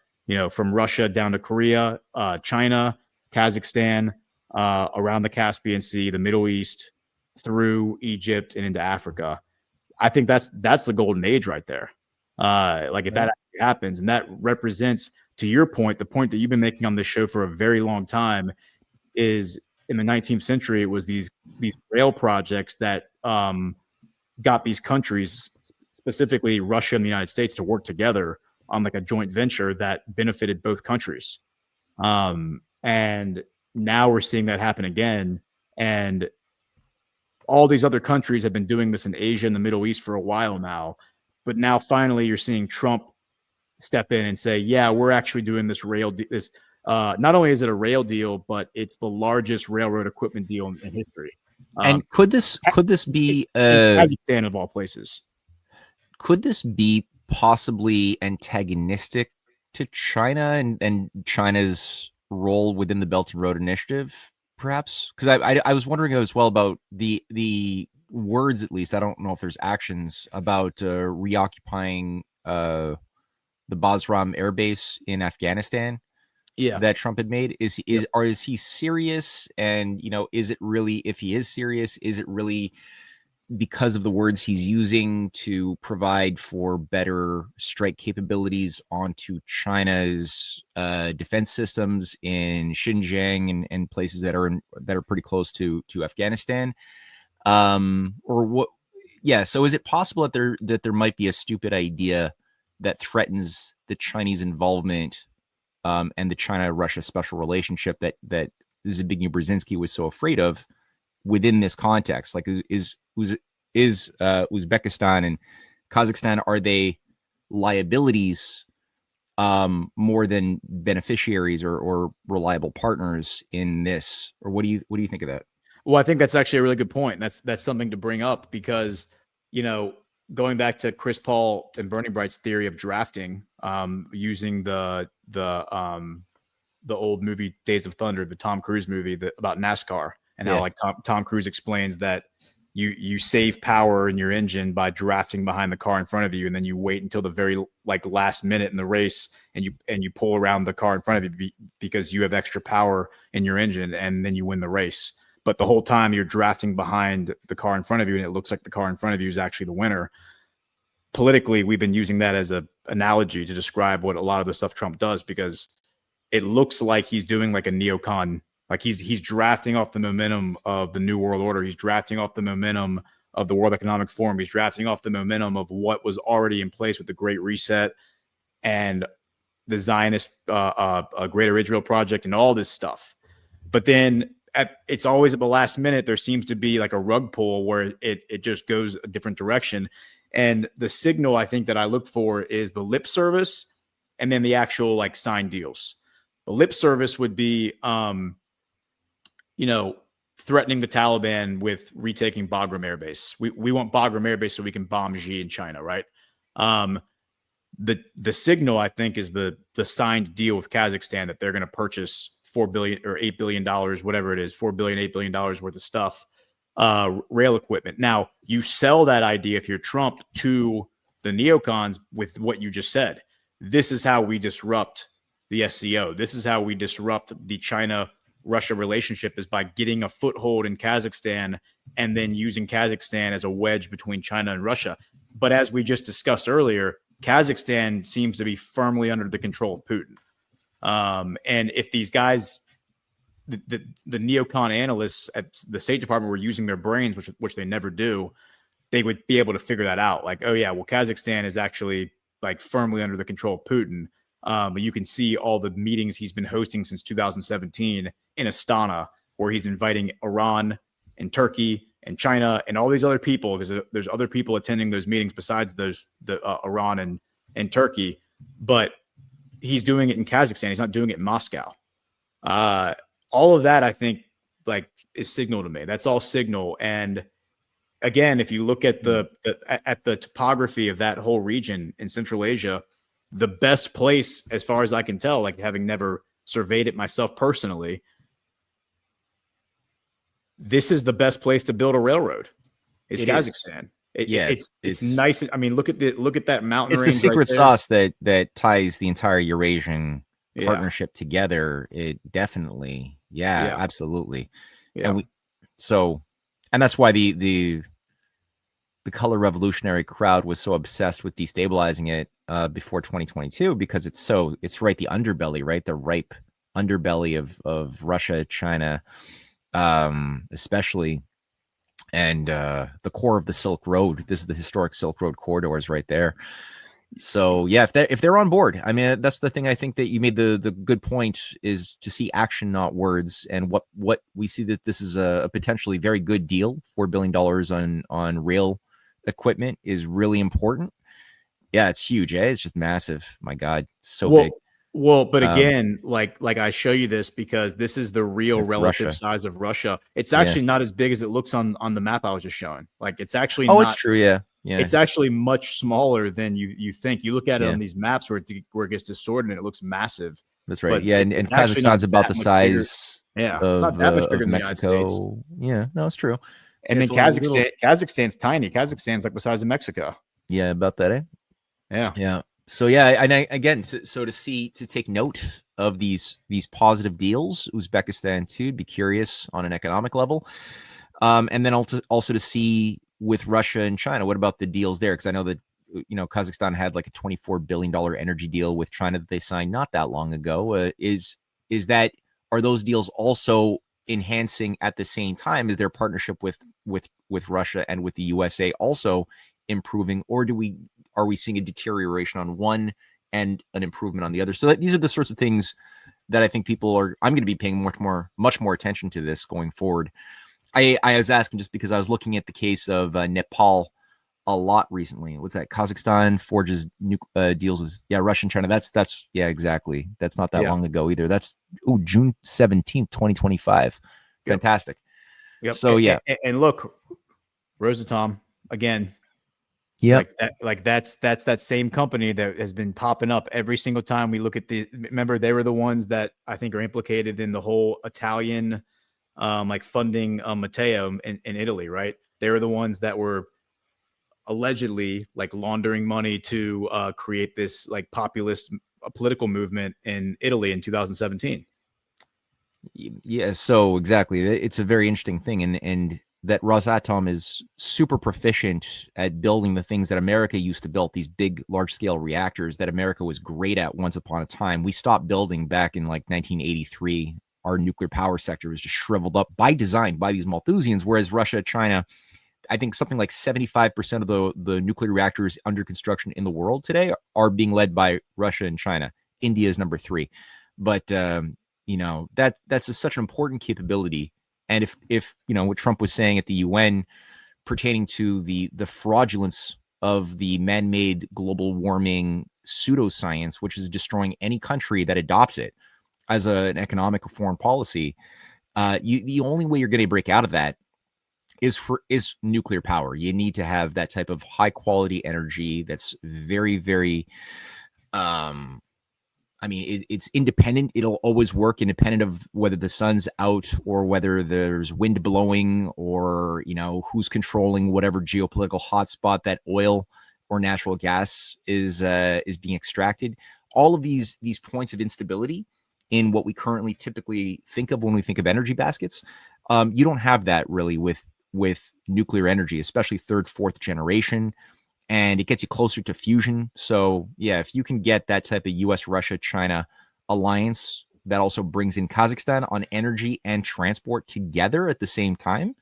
from Russia down to Korea, China, Kazakhstan, around the Caspian Sea, the Middle East, through Egypt and into Africa. I think that's the golden age right there. If that actually happens, and that represents, to your point, the point that you've been making on this show for a very long time, is in the 19th century, it was these rail projects that got these countries, specifically Russia and the United States, to work together on like a joint venture that benefited both countries. And now we're seeing that happen again. And all these other countries have been doing this in Asia and the Middle East for a while now. But now finally you're seeing Trump step in and say, yeah, we're actually doing this rail. Not only is it a rail deal, but it's the largest railroad equipment deal in history. And could this be Kazakhstan of all places? Could this be possibly antagonistic to China and China's role within the Belt and Road Initiative, perhaps? Because I was wondering as well about the words, at least. I don't know if there's actions about reoccupying the Basram Air Base in Afghanistan. Yeah, that Trump had made. Is he serious? And is it really, if he is serious, is it really because of the words he's using to provide for better strike capabilities onto China's defense systems in Xinjiang and places that are pretty close to Afghanistan, or what? Yeah. So is it possible that there might be a stupid idea that threatens the Chinese involvement and the China-Russia special relationship that Zbigniew Brzezinski was so afraid of within this context? Like, is Uzbekistan and Kazakhstan, are they liabilities more than beneficiaries or reliable partners in this? Or what do you think of that? Well, I think that's actually a really good point. That's something to bring up, because going back to Chris Paul and Bernie Bright's theory of drafting, using the old movie Days of Thunder, the Tom Cruise movie about NASCAR, and how like Tom Cruise explains that you save power in your engine by drafting behind the car in front of you, and then you wait until the very last minute in the race, and you pull around the car in front of you because you have extra power in your engine, and then you win the race. But the whole time you're drafting behind the car in front of you, and it looks like the car in front of you is actually the winner. Politically, we've been using that as an analogy to describe what a lot of the stuff Trump does, because it looks like he's doing like a neocon, like he's drafting off the momentum of the New World Order. He's drafting off the momentum of the World Economic Forum. He's drafting off the momentum of what was already in place with the Great Reset and the Zionist Greater Israel Project and all this stuff. But then it's always at the last minute, there seems to be like a rug pull where it just goes a different direction. And the signal I think that I look for is the lip service and then the actual like signed deals. The lip service would be, threatening the Taliban with retaking Bagram Air Base. We want Bagram Air Base so we can bomb Xi in China, right? The signal, I think, is the signed deal with Kazakhstan that they're going to purchase $4 billion or $8 billion, whatever it is, $4 billion, $8 billion worth of stuff, rail equipment. Now, you sell that idea if you're Trump to the neocons with what you just said. This is how we disrupt the SCO. This is how we disrupt the China-Russia relationship, is by getting a foothold in Kazakhstan and then using Kazakhstan as a wedge between China and Russia. But as we just discussed earlier, Kazakhstan seems to be firmly under the control of Putin. And if these guys, the neocon analysts at the State Department were using their brains, which they never do, they would be able to figure that out. Like, oh yeah, well, Kazakhstan is actually like firmly under the control of Putin. You can see all the meetings he's been hosting since 2017 in Astana, where he's inviting Iran and Turkey and China and all these other people, because there's other people attending those meetings besides the Iran and Turkey. But he's doing it in Kazakhstan. He's not doing it in Moscow. All of that, I think, like, is signal to me. That's all signal. And again, if you look at the topography of that whole region in Central Asia, the best place, as far as I can tell, like having never surveyed it myself personally, this is the best place to build a railroad. Is Kazakhstan. It's nice. I mean, look at that mountain. It's range the secret right sauce that ties the entire Eurasian partnership together. It definitely, absolutely. Yeah. And that's why the color revolutionary crowd was so obsessed with destabilizing it before 2022, because it's right, the underbelly, right? The ripe underbelly of Russia, China, especially, and the core of the Silk Road. This is the historic Silk Road corridors right there. So yeah, if they're on board, I mean, that's the thing. I think that you made the good point, is to see action, not words. And what we see, that this is a potentially very good deal. $4 billion on rail equipment is really important. Yeah, it's huge. It's just massive. My God, so big. Well, but again, like I show you this because this is the real relative size of Russia. It's actually not as big as it looks on the map I was just showing. Like, it's actually it's true. Yeah. It's actually much smaller than you think. You look at it on these maps where it gets distorted and it looks massive. That's right. And Kazakhstan's about the size it's not that much bigger than Mexico. The United States. Yeah, no, it's true. And then Kazakhstan's tiny. Kazakhstan's like the size of Mexico. Yeah, about that, eh? Yeah. So again, to take note of these positive deals, Uzbekistan too, be curious on an economic level, and then also to see with Russia and China, what about the deals there? Because I know that Kazakhstan had like a $24 billion energy deal with China that they signed not that long ago. Are those deals also enhancing at the same time? Is their partnership with Russia and with the USA also improving, or are we seeing a deterioration on one and an improvement on the other? So these are the sorts of things that I think I'm going to be paying much more attention to this going forward. I was asking just because I was looking at the case of Nepal a lot recently. What's that? Kazakhstan forges deals with Russia and China. That's exactly. That's not that long ago either. That's June 17th, 2025. Fantastic. Yep. So and look, Rosatom again. Yeah, that's that same company that has been popping up every single time we look at remember, they were the ones that I think are implicated in the whole Italian funding Matteo in Italy, right? They were the ones that were allegedly like laundering money to create this like populist political movement in Italy in 2017. Yeah, so exactly. It's a very interesting thing. And that Rosatom is super proficient at building the things that America used to build, these big, large-scale reactors that America was great at once upon a time. We stopped building back in like 1983. Our nuclear power sector was just shriveled up by design by these Malthusians, whereas Russia, China, I think something like 75% of the nuclear reactors under construction in the world today are being led by Russia and China. India is number 3. But, that's such an important capability. And if what Trump was saying at the UN pertaining to the fraudulence of the man-made global warming pseudoscience, which is destroying any country that adopts it as an economic or foreign policy, the only way you're going to break out of that is nuclear power. You need to have that type of high quality energy that's very, very it's independent. It'll always work independent of whether the sun's out or whether there's wind blowing or, who's controlling whatever geopolitical hotspot that oil or natural gas is being extracted. All of these points of instability in what we currently typically think of when we think of energy baskets, you don't have that really with nuclear energy, especially 3rd, 4th generation. And it gets you closer to fusion. So, yeah, if you can get that type of US, Russia, China alliance that also brings in Kazakhstan on energy and transport together at the same time,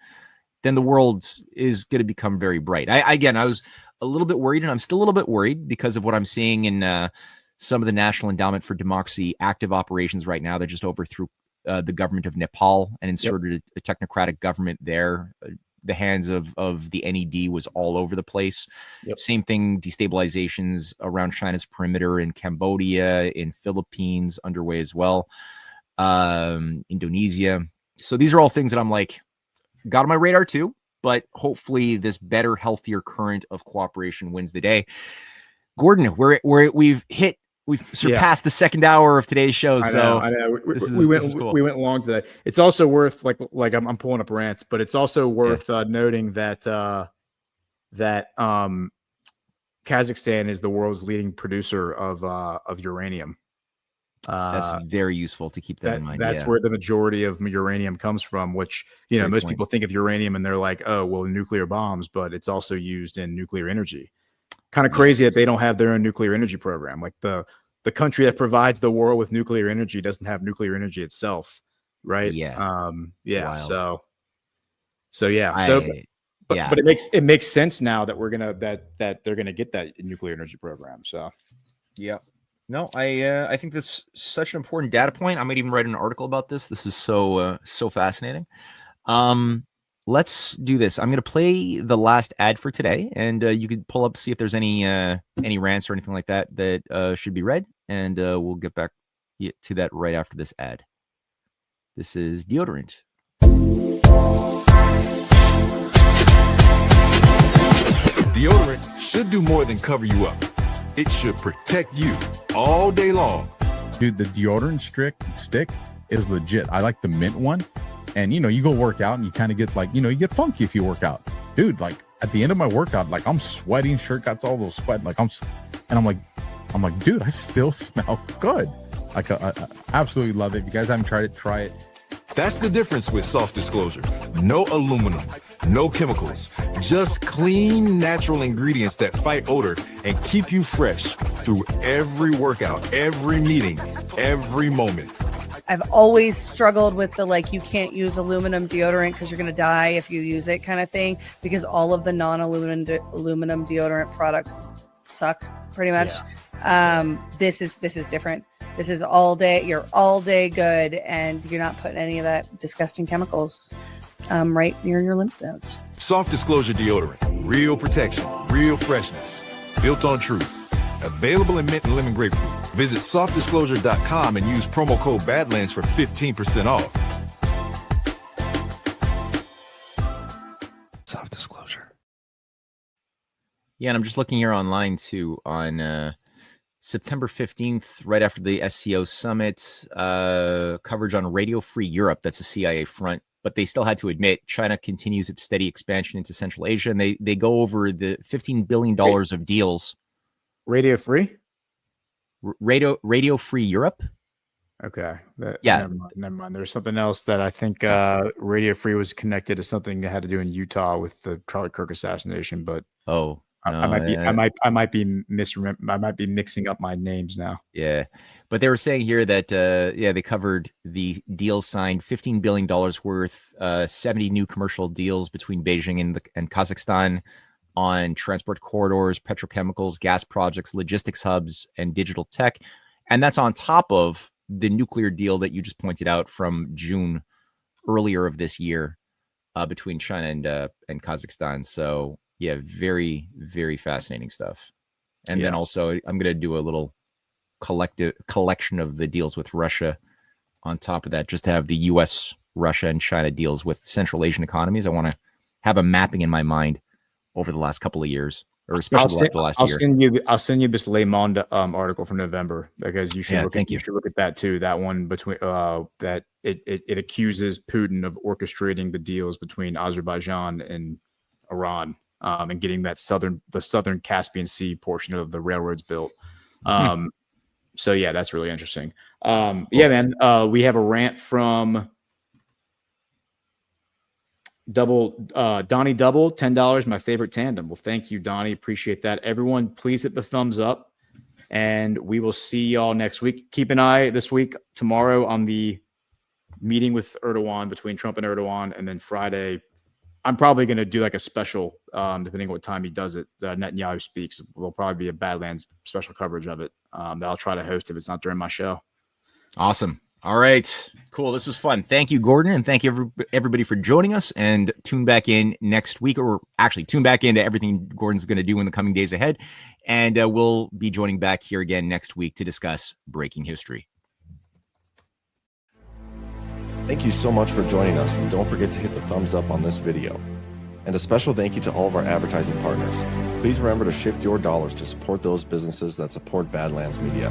then the world is going to become very bright. I was a little bit worried, and I'm still a little bit worried because of what I'm seeing in some of the National Endowment for Democracy active operations right now. They just overthrew the government of Nepal and inserted a technocratic government there. The hands of the NED was all over the place. Same thing, destabilizations around China's perimeter in Cambodia, in Philippines, underway as well. Indonesia. So these are all things that I'm like, got on my radar too, but hopefully this better, healthier current of cooperation wins the day. Gordon, we've surpassed the second hour of today's show. I know. We went long today. It's also worth like I'm pulling up rants, but it's also worth noting that Kazakhstan is the world's leading producer of uranium. That's very useful to keep that in mind. That's where the majority of uranium comes from, which, most people think of uranium and they're like, oh, well, nuclear bombs, but it's also used in nuclear energy. Kind of crazy that they don't have their own nuclear energy program. Like the country that provides the world with nuclear energy doesn't have nuclear energy itself. Right. Yeah. Wild. But it makes sense now that we're going to, that they're going to get that nuclear energy program. So, yeah. No, I think that's such an important data point. I might even write an article about this. This is so fascinating. Let's do this. I'm going to play the last ad for today, and you could pull up, see if there's any rants or anything like that should be read, and we'll get back to that right after this ad. This is deodorant. Deodorant should do more than cover you up. It should protect you all day long. Dude, the deodorant stick is legit. I like the mint one. And, you go work out and you kind of get you get funky if you work out. Dude, at the end of my workout, I'm sweating, shirt got all those sweat. I'm like, dude, I still smell good. I absolutely love it. If you guys haven't tried it, try it. That's the difference with Soft Disclosure. No aluminum, no chemicals, just clean, natural ingredients that fight odor and keep you fresh through every workout, every meeting, every moment. I've always struggled with the you can't use aluminum deodorant because you're going to die if you use it kind of thing, because all of the non-aluminum deodorant products suck pretty much. Yeah. This is different. This is all day. You're all day good, and you're not putting any of that disgusting chemicals right near your lymph nodes. Soft Disclosure deodorant, real protection, real freshness, built on truth. Available in mint and lemon grapefruit. Visit softdisclosure.com and use promo code Badlands for 15% off. Soft Disclosure. Yeah, and I'm just looking here online too on September 15th, right after the SCO summit, coverage on Radio Free Europe. That's a CIA front, but they still had to admit China continues its steady expansion into Central Asia, and they go over the $15 billion of deals. Radio Free? Radio Free Europe? Okay. Yeah. Never mind. There's something else that I think Radio Free was connected to something that had to do in Utah with the Charlie Kirk assassination, but I might be mixing up my names now. Yeah, but they were saying here that they covered the deal signed, $15 billion worth, 70 new commercial deals between Beijing and Kazakhstan on transport corridors, petrochemicals, gas projects, logistics hubs, and digital tech, and that's on top of the nuclear deal that you just pointed out from June earlier of this year between China and Kazakhstan. So yeah, very, very fascinating stuff. And then also I'm going to do a little collection of the deals with Russia on top of that, just to have the US, Russia, and China deals with Central Asian economies. I want to have a mapping in my mind over the last couple of years, or especially the last year. I'll send you this Le Monde article from November, because you should you should look at that too. That one between that it accuses Putin of orchestrating the deals between Azerbaijan and Iran, and getting the southern Caspian Sea portion of the railroads built. So yeah, that's really interesting. Cool. Yeah, man. We have a rant from Donnie Double, $10, my favorite tandem. Well, thank you, Donnie. Appreciate that. Everyone, please hit the thumbs up, and we will see y'all next week. Keep an eye this week, tomorrow, on the meeting with Erdogan, between Trump and Erdogan, and then Friday, I'm probably going to do like a special, depending on what time he does it. Netanyahu speaks. Will probably be a Badlands special coverage of it that I'll try to host if it's not during my show. Awesome. All right, cool. This was fun. Thank you, Gordon, and thank you everybody for joining us. And tune back in next week, or actually tune back into everything Gordon's going to do in the coming days ahead. And we'll be joining back here again next week to discuss breaking history. Thank you so much for joining us, and don't forget to hit the thumbs up on this video. And a special thank you to all of our advertising partners. Please remember to shift your dollars to support those businesses that support Badlands Media.